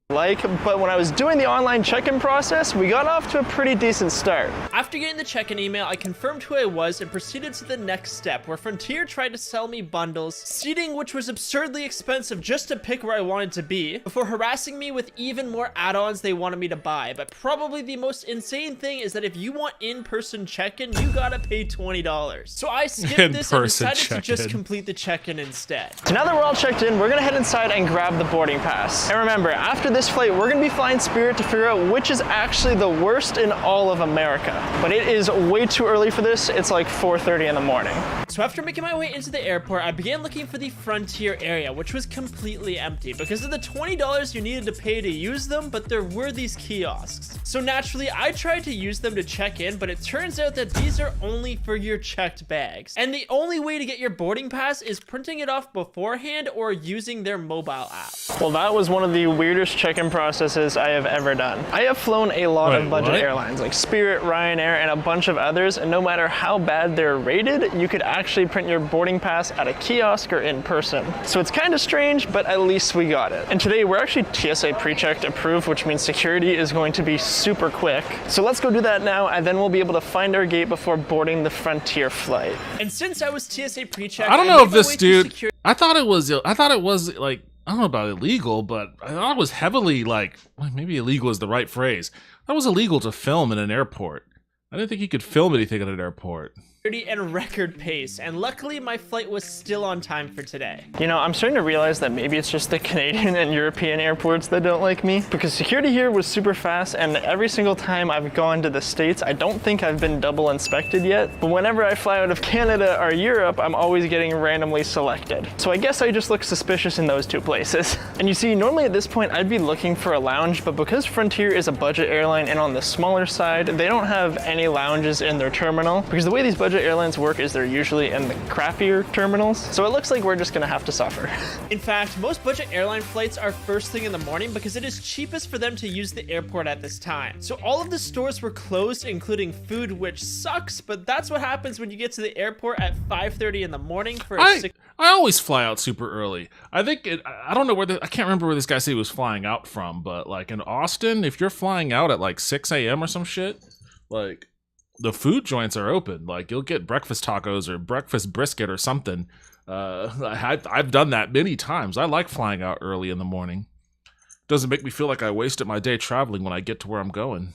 S12: But when I was doing the online check-in process, we got off to a pretty decent start. After getting the check-in email, I confirmed who I was and proceeded to the next step, where Frontier tried to sell me bundles, seating which was absurdly expensive just to pick where I wanted to be, before harassing me with even more add-ons they wanted me to buy. But probably the most insane thing is that if you want in-person check-in, you gotta pay $20. So I skipped this and decided to just complete the check-in instead. So now that we're all checked in, we're gonna head inside and grab the boarding pass. And remember, after this flight, we're gonna be flying Spirit to figure out which is actually the worst in all of America. But it is way too early for this. It's like 4:30 in the morning. So after making my way into the airport, I began looking for the Frontier area, which was completely empty because of the $20 you needed to pay to use them, but there were these kiosks. So naturally, I tried to use them to check in, but it turns out that these are only for your checked bags. And the only way to get your boarding pass is printing it off beforehand or using their mobile app. Well, that was one of the weirdest check-in processes I have ever done. I have flown a lot of budget airlines like Spirit, Ryanair, and a bunch of others, and no matter how bad they're rated, you could actually print your boarding pass at a kiosk or in person. So it's kind of strange, but at least we got it. And today we're actually TSA pre-checked approved, which means security is going to be super quick. So let's go do that now, and then we'll be able to find our gate before boarding the Frontier flight. And since I was TSA pre-checked,
S1: I don't know if this dude, I thought it was like, I don't know about illegal, but I thought it was heavily like, well, maybe illegal is the right phrase. That was illegal to film in an airport. I didn't think you could film anything at an airport.
S12: And record pace, and luckily my flight was still on time for today. You know, I'm starting to realize that maybe it's just the Canadian and European airports that don't like me, because security here was super fast, and every single time I've gone to the States, I don't think I've been double inspected yet, but whenever I fly out of Canada or Europe, I'm always getting randomly selected. So I guess I just look suspicious in those two places. And you see, normally at this point I'd be looking for a lounge, but because Frontier is a budget airline and on the smaller side, they don't have any lounges in their terminal, because the way these budget airlines work is they're usually in the crappier terminals, so it looks like we're just gonna have to suffer. In fact, most budget airline flights are first thing in the morning because it is cheapest for them to use the airport at this time. So all of the stores were closed, including food, which sucks, but that's what happens when you get to the airport at 5:30 in the morning for
S1: I always fly out super early. I think I don't know I can't remember where this guy said he was flying out from, but like in Austin, if you're flying out at like 6 a.m. or some shit, like the food joints are open. Like you'll get breakfast tacos or breakfast brisket or something I've done that many times. I like flying out early in the morning. Doesn't make me feel like I wasted my day traveling when I get to where I'm going.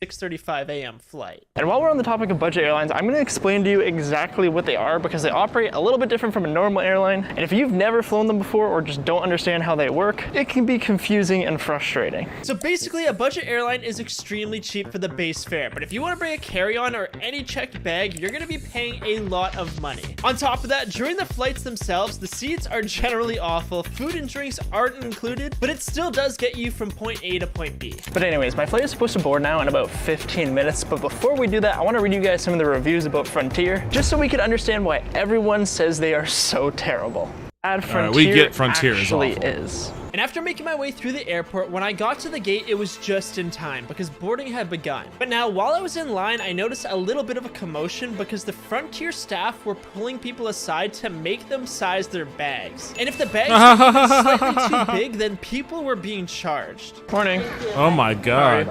S12: 6:35 a.m. flight.
S14: And while we're on the topic of budget airlines, I'm going to explain to you exactly what they are because they operate a little bit different from a normal airline. And if you've never flown them before or just don't understand how they work, it can be confusing and frustrating.
S12: So basically, a budget airline is extremely cheap for the base fare, but if you want to bring a carry-on or any checked bag, you're going to be paying a lot of money. On top of that, during the flights themselves, the seats are generally awful, food and drinks aren't included, but it still does get you from point A to point B.
S14: But anyways, my flight is supposed to board now in about 15 minutes, but before we do that, I want to read you guys some of the reviews about Frontier, just so we can understand why everyone says they are so terrible. Frontier
S1: we get Frontier
S14: actually
S1: is awful.
S12: And after making my way through the airport, when I got to the gate, it was just in time because boarding had begun. But now, while I was in line, I noticed a little bit of a commotion because the Frontier staff were pulling people aside to make them size their bags. And if the bags were slightly too big, then people were being charged.
S14: Morning.
S1: Oh my god.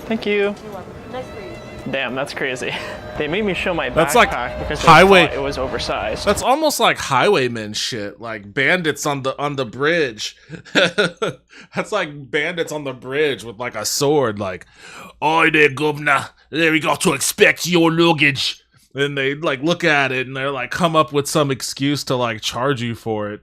S14: Thank you. Damn, that's crazy. They made me show my
S1: That's
S14: backpack
S1: like
S14: because they
S1: highway.
S14: thought it was oversized.
S1: That's almost like highwaymen shit, like bandits on the bridge. That's like bandits on the bridge with like a sword, like, "Oi there, governor, there we got to expect your luggage." And they like look at it and they're like come up with some excuse to like charge you for it.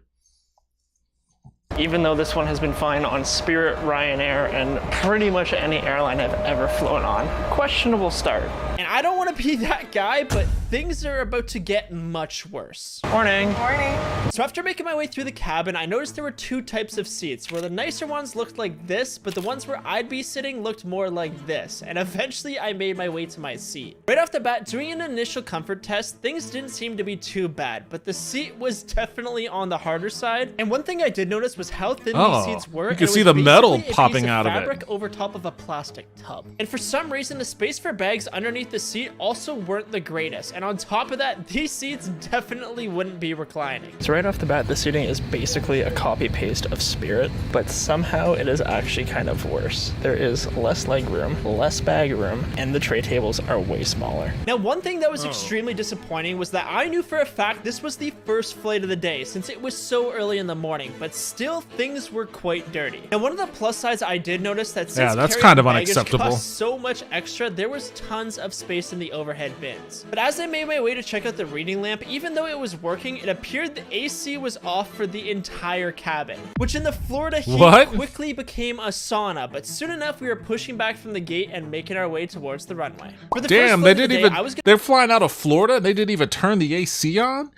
S14: Even though this one has been fine on Spirit, Ryanair, and pretty much any airline I've ever flown on. Questionable start.
S12: And I don't want to be that guy, but things are about to get much worse.
S14: Morning.
S12: Morning. So after making my way through the cabin, I noticed there were two types of seats, where the nicer ones looked like this, but the ones where I'd be sitting looked more like this. And eventually I made my way to my seat. Right off the bat, doing an initial comfort test, things didn't seem to be too bad, but the seat was definitely on the harder side. And one thing I did notice was how thin these seats were.
S1: You can see the metal popping out of
S12: fabric
S1: it.
S12: Over top of a plastic tub. And for some reason, the space for bags underneath the seat also weren't the greatest. And on top of that, these seats definitely wouldn't be reclining.
S14: So right off the bat, the seating is basically a copy paste of Spirit, but somehow it is actually kind of worse. There is less leg room, less bag room, and the tray tables are way smaller.
S12: Now, one thing that was extremely disappointing was that I knew for a fact this was the first flight of the day since it was so early in the morning, but still things were quite dirty. Now, one of the plus sides I did notice that since
S1: that's
S12: carrying
S1: kind of
S12: baggage
S1: unacceptable.
S12: cost so much extra, there was tons of space in the overhead bins. But as I made my way to check out the reading lamp, even though it was working, it appeared the AC was off for the entire cabin, which in the Florida heat quickly became a sauna. But soon enough, we were pushing back from the gate and making our way towards the runway. For the
S1: Damn,
S12: first
S1: they
S12: flight of the
S1: didn't
S12: day,
S1: even. They're flying out of Florida and they didn't even turn the AC on?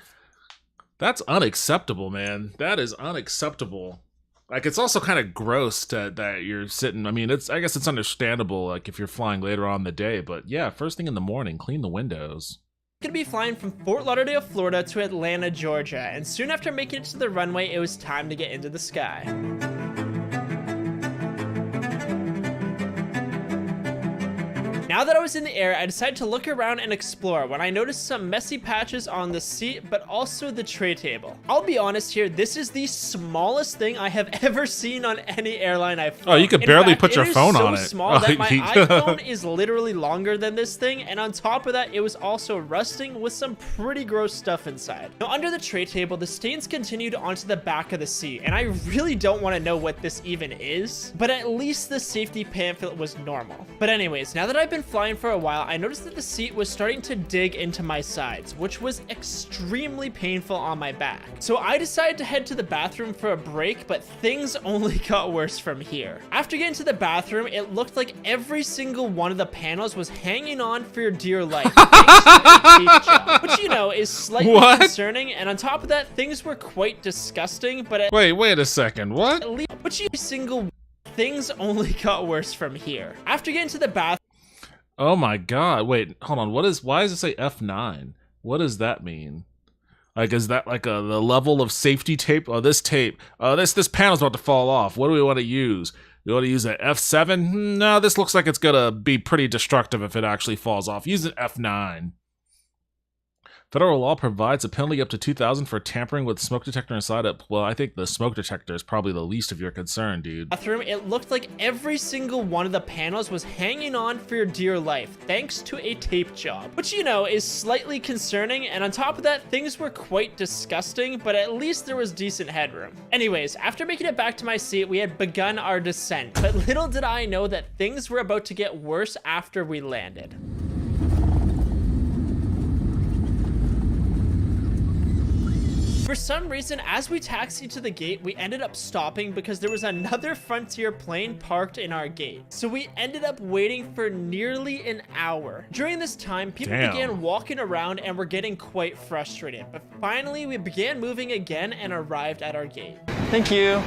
S1: That's unacceptable, man. That is unacceptable. Like, it's also kind of gross that you're sitting. I mean, I guess it's understandable, like, if you're flying later on in the day. But yeah, first thing in the morning, clean the windows.
S12: Going to be flying from Fort Lauderdale, Florida to Atlanta, Georgia. And soon after making it to the runway, it was time to get into the sky. Now that I was in the air, I decided to look around and explore when I noticed some messy patches on the seat, but also the tray table. I'll be honest here, this is the smallest thing I have ever seen on any airline I've flown.
S1: Oh, you could barely put your phone on it.
S12: It is so small that my iPhone is literally longer than this thing, and on top of that, it was also rusting with some pretty gross stuff inside. Now, under the tray table, the stains continued onto the back of the seat, and I really don't want to know what this even is, but at least the safety pamphlet was normal. But anyways, now that I've been flying for a while, I noticed that the seat was starting to dig into my sides, which was extremely painful on my back. So I decided to head to the bathroom for a break, but things only got worse from here. After getting to the bathroom, it looked like every single one of the panels was hanging on for your dear life, thanks to a teeth job, which, you know, is slightly concerning, and on top of that, things were quite disgusting, but
S1: wait a second, what?
S12: At least, but every single things only got worse from here. After getting to the bathroom,
S1: Oh my god, wait, hold on, why does it say F9? What does that mean? Like, is that like the level of safety tape? Oh, this tape, this panel's about to fall off. What do we want to use? We want to use an F7? No, this looks like it's gonna be pretty destructive if it actually falls off. Use an F9. Federal law provides a penalty up to $2,000 for tampering with smoke detector inside it. Well, I think the smoke detector is probably the least of your concern, dude.
S12: Bathroom, it looked like every single one of the panels was hanging on for your dear life, thanks to a tape job, which, you know, is slightly concerning, and on top of that, things were quite disgusting, but at least there was decent headroom. Anyways, after making it back to my seat, we had begun our descent, but little did I know that things were about to get worse after we landed. For some reason, as we taxied to the gate, we ended up stopping because there was another Frontier plane parked in our gate. So we ended up waiting for nearly an hour. During this time, people began walking around and were getting quite frustrated. But finally, we began moving again and arrived at our gate.
S14: Thank you.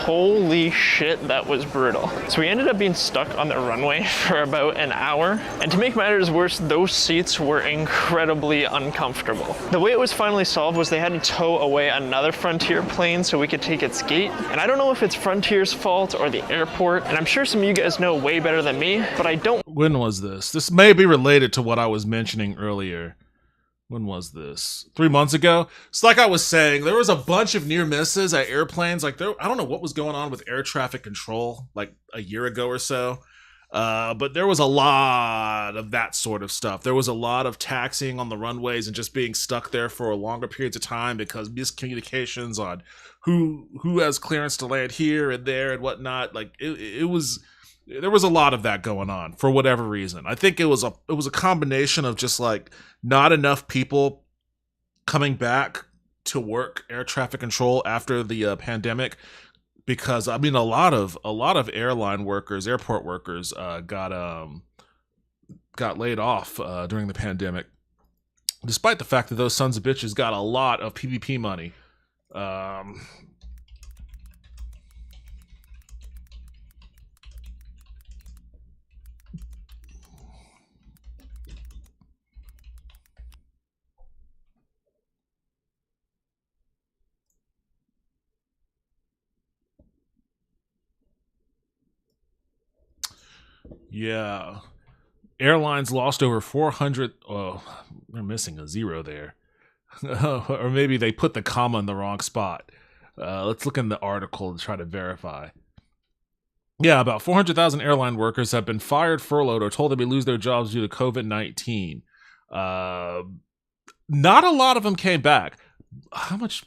S14: Holy shit, that was brutal. So we ended up being stuck on the runway for about an hour. And to make matters worse, those seats were incredibly uncomfortable. The way it was finally solved was they had to tow away another Frontier plane so we could take its gate. And I don't know if it's Frontier's fault or the airport. And I'm sure some of you guys know way better than me, but I don't.
S1: When was this? This may be related to what I was mentioning earlier. When was this? 3 months ago? It's like I was saying, there was a bunch of near misses at airplanes. Like, I don't know what was going on with air traffic control like a year ago or so. But there was a lot of that sort of stuff. There was a lot of taxiing on the runways and just being stuck there for longer periods of time because miscommunications on who has clearance to land here and there and whatnot. Like, it was... There was a lot of that going on for whatever reason. I think it was a combination of just like not enough people coming back to work air traffic control after the pandemic, because I mean a lot of airline workers, airport workers got laid off during the pandemic, despite the fact that those sons of bitches got a lot of PPP money. Yeah. Airlines lost over 400. Oh, they're missing a zero there. Or maybe they put the comma in the wrong spot. Let's look in the article to try to verify. Yeah, about 400,000 airline workers have been fired, furloughed, or told they may lose their jobs due to COVID-19. Not a lot of them came back. How much...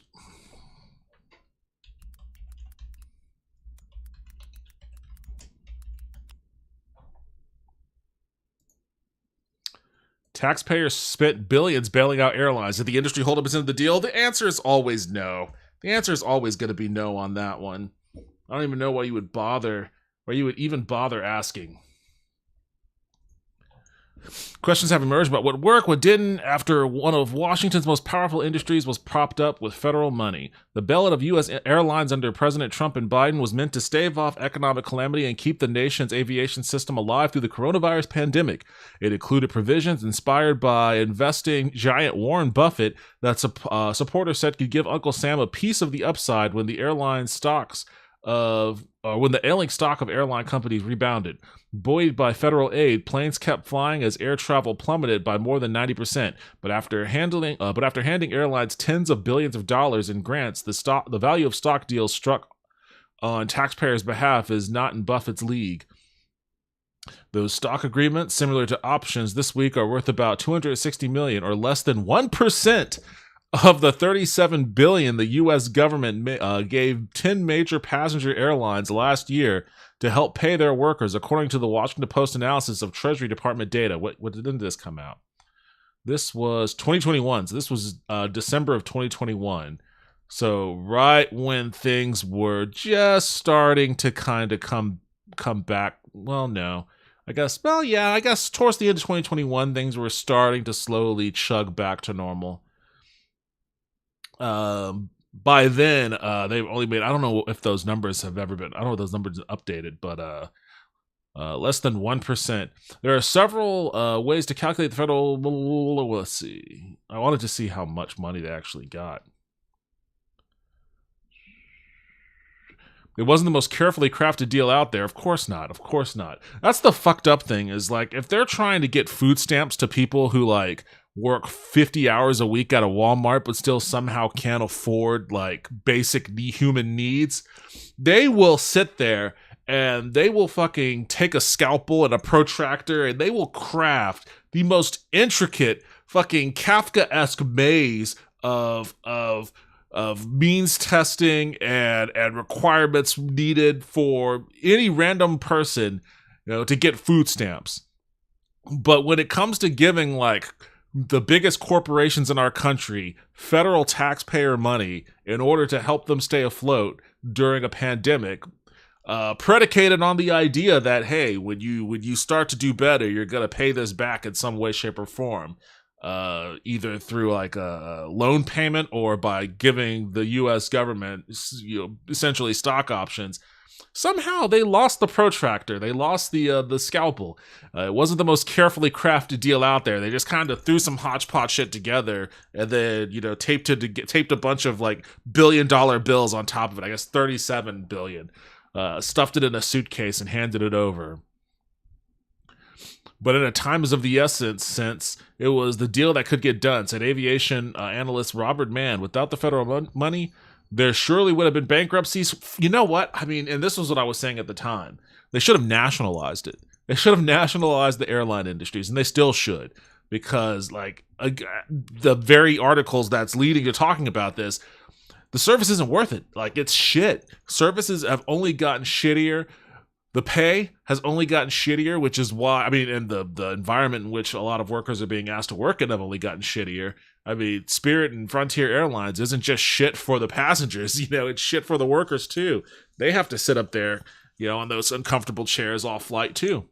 S1: Taxpayers spent billions bailing out airlines. Did the industry hold up its end of the deal? The answer is always no. The answer is always going to be no on that one. I don't even know why you would even bother asking. Questions have emerged about what worked, what didn't, after one of Washington's most powerful industries was propped up with federal money. The bailout of U.S. airlines under President Trump and Biden was meant to stave off economic calamity and keep the nation's aviation system alive through the coronavirus pandemic. It included provisions inspired by investing giant Warren Buffett that supporters said could give Uncle Sam a piece of the upside when the ailing stock of airline companies rebounded. Buoyed by federal aid, planes kept flying as air travel plummeted by more than 90%. But after handing airlines tens of billions of dollars in grants, the value of stock deals struck on taxpayers' behalf is not in Buffett's league. Those stock agreements, similar to options this week, are worth about $260 million, or less than 1% of the $37 billion the U.S. government gave 10 major passenger airlines last year to help pay their workers, according to the Washington Post analysis of Treasury Department data. When did this come out? This was 2021. So this was December of 2021. So right when things were just starting to kind of come back. Well, no. I guess towards the end of 2021, things were starting to slowly chug back to normal. By then, they've only made, I don't know if those numbers have ever been, I don't know if those numbers are updated, but less than 1%. There are several ways to calculate the federal, let's see. I wanted to see how much money they actually got. It wasn't the most carefully crafted deal out there. Of course not. Of course not. That's the fucked up thing, is like, if they're trying to get food stamps to people who like work 50 hours a week at a Walmart but still somehow can't afford like basic human needs, they will sit there and they will fucking take a scalpel and a protractor and they will craft the most intricate fucking Kafka-esque maze of means testing and requirements needed for any random person, to get food stamps. But when it comes to giving like the biggest corporations in our country federal taxpayer money in order to help them stay afloat during a pandemic, predicated on the idea that, hey, when you start to do better, you're gonna pay this back in some way, shape, or form, either through like a loan payment or by giving the U.S. government, essentially stock options. Somehow they lost the protractor. They lost the scalpel. It wasn't the most carefully crafted deal out there. They just kind of threw some hodgepodge shit together and then taped a bunch of like $1 billion bills on top of it. I guess 37 billion. Stuffed it in a suitcase and handed it over. But in a time is of the essence, since it was the deal that could get done, said aviation analyst Robert Mann. Without the federal money, there surely would have been bankruptcies. You know what? I mean, and this was what I was saying at the time. They should have nationalized it. They should have nationalized the airline industries, and they still should. Because, like, the very articles that's leading to talking about this, the service isn't worth it. Like, it's shit. Services have only gotten shittier. The pay has only gotten shittier, which is why, I mean, and the environment in which a lot of workers are being asked to work in have only gotten shittier. I mean, Spirit and Frontier Airlines isn't just shit for the passengers, it's shit for the workers too. They have to sit up there, on those uncomfortable chairs all flight too.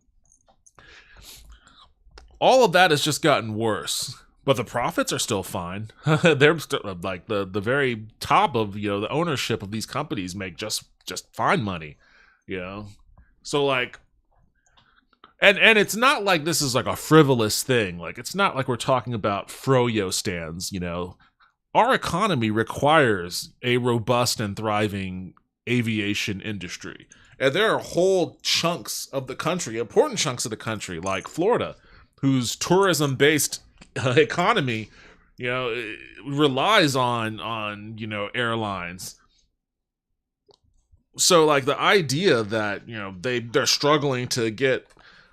S1: All of that has just gotten worse. But the profits are still fine. They're like the very top of the ownership of these companies make just fine money, So like, and it's not like this is like a frivolous thing. Like it's not like we're talking about froyo stands. Our economy requires a robust and thriving aviation industry, and there are whole chunks of the country, important chunks of the country, like Florida, whose tourism-based economy, relies on airlines. So like the idea that they're struggling to get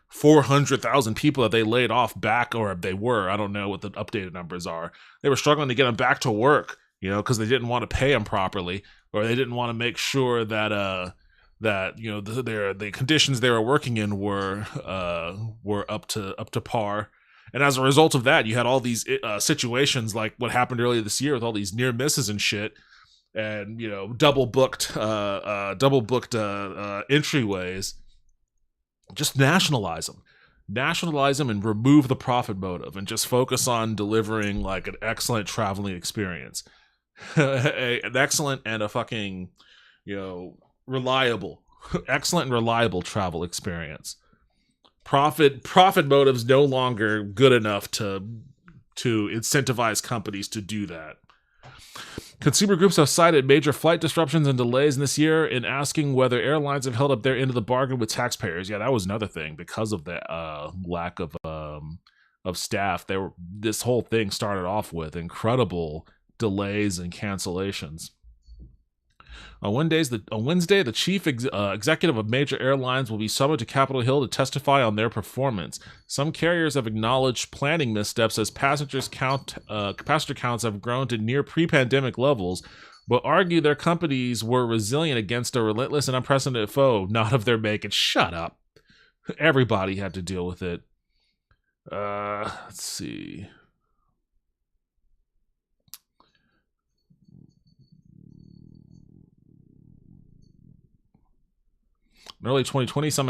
S1: 400,000 people that they laid off back, or they were, I don't know what the updated numbers are. They were struggling to get them back to work, because they didn't want to pay them properly, or they didn't want to make sure that the conditions they were working in were up to par. And as a result of that, you had all these situations like what happened earlier this year with all these near misses and shit, and double booked entryways. Just nationalize them and remove the profit motive, and just focus on delivering like an excellent traveling experience, an excellent and a fucking reliable, excellent and reliable travel experience. Profit motives no longer good enough to incentivize companies to do that. Consumer groups have cited major flight disruptions and delays in this year in asking whether airlines have held up their end of the bargain with taxpayers. Yeah, that was another thing. Because of the lack of staff, this whole thing started off with incredible delays and cancellations. On Wednesday, the chief executive of major airlines will be summoned to Capitol Hill to testify on their performance. Some carriers have acknowledged planning missteps as passenger counts have grown to near pre-pandemic levels, but argue their companies were resilient against a relentless and unprecedented foe, not of their making. Shut up. Everybody had to deal with it. Let's see. In early 2020, some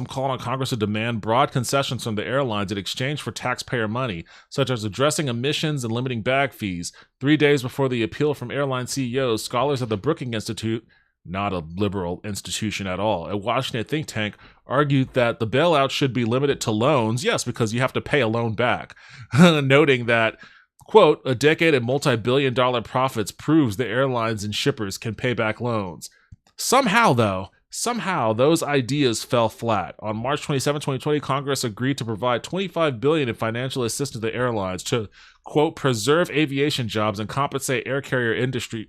S1: called on Congress to demand broad concessions from the airlines in exchange for taxpayer money, such as addressing emissions and limiting bag fees. 3 days before the appeal from airline CEOs, scholars at the Brookings Institute, not a liberal institution at all, a Washington think tank, argued that the bailout should be limited to loans. Yes, because you have to pay a loan back, noting that, quote, a decade of multi-billion-dollar profits proves the airlines and shippers can pay back loans. Somehow, though, Somehow, those ideas fell flat. On March 27, 2020, Congress agreed to provide $25 billion in financial assistance to airlines to, quote, preserve aviation jobs and compensate air carrier industry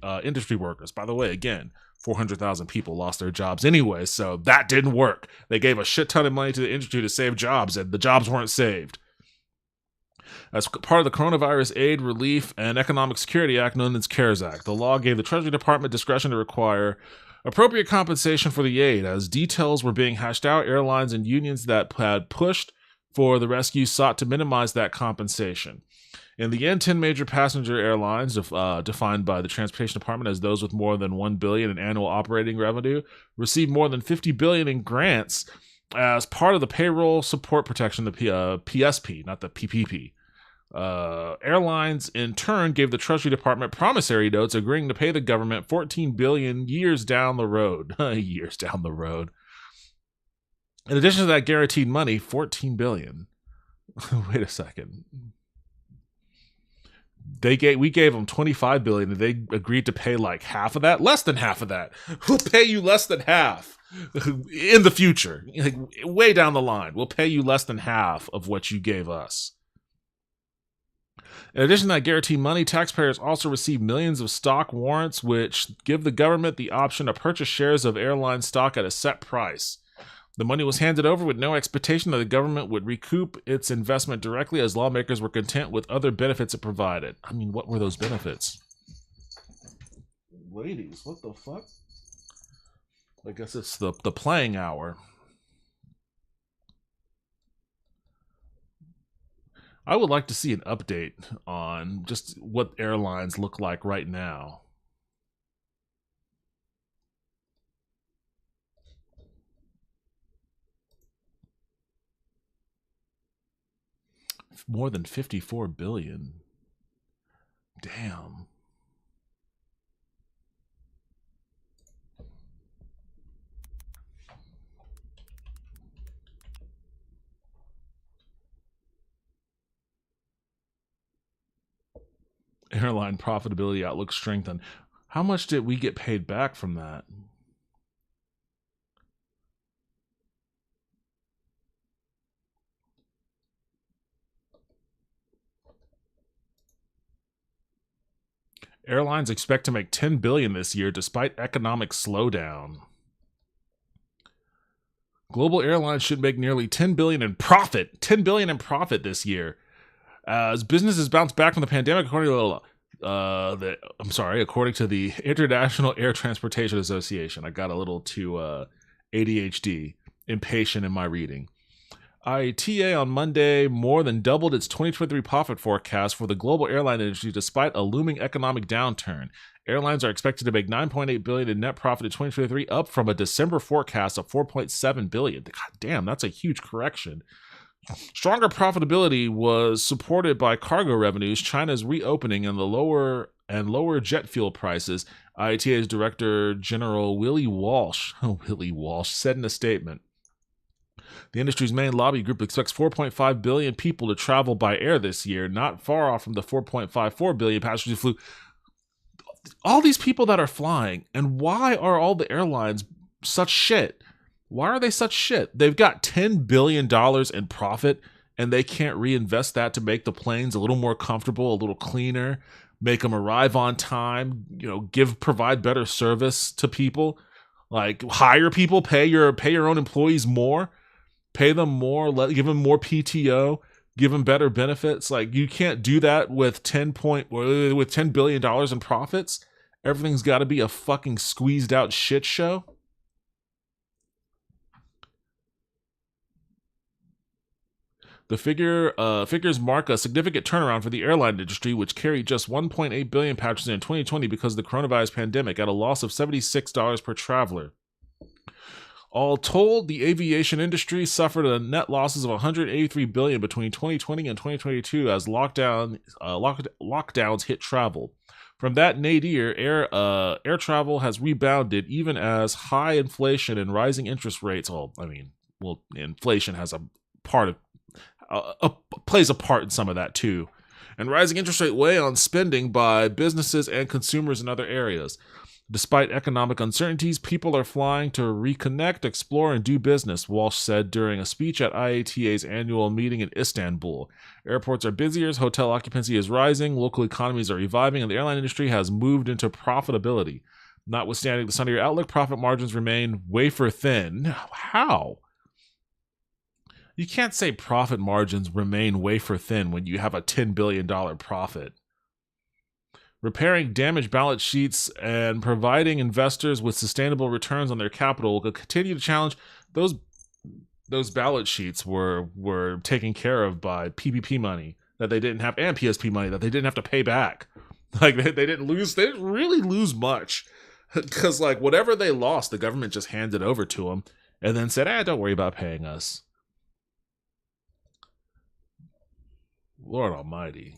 S1: workers. By the way, again, 400,000 people lost their jobs anyway, so that didn't work. They gave a shit ton of money to the industry to save jobs, and the jobs weren't saved. As part of the Coronavirus Aid, Relief, and Economic Security Act, known as CARES Act, the law gave the Treasury Department discretion to require appropriate compensation for the aid. As details were being hashed out, airlines and unions that had pushed for the rescue sought to minimize that compensation. In the end, 10 major passenger airlines, defined by the Transportation Department as those with more than $1 billion in annual operating revenue, received more than $50 billion in grants as part of the payroll support protection, the PSP, not the PPP. Airlines in turn gave the Treasury Department promissory notes agreeing to pay the government $14 billion years down the road. Years down the road. In addition to that guaranteed money, $14 billion. Wait a second. We gave them $25 billion and they agreed to pay like half of that? Less than half of that. We'll pay you less than half in the future. Like, way down the line. We'll pay you less than half of what you gave us. In addition to that guaranteed money, taxpayers also receive millions of stock warrants, which give the government the option to purchase shares of airline stock at a set price. The money was handed over with no expectation that the government would recoup its investment directly, as lawmakers were content with other benefits it provided. I mean, what were those benefits? Ladies, what the fuck? I guess it's the playing hour. I would like to see an update on just what airlines look like right now. More than 54 billion. Damn. Airline profitability outlook strengthened. How much did we get paid back from that? Airlines expect to make $10 billion this year despite economic slowdown. Global airlines should make nearly $10 billion in profit. $10 billion in profit this year. As businesses bounce back from the pandemic, according to the International Air Transportation Association. I got a little too ADHD, impatient in my reading. IATA on Monday more than doubled its 2023 profit forecast for the global airline industry despite a looming economic downturn. Airlines are expected to make $9.8 billion in net profit in 2023, up from a December forecast of $4.7 billion. God damn, that's a huge correction. Stronger profitability was supported by cargo revenues, China's reopening, and lower jet fuel prices. IATA's Director General Willie Walsh said in a statement. The industry's main lobby group expects 4.5 billion people to travel by air this year, not far off from the 4.54 billion passengers who flew. All these people that are flying, and why are all the airlines such shit? Why are they such shit? They've got $10 billion in profit, and they can't reinvest that to make the planes a little more comfortable, a little cleaner, make them arrive on time, provide better service to people, like hire people, pay your own employees more, pay them more, give them more PTO, give them better benefits. Like, you can't do that with $10 billion in profits. Everything's got to be a fucking squeezed out shit show. The figures mark a significant turnaround for the airline industry, which carried just 1.8 billion passengers in 2020 because of the coronavirus pandemic, at a loss of $76 per traveler. All told, the aviation industry suffered a net losses of $183 billion between 2020 and 2022 as lockdowns hit travel. From that nadir, air travel has rebounded even as high inflation and rising interest rates. Inflation has plays a part in some of that too, and rising interest rate weigh on spending by businesses and consumers in other areas. Despite economic uncertainties, people are flying to reconnect, explore, and do business, Walsh said during a speech at IATA's annual meeting in Istanbul. Airports are busier, hotel occupancy is rising, local economies are reviving, and the airline industry has moved into profitability. Notwithstanding the sunnier outlook, profit margins remain wafer thin. How? You can't say profit margins remain wafer thin when you have a $10 billion profit. Repairing damaged balance sheets and providing investors with sustainable returns on their capital will continue to challenge those balance sheets were taken care of by PPP money that they didn't have and PSP money that they didn't have to pay back. Like they didn't really lose much because like whatever they lost, the government just handed over to them and then said, don't worry about paying us. Lord Almighty.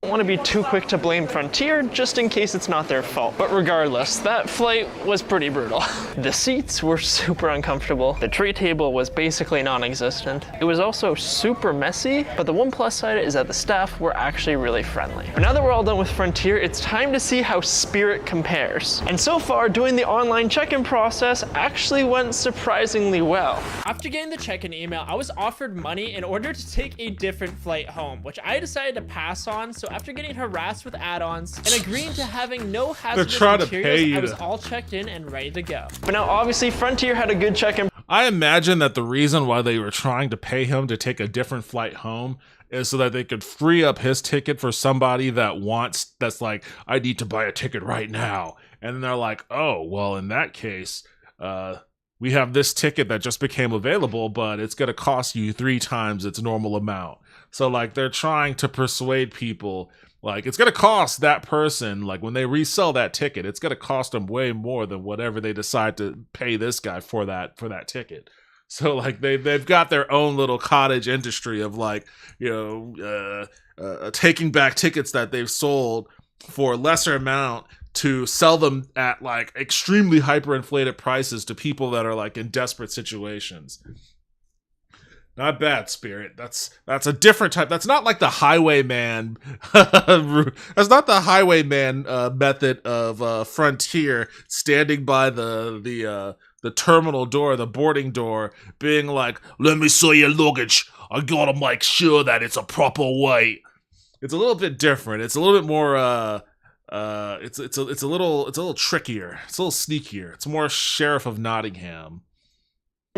S14: I don't want to be too quick to blame Frontier, just in case it's not their fault. But regardless, that flight was pretty brutal. The seats were super uncomfortable. The tray table was basically non-existent. It was also super messy, but the one plus side is that the staff were actually really friendly. But now that we're all done with Frontier, it's time to see how Spirit compares. And so far, doing the online check-in process actually went surprisingly well.
S12: After getting the check-in email, I was offered money in order to take a different flight home, which I decided to pass on. So after getting harassed with add-ons and agreeing to having no hazardous materials, I was all checked in and ready to go.
S14: But now obviously Frontier had a good check-in.
S1: I imagine that the reason why they were trying to pay him to take a different flight home is so that they could free up his ticket for somebody that's like, I need to buy a ticket right now. And then they're like, oh, well, in that case, we have this ticket that just became available, but it's going to cost you 3 times its normal amount. So, like, they're trying to persuade people, like, it's going to cost that person, like, when they resell that ticket, it's going to cost them way more than whatever they decide to pay this guy for that ticket. So, like, they've got their own little cottage industry of, like, taking back tickets that they've sold for a lesser amount to sell them at, like, extremely hyperinflated prices to people that are, like, in desperate situations. Not bad, Spirit. That's a different type. That's not like the highwayman. That's not the highwayman method of Frontier standing by the terminal door, the boarding door, being like, "Let me see your luggage. I gotta make sure that it's a proper weight." It's a little bit different. It's a little bit more. It's a little trickier. It's a little sneakier. It's more Sheriff of Nottingham.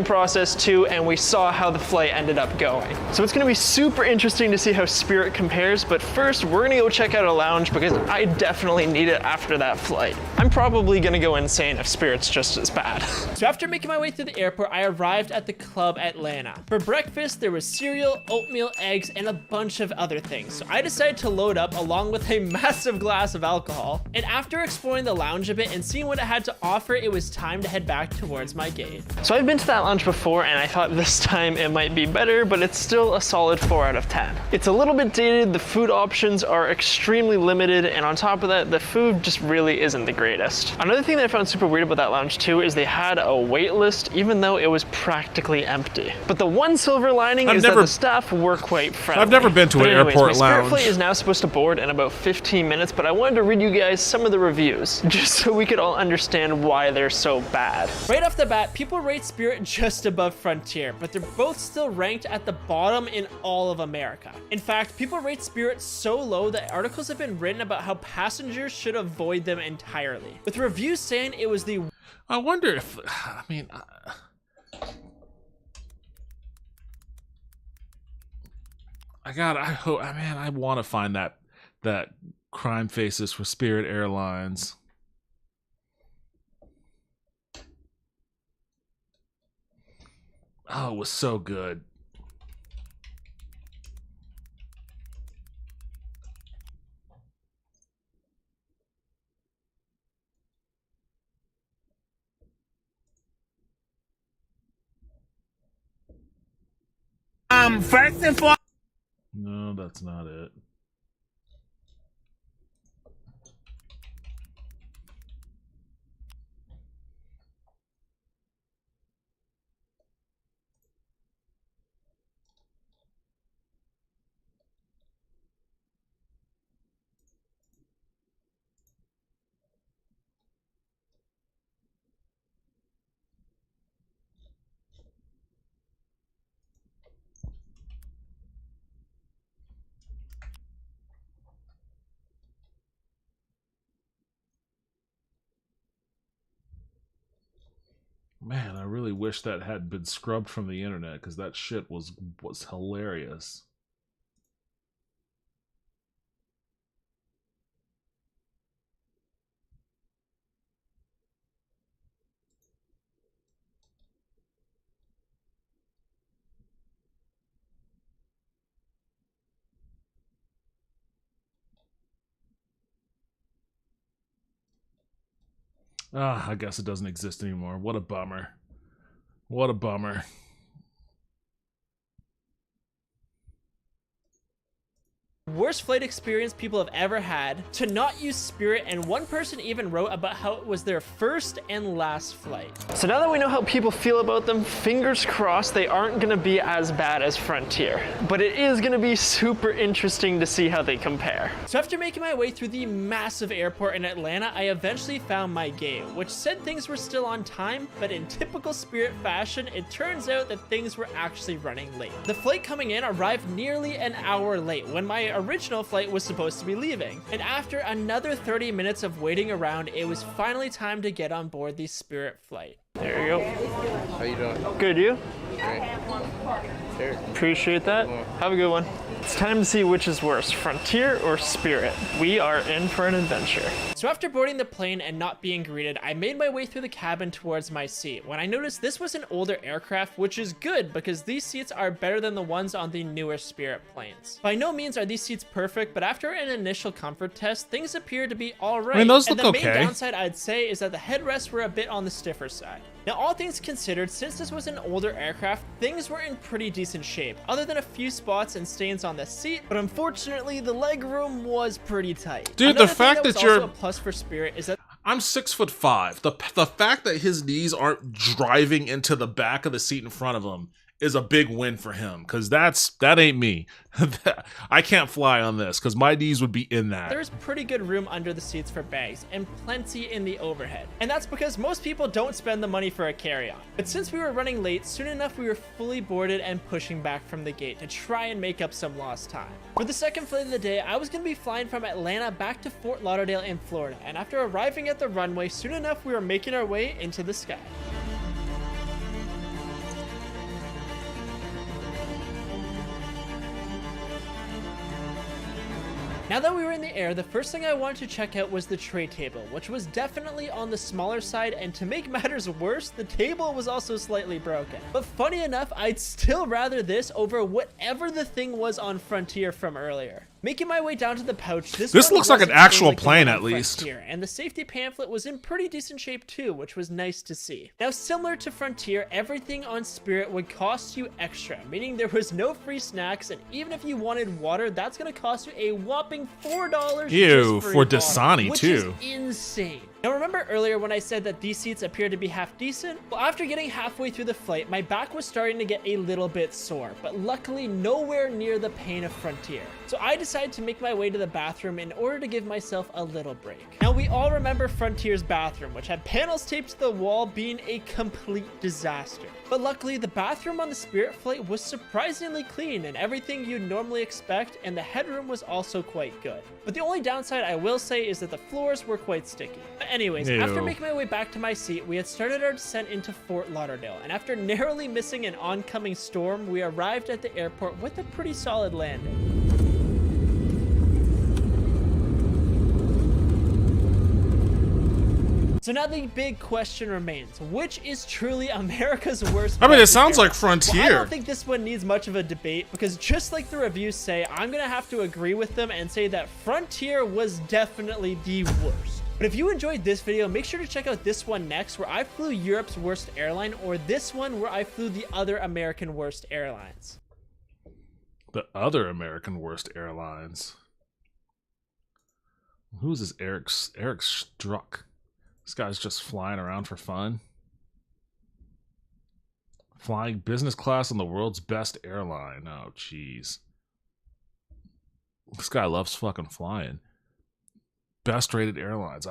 S14: Process too, and we saw how the flight ended up going. So it's going to be super interesting to see how Spirit compares, but first we're going to go check out a lounge because I definitely need it after that flight. I'm probably going to go insane if Spirit's just as bad.
S12: So after making my way through the airport, I arrived at the Club Atlanta. For breakfast, there was cereal, oatmeal, eggs, and a bunch of other things. So I decided to load up along with a massive glass of alcohol. And after exploring the lounge a bit and seeing what it had to offer, it was time to head back towards my gate.
S14: So I've been to that lounge before and I thought this time it might be better, but it's still a solid 4 out of 10. It's a little bit dated, the food options are extremely limited, and on top of that, the food just really isn't the greatest. Another thing that I found super weird about that lounge too is they had a wait list even though it was practically empty. But the one silver lining is that the staff were quite friendly.
S1: I've never been to an airport
S14: my Spirit
S1: lounge.
S14: flight is now supposed to board in about 15 minutes, but I wanted to read you guys some of the reviews just so we could all understand why they're so bad.
S12: Right off the bat, people rate Spirit just above Frontier, but they're both still ranked at the bottom in all of America. In fact, people rate Spirit so low that articles have been written about how passengers should avoid them entirely, with reviews saying it was the...
S1: I wonder if, I mean, I want to find that crime faces for Spirit Airlines. Oh, it was so good.
S13: First and foremost.
S1: No, that's not it. Man, I really wish that had been scrubbed from the internet, because that shit was hilarious. Ah, I guess it doesn't exist anymore. What a bummer. What a bummer.
S12: Worst flight experience people have ever had, to not use Spirit, and one person even wrote about how it was their first and last flight.
S14: So now that we know how people feel about them, fingers crossed they aren't going to be as bad as Frontier. But it is going to be super interesting to see how they compare.
S12: So after making my way through the massive airport in Atlanta, I eventually found my gate, which said things were still on time, but in typical Spirit fashion, it turns out that things were actually running late. The flight coming in arrived nearly an hour late when my original flight was supposed to be leaving. And after another 30 minutes of waiting around, it was finally time to get on board the Spirit flight.
S14: There you go.
S15: How you doing?
S14: Good, you?
S15: Great. Sure.
S14: Appreciate that. Have a good one. It's time to see which is worse, Frontier or Spirit. We are in for an adventure.
S12: So after boarding the plane and not being greeted, I made my way through the cabin towards my seat when I noticed this was an older aircraft, which is good because these seats are better than the ones on the newer Spirit planes. By no means are these seats perfect, but after an initial comfort test, things appear to be alright.
S1: I mean, those look
S12: and the
S1: okay.
S12: main downside I'd say is that the headrests were a bit on the stiffer side. Now, all things considered, since this was an older aircraft, things were in pretty decent shape, other than a few spots and stains on the seat, but unfortunately, the leg room was pretty tight.
S1: Dude,
S12: Another
S1: the fact
S12: thing
S1: that
S12: was
S1: you're...
S12: also a plus for Spirit is that
S1: I'm 6'5". The fact that his knees aren't driving into the back of the seat in front of him is a big win for him, because that ain't me. I can't fly on this because my knees would be in that.
S12: there's pretty good room under the seats for bags and plenty in the overhead. And that's because most people don't spend the money for a carry-on. But since we were running late, soon enough we were fully boarded and pushing back from the gate to try and make up some lost time. For the second flight of the day, I was going to be flying from Atlanta back to Fort Lauderdale in Florida, and after arriving at the runway, soon enough we were making our way into the sky. Now that we were in the air, the first thing I wanted to check out was the tray table, which was definitely on the smaller side, and to make matters worse, the table was also slightly broken. But funny enough, I'd still rather this over whatever the thing was on Frontier from earlier. Making my way down to the pouch, this one
S1: looks like an
S12: wasn't
S1: actual
S12: like the
S1: plane,
S12: one on
S1: at least.
S12: Frontier, and the safety pamphlet was in pretty decent shape too, which was nice to see. Now, similar to Frontier, everything on Spirit would cost you extra, meaning there was no free snacks, and even if you wanted water, that's going to cost you a whopping $4
S1: Ew,
S12: just
S1: for
S12: a bottle,
S1: Dasani,
S12: which
S1: too.
S12: is insane. Now, remember earlier when I said that these seats appeared to be half decent? Well, after getting halfway through the flight, my back was starting to get a little bit sore, but luckily nowhere near the pain of Frontier. So I decided to make my way to the bathroom in order to give myself a little break. Now, we all remember Frontier's bathroom, which had panels taped to the wall, being a complete disaster. But luckily, the bathroom on the Spirit flight was surprisingly clean and everything you'd normally expect, and the headroom was also quite good. But the only downside I will say is that the floors were quite sticky. But anyways, after
S1: Ew.
S12: making my way back to my seat, we had started our descent into Fort Lauderdale, and after narrowly missing an oncoming storm, we arrived at the airport with a pretty solid landing. So now the big question remains, which is truly America's worst?
S1: I mean, it
S12: budget
S1: sounds like
S12: airline? Well, I
S1: Frontier.
S12: don't think this one needs much of a debate, because just like the reviews say, I'm gonna have to agree with them and say that Frontier was definitely the worst. But if you enjoyed this video, make sure to check out this one next, where I flew Europe's worst airline, or this one where I flew the other American worst airlines.
S1: The other American worst airlines. Who's this Eric Struck? This guy's just flying around for fun. Flying business class on the world's best airline. Oh, jeez. This guy loves fucking flying. Best rated airlines.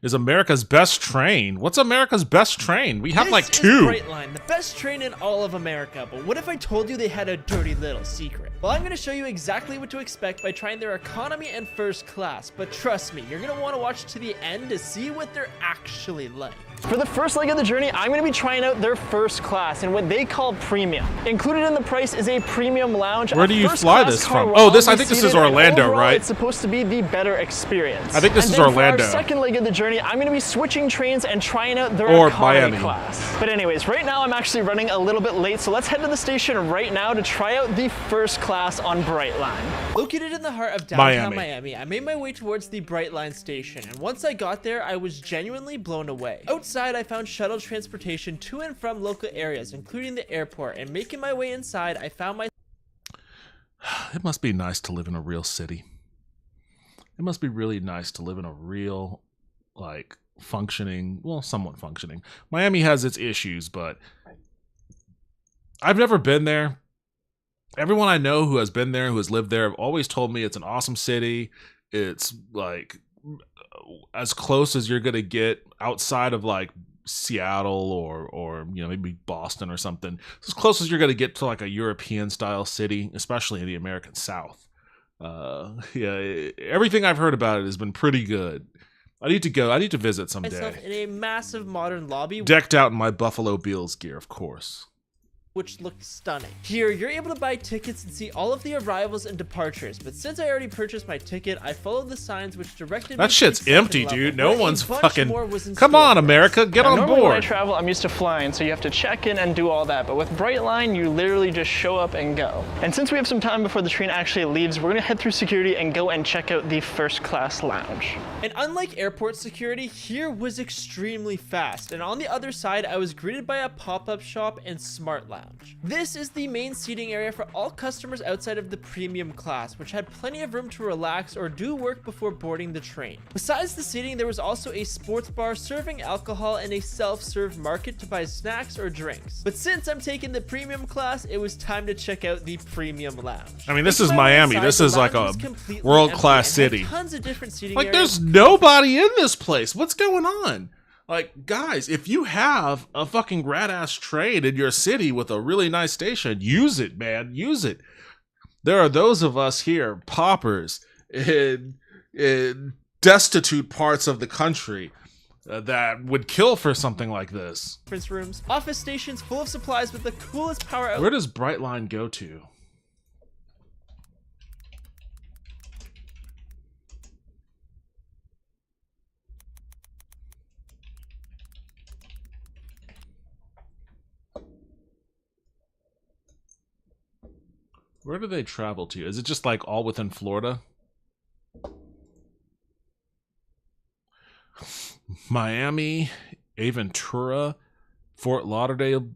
S1: is America's best train. What's America's best train? We have
S12: This
S1: like
S12: is
S1: 2.
S12: Brightline, the best train in all of America. But what if I told you they had a dirty little secret? Well, I'm going to show you exactly what to expect by trying their economy and first class. But trust me, you're going to want to watch to the end to see what they're actually like.
S14: For the first leg of the journey, I'm going to be trying out their first class and what they call premium. Included in the price is a premium lounge.
S1: Where do you fly this from? Oh, I think this is Orlando, right?
S14: It's supposed to be the better experience.
S1: I think this is
S14: then
S1: Orlando.
S14: For our second leg of the journey, I'm going to be switching trains and trying out their
S1: Or
S14: economy
S1: Miami.
S14: class. But anyways, right now I'm actually running a little bit late, so let's head to the station right now to try out the first class on Brightline.
S12: Located in the heart of downtown Miami, I made my way towards the Brightline station, and once I got there, I was genuinely blown away. Outside, I found shuttle transportation to and from local areas, including the airport, and making my way inside, I found my...
S1: It must be nice to live in a real city. It must be really nice to live in a real, like, functioning, well, somewhat functioning. Miami has its issues, but I've never been there. Everyone I know who has been there, who has lived there, have always told me it's an awesome city. It's, like, as close as you're going to get outside of, like, Seattle or you know, maybe Boston or something. It's as close as you're going to get to like a European style city, especially in the American South. Yeah, everything I've heard about it has been pretty good. I need to go. I need to visit someday.
S12: myself in a massive modern lobby
S1: Decked out in my Buffalo Bills gear, of course.
S12: which looked stunning. Here, you're able to buy tickets and see all of the arrivals and departures, but since I already purchased my ticket, I followed the signs which directed me
S1: That
S12: to
S1: shit's
S12: the second
S1: empty,
S12: level,
S1: dude. No
S12: where a
S1: one's
S12: bunch
S1: fucking...
S12: more was in
S1: Come
S12: store
S1: on,
S12: for us.
S1: America, get
S14: Now,
S1: on
S14: normally when I
S1: board.
S14: travel, I'm used to flying, so you have to check in and do all that. But with Brightline, you literally just show up and go. And since we have some time before the train actually leaves, we're gonna head through security and go and check out the first class lounge.
S12: And unlike airport security, here was extremely fast. And on the other side, I was greeted by a pop-up shop and smart lounge. This is the main seating area for all customers outside of the premium class, which had plenty of room to relax or do work before boarding the train. Besides the seating, there was also a sports bar serving alcohol and a self-serve market to buy snacks or drinks. But since I'm taking the premium class, it was time to check out the premium lounge.
S1: I mean, this
S12: Making
S1: is
S12: my way
S1: Miami.
S12: inside,
S1: This
S12: the
S1: is like
S12: lounge
S1: a
S12: was completely
S1: world-class
S12: empty and
S1: city.
S12: had tons of different seating
S1: Like,
S12: areas.
S1: there's nobody in this place. What's going on? Like, guys, if you have a fucking rat-ass train in your city with a really nice station, use it, man. Use it. There are those of us here, paupers, in destitute parts of the country that would kill for something like this.
S12: Conference rooms, office stations full of supplies with the coolest power out.
S1: Where does Brightline go to? Where do they travel to? Is it just like all within Florida? Miami, Aventura, Fort Lauderdale.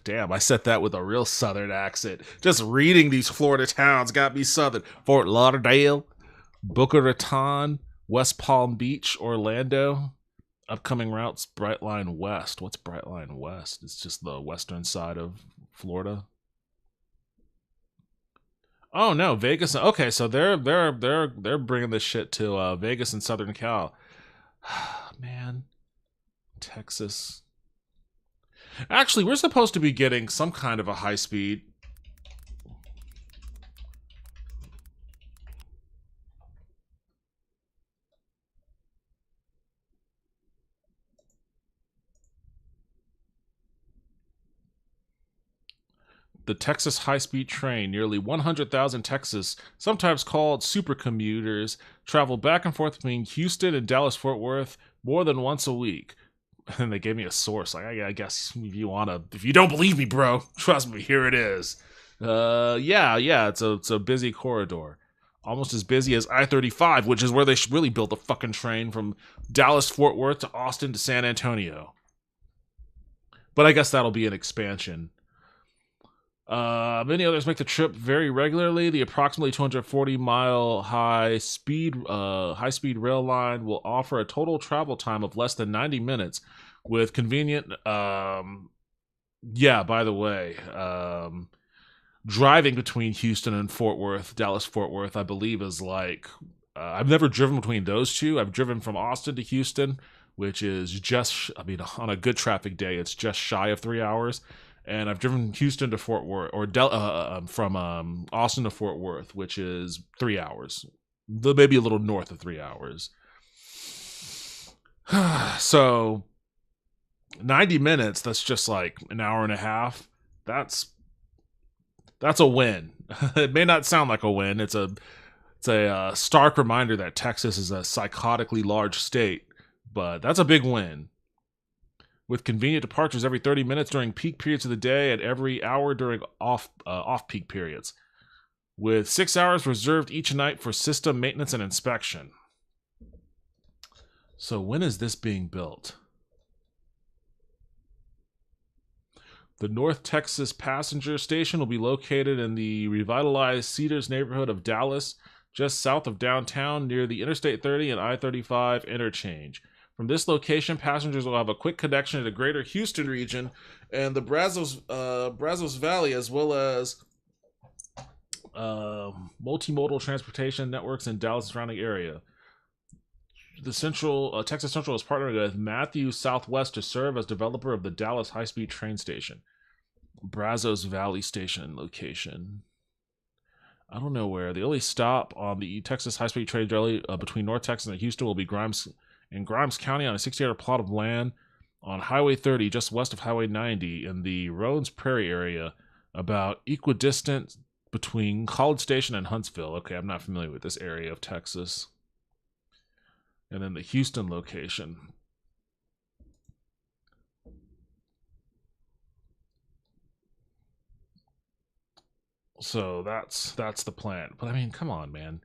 S1: Damn, I said that with a real southern accent. Just reading these Florida towns got me southern. Fort Lauderdale, Boca Raton, West Palm Beach, Orlando. Upcoming routes, Brightline West. What's Brightline West? It's just the western side of Florida. Oh no, Vegas. Okay, so they're bringing this shit to Vegas and Southern Cal. Man, Texas. Actually, we're supposed to be getting some kind of a high speed. The Texas high-speed train, nearly 100,000 Texas, sometimes called supercommuters, travel back and forth between Houston and Dallas-Fort Worth more than once a week. And they gave me a source. Like, I guess if you don't believe me, bro, trust me, here it is. Yeah, it's a busy corridor. Almost as busy as I-35, which is where they should really build the fucking train from Dallas-Fort Worth to Austin to San Antonio. But I guess that'll be an expansion. Many others make the trip very regularly. The approximately 240-mile high-speed rail line will offer a total travel time of less than 90 minutes with convenient... yeah, by the way, driving between Houston and Fort Worth, Dallas-Fort Worth, I believe is like I've never driven between those two. I've driven from Austin to Houston, which is just, I mean, on a good traffic day, it's just shy of 3 hours. And I've driven Houston to Fort Worth, or from Austin to Fort Worth, which is 3 hours, maybe a little north of 3 hours. So 90 minutes, that's just like an hour and a half. That's a win. It may not sound like a win. It's a stark reminder that Texas is a psychotically large state, but that's a big win. With convenient departures every 30 minutes during peak periods of the day and every hour during off-peak periods. With 6 hours reserved each night for system maintenance and inspection. So when is this being built? The North Texas Passenger Station will be located in the revitalized Cedars neighborhood of Dallas, just south of downtown near the Interstate 30 and I-35 interchange. From this location, passengers will have a quick connection to the greater Houston region and the Brazos Valley, as well as multimodal transportation networks in Dallas surrounding area. The Texas Central is partnering with Matthews Southwest to serve as developer of the Dallas high-speed train station. Brazos Valley Station location. I don't know where. The only stop on the Texas high-speed train journey between North Texas and Houston will be Grimes County on a 60-acre plot of land on Highway 30, just west of Highway 90, in the Roans Prairie area, about equidistant between College Station and Huntsville. Okay, I'm not familiar with this area of Texas. And then the Houston location. So that's the plan. But I mean, come on, man.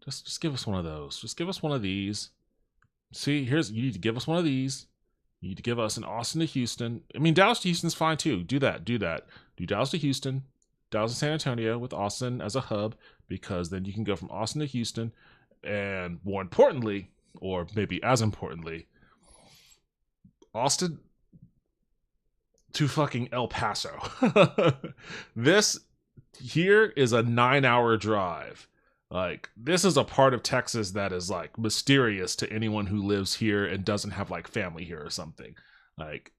S1: Just give us one of those. Just give us one of these. See, you need to give us one of these. You need to give us an Austin to Houston. I mean, Dallas to Houston's fine too. Do that. Do Dallas to Houston, Dallas to San Antonio with Austin as a hub, because then you can go from Austin to Houston, and more importantly, or maybe as importantly, Austin to fucking El Paso. This here is a 9-hour drive. Like, this is a part of Texas that is like mysterious to anyone who lives here and doesn't have like family here or something. Like,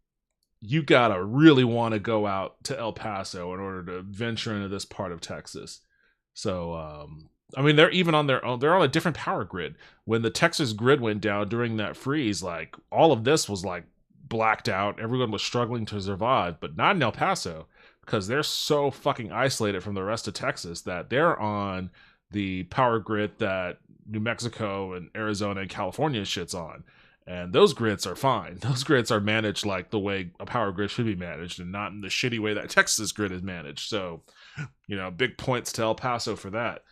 S1: you gotta really want to go out to El Paso in order to venture into this part of Texas. So, I mean, they're even on their own. They're on a different power grid. When the Texas grid went down during that freeze, like, all of this was like blacked out. Everyone was struggling to survive, but not in El Paso, because they're so fucking isolated from the rest of Texas that they're on the power grid that New Mexico and Arizona and California shit's on. And those grids are fine. Those grids are managed like the way a power grid should be managed, and not in the shitty way that Texas grid is managed. So, you know, big points to El Paso for that.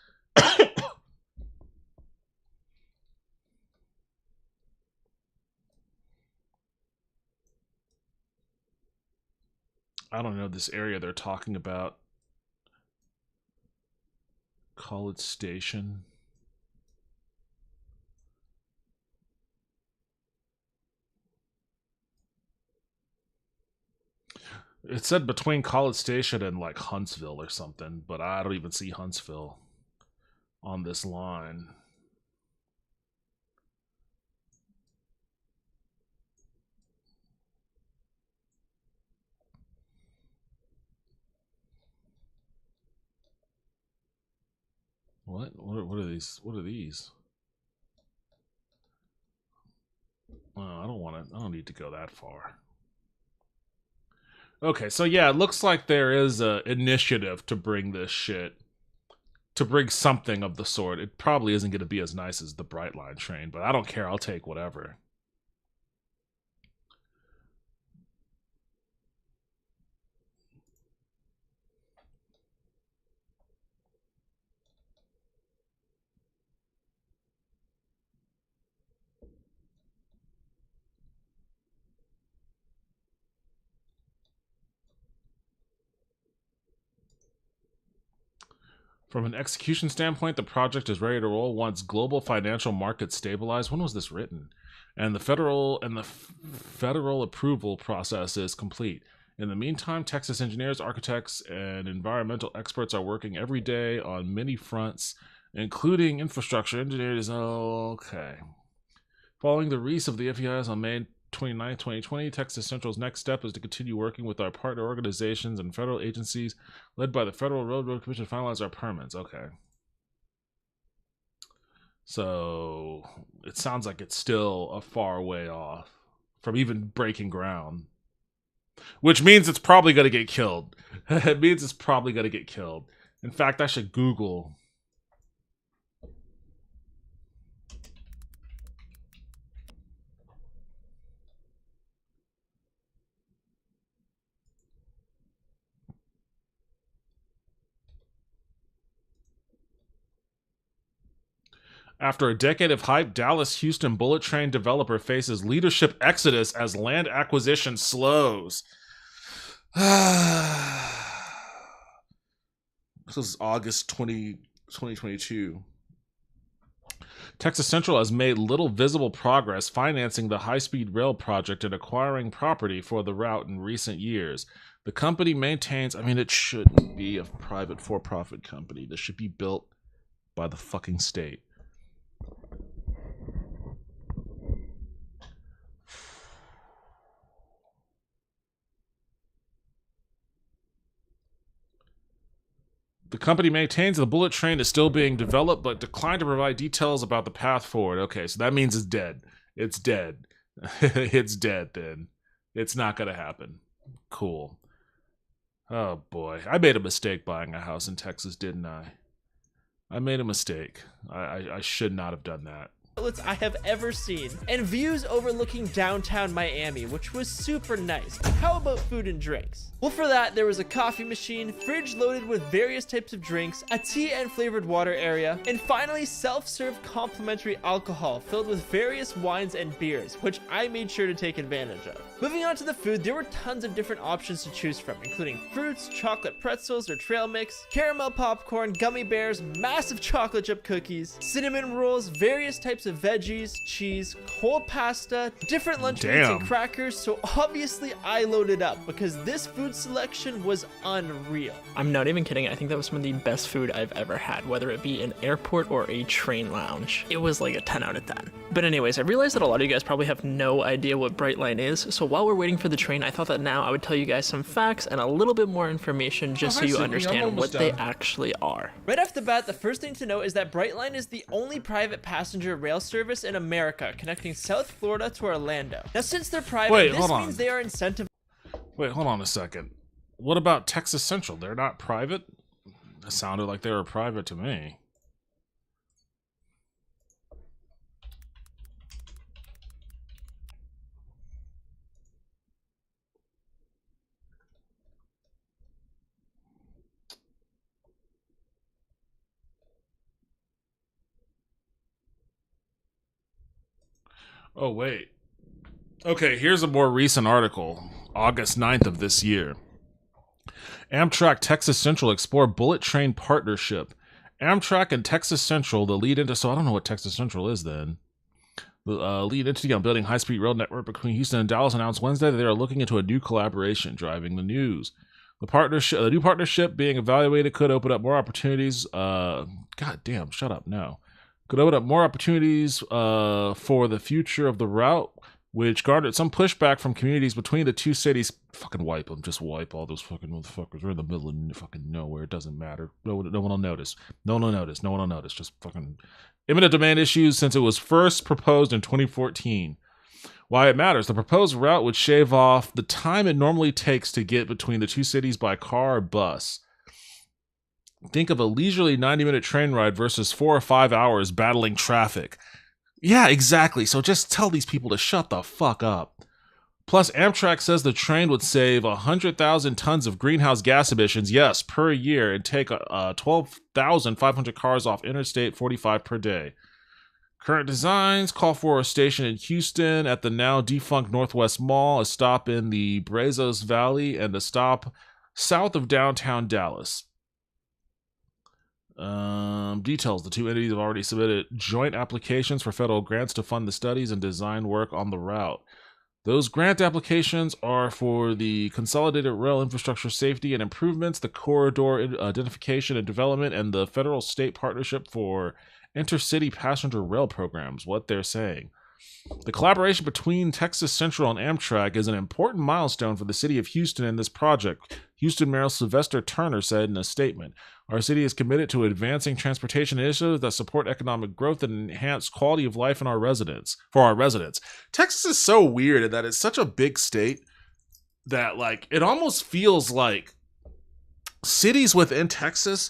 S1: I don't know this area they're talking about. College Station. It said between College Station and like Huntsville or something, but I don't even see Huntsville on this line. What are these? What are these? Oh, I don't need to go that far. Okay, so yeah, it looks like there is a initiative to bring this shit, to bring something of the sort. It probably isn't going to be as nice as the Brightline train, but I don't care. I'll take whatever. From an execution standpoint, the project is ready to roll once global financial markets stabilize. When was this written? And the federal approval process is complete. In the meantime, Texas engineers, architects, and environmental experts are working every day on many fronts including infrastructure engineers. Okay. Following the release of the FEIs on May 29, 2020, Texas Central's next step is to continue working with our partner organizations and federal agencies led by the Federal Railroad Commission to finalize our permits. Okay. So it sounds like it's still a far way off from even breaking ground. Which means it's probably going to get killed. It means it's probably going to get killed. In fact, I should Google. After a decade of hype, Dallas-Houston bullet train developer faces leadership exodus as land acquisition slows. This is August 2022. Texas Central has made little visible progress financing the high-speed rail project and acquiring property for the route in recent years. The company maintains, it shouldn't be a private for-profit company. This should be built by the fucking state. The company maintains the bullet train is still being developed, but declined to provide details about the path forward. Okay, so that means it's dead. It's dead. It's dead, then. It's not going to happen. Cool. Oh, boy. I made a mistake buying a house in Texas, didn't I? I made a mistake. I should not have done that.
S12: I have ever seen, and views overlooking downtown Miami, which was super nice. How about food and drinks? Well, for that, there was a coffee machine, fridge loaded with various types of drinks, a tea and flavored water area, and finally self-serve complimentary alcohol filled with various wines and beers, which I made sure to take advantage of. Moving on to the food, there were tons of different options to choose from, including fruits, chocolate pretzels or trail mix, caramel popcorn, gummy bears, massive chocolate chip cookies, cinnamon rolls, various types of veggies, cheese, cold pasta, different lunch meats and crackers. So obviously I loaded up because this food selection was unreal.
S14: I'm not even kidding. I think that was some of the best food I've ever had, whether it be an airport or a train lounge. It was like a 10 out of 10. But anyways, I realized that a lot of you guys probably have no idea what Brightline is. So while we're waiting for the train, I thought that now I would tell you guys some facts and a little bit more information just so you understand what they actually are.
S12: Right off the bat, the first thing to know is that Brightline is the only private passenger rail service in America connecting South Florida to Orlando. Now, since they're private, this means they are incentivized.
S1: Wait, hold on a second. What about Texas Central? They're not private? It sounded like they were private to me. Oh, wait. Okay, here's a more recent article, August 9th of this year. Amtrak Texas Central explore bullet train partnership. Amtrak and Texas Central, the lead into... So I don't know what Texas Central is then. The lead entity on building high-speed rail network between Houston and Dallas announced Wednesday that they are looking into a new collaboration, driving the news. The new partnership being evaluated could open up more opportunities... God damn, shut up, no. Could open up more opportunities for the future of the route, which garnered some pushback from communities between the two cities. Fucking wipe them. Just wipe all those fucking motherfuckers. We're in the middle of fucking nowhere. It doesn't matter. No one will notice. No one will notice. No one will notice. Just fucking imminent domain issues since it was first proposed in 2014. Why it matters. The proposed route would shave off the time it normally takes to get between the two cities by car or bus. Think of a leisurely 90-minute train ride versus 4 or 5 hours battling traffic. Yeah, exactly. So just tell these people to shut the fuck up. Plus, Amtrak says the train would save 100,000 tons of greenhouse gas emissions, yes, per year, and take 12,500 cars off Interstate 45 per day. Current designs call for a station in Houston at the now defunct Northwest Mall, a stop in the Brazos Valley, and a stop south of downtown Dallas. Details. The two entities have already submitted joint applications for federal grants to fund the studies and design work on the route. Those grant applications are for the Consolidated Rail Infrastructure Safety and Improvements, the Corridor Identification and Development, and the Federal State Partnership for Intercity Passenger Rail Programs, what they're saying. The collaboration between Texas Central and Amtrak is an important milestone for the city of Houston in this project, Houston Mayor Sylvester Turner said in a statement. Our city is committed to advancing transportation initiatives that support economic growth and enhance quality of life for our residents. Texas is so weird in that it's such a big state that, like, it almost feels like cities within Texas,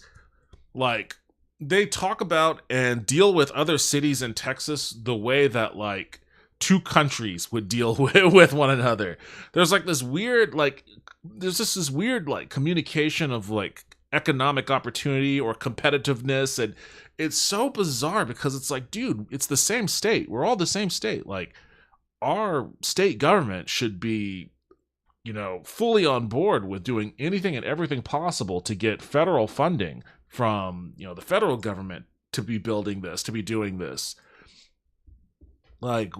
S1: like, they talk about and deal with other cities in Texas the way that, like, two countries would deal with one another. There's like this weird, like, there's just this weird, like, communication of, like, economic opportunity or competitiveness, and it's so bizarre because it's like, dude, it's the same state. We're all the same state. Like, our state government should be, you know, fully on board with doing anything and everything possible to get federal funding from, you know, the federal government to be building this, to be doing this. Like,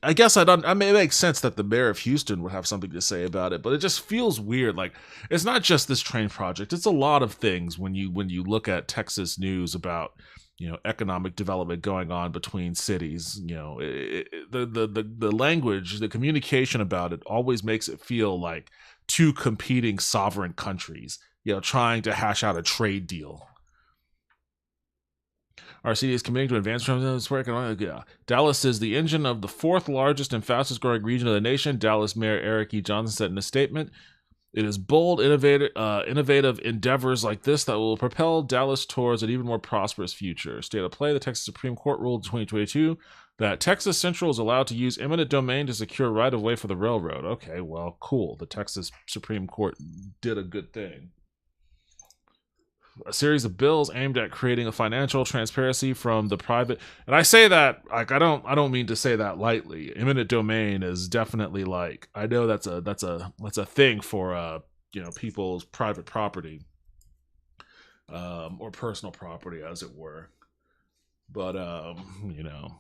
S1: I guess I mean, it makes sense that the mayor of Houston would have something to say about it, but it just feels weird. Like, it's not just this train project. It's a lot of things when you look at Texas news about, you know, economic development going on between cities. You know, the language, the communication about it always makes it feel like two competing sovereign countries, you know, trying to hash out a trade deal. Our city is committing to advance from this work. Dallas is the engine of the fourth largest and fastest growing region of the nation, Dallas Mayor Eric E. Johnson said in a statement. It is bold, innovative endeavors like this that will propel Dallas towards an even more prosperous future. State of play, the Texas Supreme Court ruled in 2022 that Texas Central is allowed to use eminent domain to secure right-of-way for the railroad. Okay, well, cool. The Texas Supreme Court did a good thing. A series of bills aimed at creating a financial transparency from the private, and I say that, like, I don't mean to say that lightly. Eminent domain is definitely, like, I know that's a thing for you know, people's private property, or personal property, as it were. But you know,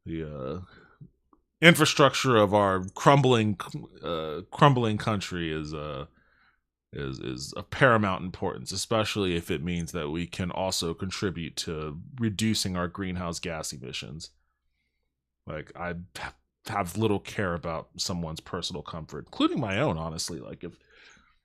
S1: the infrastructure of our crumbling country is of paramount importance, especially if it means that we can also contribute to reducing our greenhouse gas emissions. Like, I have little care about someone's personal comfort, including my own, honestly. Like, if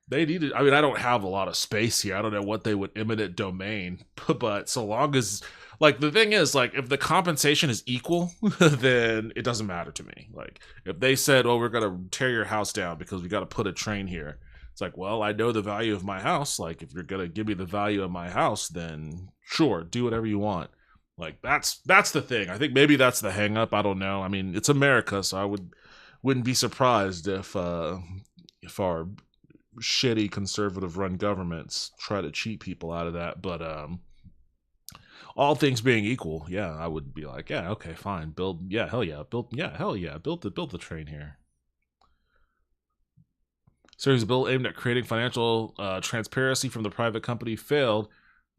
S1: they needed, I mean, I don't have a lot of space here. I don't know what they would eminent domain, but so long as, like, the thing is, like, if the compensation is equal, then it doesn't matter to me. Like, if they said, oh, we're going to tear your house down because we got to put a train here, it's like, well, I know the value of my house. Like, if you're going to give me the value of my house, then sure, do whatever you want. Like, that's the thing. I think maybe that's the hang up. I don't know. I mean, it's America, so I wouldn't be surprised if our shitty conservative run governments try to cheat people out of that. But all things being equal, yeah, I would be like, yeah, okay, fine. Build the train here. Series of bill aimed at creating financial transparency from the private company failed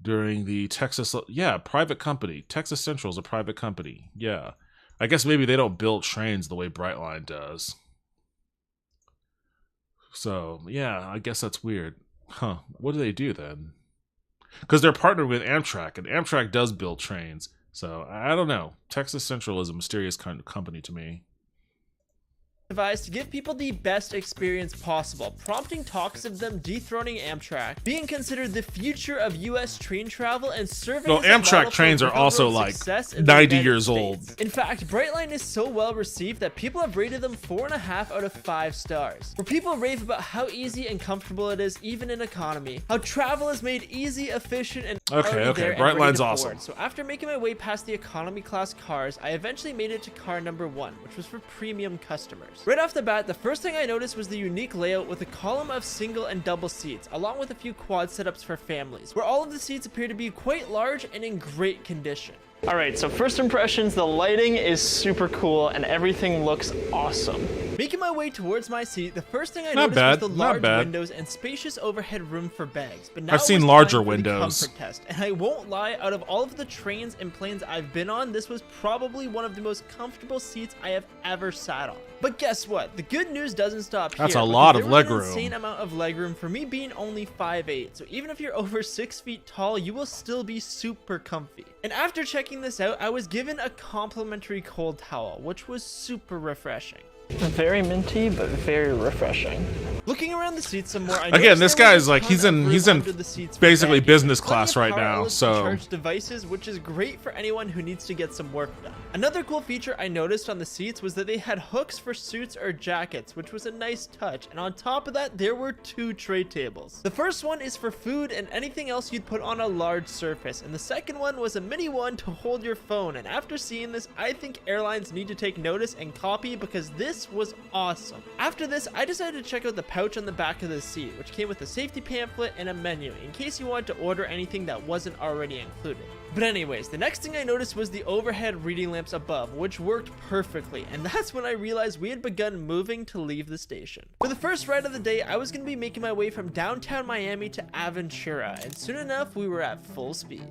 S1: during the Texas... Yeah, private company. Texas Central is a private company. Yeah. I guess maybe they don't build trains the way Brightline does. So, yeah, I guess that's weird. Huh. What do they do then? Because they're partnered with Amtrak, and Amtrak does build trains. So, I don't know. Texas Central is a mysterious kind of company to me.
S12: Devised to give people the best experience possible, prompting talks of them dethroning Amtrak, being considered the future of U.S. train travel, and serving as a
S1: Amtrak
S12: model
S1: trains
S12: for
S1: are also like
S12: success in the
S1: 90
S12: United
S1: years
S12: States.
S1: old.
S12: In fact, Brightline is so well received that people have rated them 4.5 out of 5 stars. Where people rave about how easy and comfortable it is, even in economy, how travel is made easy, efficient, and
S1: okay, Brightline's awesome.
S12: So after making my way past the economy class cars, I eventually made it to car number 1, which was for premium customers. Right off the bat, the first thing I noticed was the unique layout with a column of single and double seats, along with a few quad setups for families, where all of the seats appear to be quite large and in great condition.
S14: All right, so first impressions, the lighting is super cool and everything looks awesome.
S12: Making my way towards my seat, the first thing I
S1: Not
S12: noticed
S1: bad,
S12: was the
S1: not
S12: large
S1: bad.
S12: windows and spacious overhead room for bags. But now
S1: I've seen
S12: it was
S1: larger
S12: time for the
S1: windows.
S12: comfort test, and I won't lie, out of all of the trains and planes I've been on, this was probably one of the most comfortable seats I have ever sat on. But guess what? The good news doesn't stop here.
S1: That's a lot of
S12: because there was
S1: legroom.
S12: an insane amount of legroom for me being only 5'8". So even if you're over 6 feet tall, you will still be super comfy. And after checking this out, I was given a complimentary cold towel, which was super refreshing.
S14: Very minty, but very refreshing.
S12: Looking around the seats some more, I
S1: Again,
S12: noticed
S1: this
S12: there
S1: guy
S12: was
S1: is
S12: a
S1: like
S12: ton
S1: he's
S12: of
S1: in
S12: room under the seats for
S1: basically
S12: bagging.
S1: business
S12: Plenty
S1: class
S12: of
S1: right
S12: power
S1: now.
S12: outlets to
S1: So
S12: charge devices, which is great for anyone who needs to get some work done. Another cool feature I noticed on the seats was that they had hooks for suits or jackets, which was a nice touch. And on top of that, there were 2 tray tables. The first one is for food and anything else you'd put on a large surface, and the second one was a mini one to hold your phone. And after seeing this, I think airlines need to take notice and copy, because this was awesome. After this, I decided to check out the pouch on the back of the seat, which came with a safety pamphlet and a menu in case you wanted to order anything that wasn't already included. But anyways, the next thing I noticed was the overhead reading lamps above, which worked perfectly, and that's when I realized we had begun moving to leave the station. For the first ride of the day, I was going to be making my way from downtown Miami to Aventura, and soon enough we were at full speed.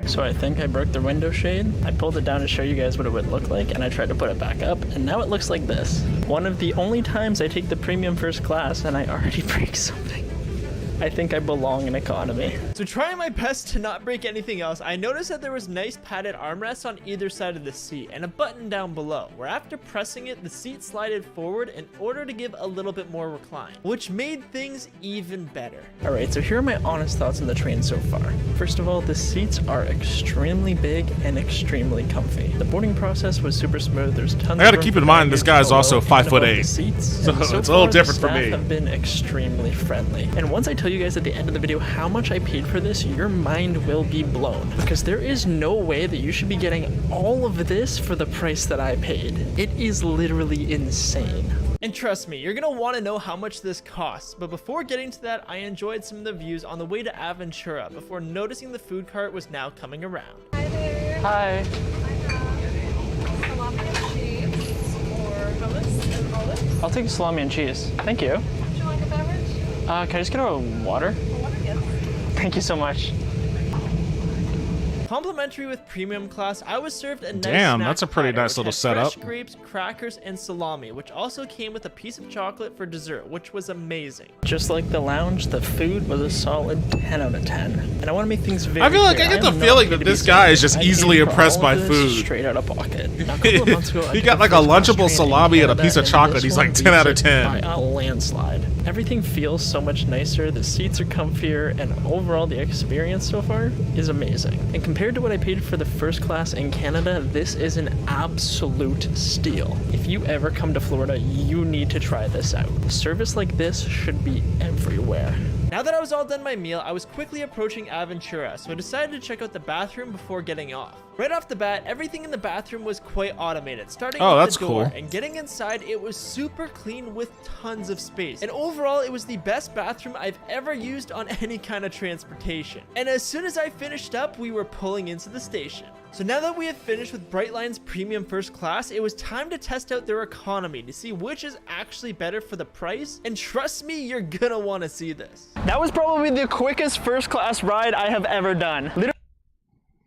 S14: So I think I broke the window shade. I pulled it down to show you guys what it would look like, and I tried to put it back up, and now it looks like this. One of the only times I take the premium first class, and I already break something. I think I belong in economy.
S12: So trying my best to not break anything else, I noticed that there was nice padded armrests on either side of the seat and a button down below, where after pressing it, the seat slided forward in order to give a little bit more recline, which made things even better.
S14: Alright, so here are my honest thoughts on the train so far. First of all, the seats are extremely big and extremely comfy. The boarding process was super smooth. There's tons
S1: I gotta
S14: of
S1: keep
S14: room
S1: in
S14: for
S1: mind this
S14: baggage
S1: guy's also
S14: below and above
S1: 5'8".
S14: the seats,
S1: So
S14: and
S1: it's a
S14: far,
S1: little
S14: the
S1: different for
S14: staff
S1: me.
S14: have been extremely friendly. And once I tell you guys at the end of the video how much I paid for this, your mind will be blown, because there is no way that you should be getting all of this for the price that I paid. It is literally insane.
S12: And trust me, you're gonna want to know how much this costs, but before getting to that, I enjoyed some of the views on the way to Aventura before noticing the food cart was now coming around.
S16: Hi there.
S14: Hi.
S16: Salami and cheese or hummus and olives.
S14: I'll take a salami and cheese. Thank you.
S16: Would you like a beverage?
S14: Can I just get a water?
S16: Water, yes.
S14: Thank you so much.
S12: Complimentary with premium class, I was served a nice
S1: Damn,
S12: snack
S1: that's a pretty
S12: platter,
S1: nice
S12: which
S1: little
S12: had
S1: setup.
S12: fresh grapes, crackers, and salami, which also came with a piece of chocolate for dessert, which was amazing.
S14: Just like the lounge, the food was a solid 10 out of 10. And I want to make things very
S1: I feel like
S14: clear,
S1: I get the
S14: am not
S1: feeling
S14: here
S1: that
S14: to be
S1: this guy is
S14: selfish.
S1: just
S14: I
S1: easily
S14: paid for
S1: impressed
S14: all
S1: by
S14: of this
S1: food.
S14: straight out of pocket. Now, a couple of months ago, I
S1: He
S14: took
S1: got
S14: a
S1: like a
S14: first-class
S1: Lunchable
S14: train in
S1: salami and a
S14: Canada,
S1: piece of
S14: and
S1: chocolate.
S14: this
S1: He's
S14: one
S1: like 10 out of
S14: beats it
S1: 10.
S14: by a landslide. Everything feels so much nicer, the seats are comfier, and overall the experience so far is amazing. And compared to what I paid for the first class in Canada, this is an absolute steal. If you ever come to Florida, you need to try this out. Service like this should be everywhere.
S12: Now that I was all done my meal, I was quickly approaching Aventura, so I decided to check out the bathroom before getting off. Right off the bat, everything in the bathroom was quite automated, starting with
S1: that's
S12: the door,
S1: cool.
S12: and getting inside, it was super clean with tons of space. And overall, it was the best bathroom I've ever used on any kind of transportation. And as soon as I finished up, we were pulling into the station. So now that we have finished with Brightline's premium first class, it was time to test out their economy to see which is actually better for the price. And trust me, you're gonna want to see this.
S14: That was probably the quickest first class ride I have ever done.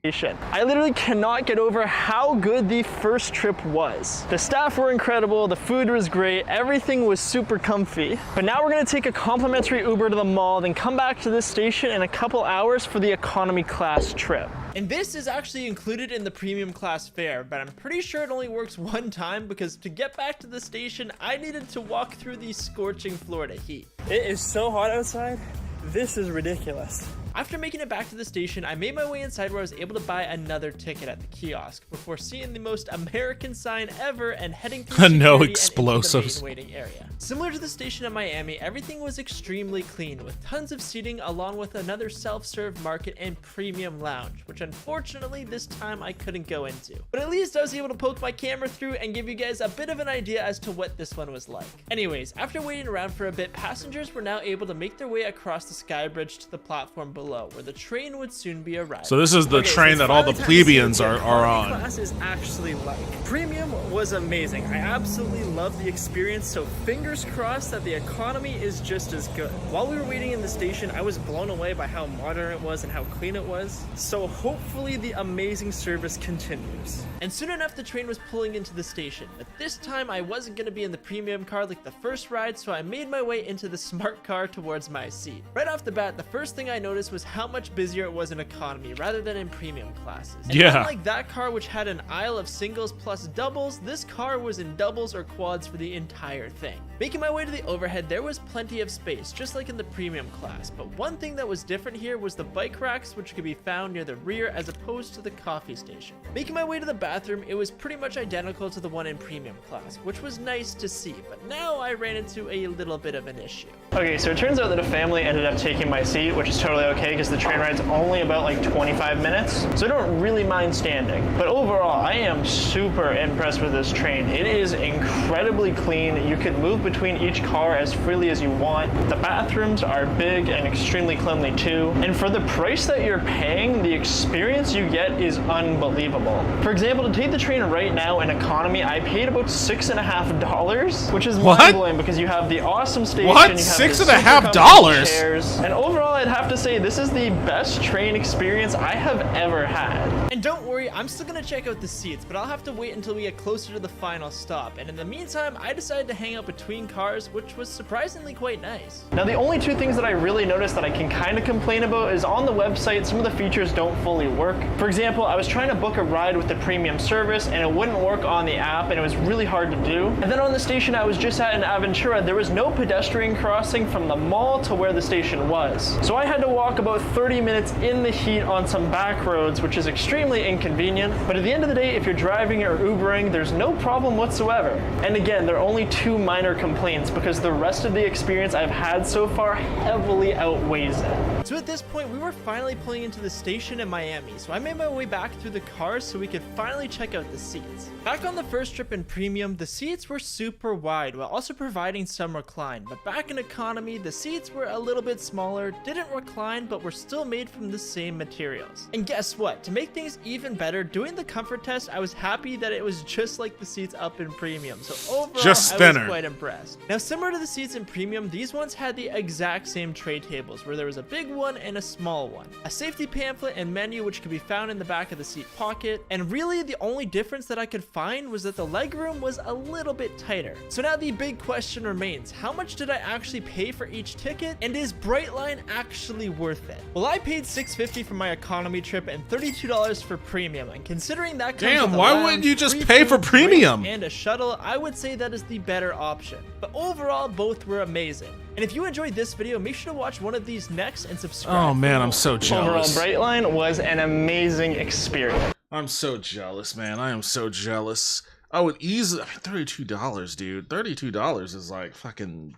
S14: I literally cannot get over how good the first trip was. The staff were incredible, the food was great, everything was super comfy. But now we're gonna take a complimentary Uber to the mall, then come back to this station in a couple hours for the economy class trip.
S12: And this is actually included in the premium class fare, but I'm pretty sure it only works one time because to get back to the station, I needed to walk through the scorching Florida heat.
S14: It is so hot outside. This is ridiculous.
S12: After making it back to the station, I made my way inside where I was able to buy another ticket at the kiosk before seeing the most American sign ever and heading through security
S1: No
S12: and into
S1: explosives.
S12: the main waiting area. Similar to the station in Miami, everything was extremely clean with tons of seating along with another self-serve market and premium lounge, which unfortunately this time I couldn't go into. But at least I was able to poke my camera through and give you guys a bit of an idea as to what this one was like. Anyways, after waiting around for a bit, passengers were now able to make their way across the sky bridge to the platform below, where the train would soon be arriving.
S1: So this is the train that all the plebeians are on.
S12: Class is actually like. Premium was amazing. I absolutely loved the experience, so fingers crossed that the economy is just as good. While we were waiting in the station, I was blown away by how modern it was and how clean it was. So hopefully the amazing service continues. And soon enough, the train was pulling into the station, but this time I wasn't going to be in the premium car like the first ride, so I made my way into the smart car towards my seat. Right off the bat, the first thing I noticed was how much busier it was in economy rather than in premium classes. And
S1: yeah.
S12: Unlike that car, which had an aisle of singles plus doubles, this car was in doubles or quads for the entire thing. Making my way to the overhead, there was plenty of space, just like in the premium class, but one thing that was different here was the bike racks, which could be found near the rear as opposed to the coffee station. Making my way to the bathroom, it was pretty much identical to the one in premium class, which was nice to see, but now I ran into a little bit of an issue.
S14: Okay, so it turns out that a family ended up taking my seat, which is totally okay because the train ride's only about like 25 minutes, so I don't really mind standing. But overall, I am super impressed with this train. It is incredibly clean. You can move between each car as freely as you want. The bathrooms are big and extremely cleanly too. And for the price that you're paying, the experience you get is unbelievable. For example, to take the train right now in economy, I paid about $6.50, which is mind-blowing because you have the awesome station.
S1: What?
S14: You have
S1: $6.50?
S14: chairs, and overall, I'd have to say this is the best train experience I have ever had.
S12: And don't worry, I'm still gonna check out the seats, but I'll have to wait until we get closer to the final stop. And in the meantime, I decided to hang out between cars, which was surprisingly quite nice.
S14: Now, the only two things that I really noticed that I can kind of complain about is on the website, some of the features don't fully work. For example, I was trying to book a ride with the premium service and it wouldn't work on the app and it was really hard to do. And then on the station I was just at in Aventura, there was no pedestrian crossing from the mall to where the station was. So I had to walk about 30 minutes in the heat on some back roads, which is extremely inconvenient. But at the end of the day, if you're driving or Ubering, there's no problem whatsoever. And again, there are only two minor complaints because the rest of the experience I've had so far heavily outweighs it.
S12: So at this point, we were finally pulling into the station in Miami, so I made my way back through the cars so we could finally check out the seats. Back on the first trip in premium, the seats were super wide while also providing some recline, but back in economy, the seats were a little bit smaller, didn't recline, but were still made from the same materials. And guess what? To make things even better, doing the comfort test, I was happy that it was just like the seats up in premium, so overall,
S1: just
S12: I was
S1: thinner.
S12: quite impressed. Now, similar to the seats in premium, these ones had the exact same tray tables, where there was a big one and a small one, a safety pamphlet and menu which could be found in the back of the seat pocket, and really the only difference that I could find was that the legroom was a little bit tighter. So now the big question remains, how much did I actually pay for each ticket, and is Brightline actually worth it? Well, I paid $6.50 for my economy trip and $32 for premium, and considering that comes
S1: Damn,
S12: with a
S1: why
S12: lounge,
S1: wouldn't you just
S12: free
S1: pay for
S12: food,
S1: premium?
S12: drink, and a shuttle, I would say that is the better option. But overall, both were amazing. And if you enjoyed this video, make sure to watch one of these next and subscribe.
S1: Oh man, I'm so jealous.
S14: Overall, Brightline was an amazing experience.
S1: I'm so jealous, man. I am so jealous. I would easily, $32, dude. $32 is like fucking.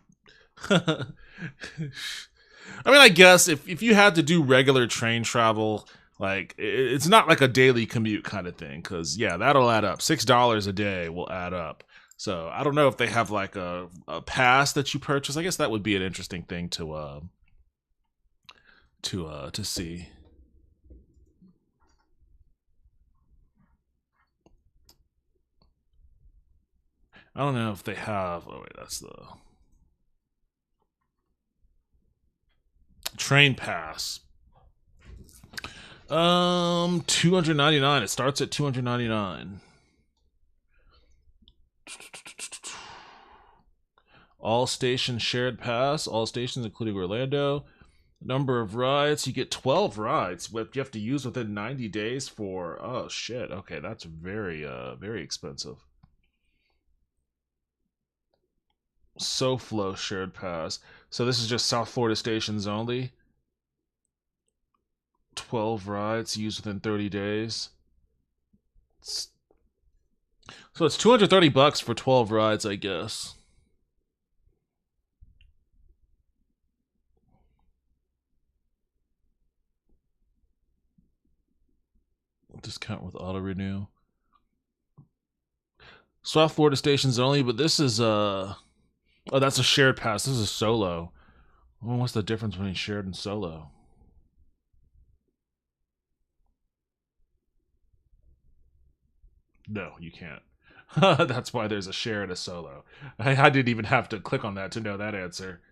S1: I mean, I guess if you had to do regular train travel, like it's not like a daily commute kind of thing, because yeah, that'll add up. $6 a day will add up. So I don't know if they have like a pass that you purchase. I guess that would be an interesting thing to see. I don't know if they have. Oh wait, that's the train pass. $299. It starts at $299. All stations shared pass. All stations, including Orlando. Number of rides. You get 12 rides. But you have to use within 90 days for. Oh shit. Okay, that's very expensive. SoFlo shared pass. So this is just South Florida stations only. 12 rides used within 30 days. So it's $230 for 12 rides, I guess. Discount with auto renew. South Florida stations only, but this is oh, that's a shared pass. This is solo. Well, what's the difference between shared and solo? No, you can't. That's why there's a share and a solo. I didn't even have to click on that to know that answer.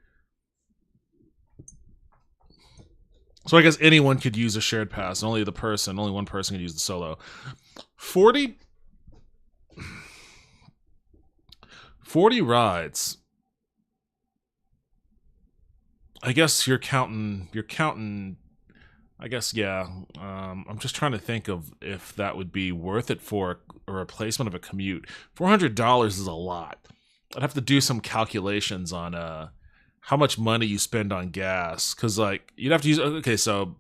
S1: So I guess anyone could use a shared pass. Only one person could use the solo. 40 rides. I guess you're counting, I guess, yeah. I'm just trying to think of if that would be worth it for a replacement of a commute. $400 is a lot. I'd have to do some calculations on how much money you spend on gas. Because, like, you'd have to use... Okay, so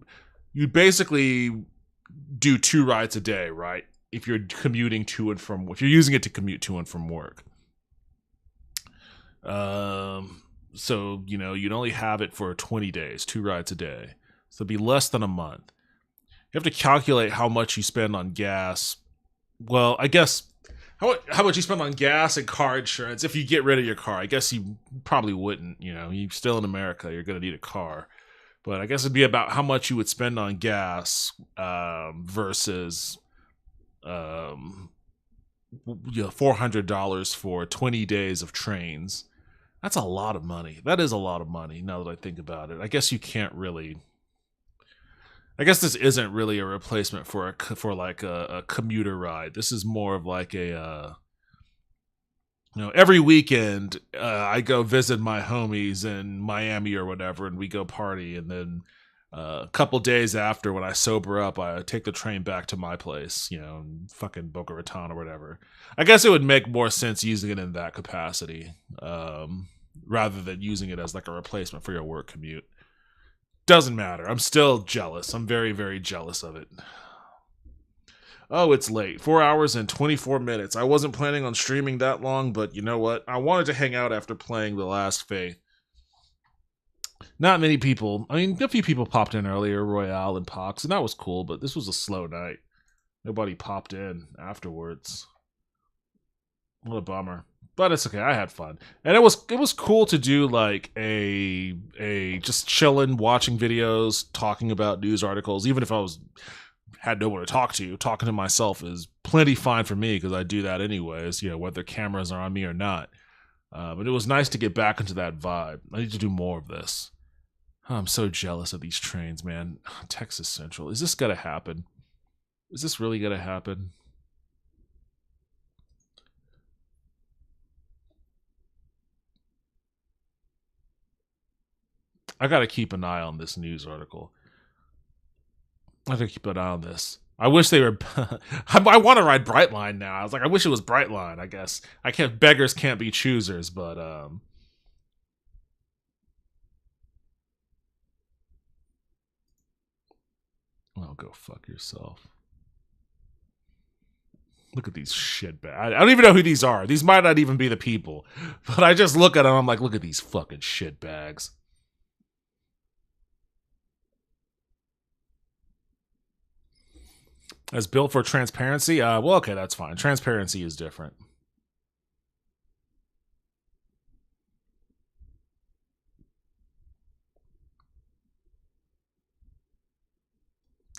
S1: you'd basically do 2 rides a day, right? If you're commuting to and from... If you're using it to commute to and from work. So, you know, you'd only have it for 20 days, 2 rides a day. So it'd be less than a month. You have to calculate how much you spend on gas. Well, I guess how much you spend on gas and car insurance if you get rid of your car. I guess you probably wouldn't, you know. You're still in America, you're going to need a car. But I guess it'd be about how much you would spend on gas versus $400 for 20 days of trains. That's a lot of money. That is a lot of money now that I think about it. I guess you can't really... I guess this isn't really a replacement for a commuter ride. This is more of like a... you know, every weekend I go visit my homies in Miami or whatever, and we go party, and then a couple days after, when I sober up, I take the train back to my place, you know, in fucking Boca Raton or whatever. I guess it would make more sense using it in that capacity, rather than using it as like a replacement for your work commute. Doesn't matter. I'm still jealous. I'm very, very jealous of it. Oh, it's late. 4 hours and 24 minutes. I wasn't planning on streaming that long, but you know what? I wanted to hang out after playing The Last Faith. Not many people. I mean, a few people popped in earlier, Royale and Pox, and that was cool, but this was a slow night. Nobody popped in afterwards. What a bummer. But it's okay, I had fun. And it was cool to do like a just chilling, watching videos, talking about news articles, even if I had no one to talk to. Talking to myself is plenty fine for me because I do that anyways, you know, whether cameras are on me or not. But it was nice to get back into that vibe. I need to do more of this. Oh, I'm so jealous of these trains, man. Texas Central. Is this gonna happen? Is this really gonna happen? I gotta keep an eye on this news article. I gotta keep an eye on this. I wish they were... I want to ride Brightline now. I was like, I wish it was Brightline, I guess. Beggars can't be choosers, but... Well, go fuck yourself. Look at these shitbags. I don't even know who these are. These might not even be the people. But I just look at them, I'm like, look at these fucking shitbags. As built for transparency? Well, okay, that's fine. Transparency is different.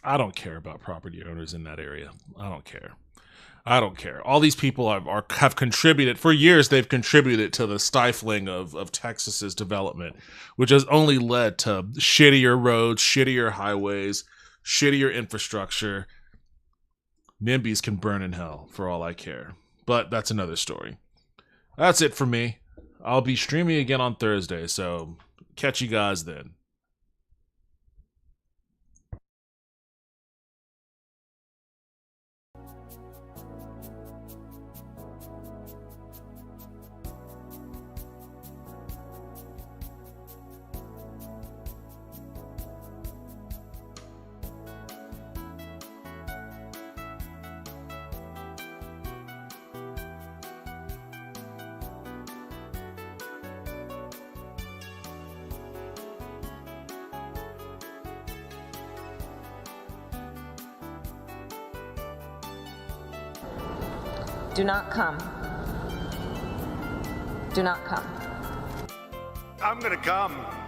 S1: I don't care about property owners in that area. I don't care. All these people have contributed for years. They've contributed to the stifling of Texas's development, which has only led to shittier roads, shittier highways, shittier infrastructure. NIMBYs can burn in hell for all I care. But that's another story. That's it for me. I'll be streaming again on Thursday, so catch you guys then.
S17: Do not come. Do not come.
S6: I'm gonna come.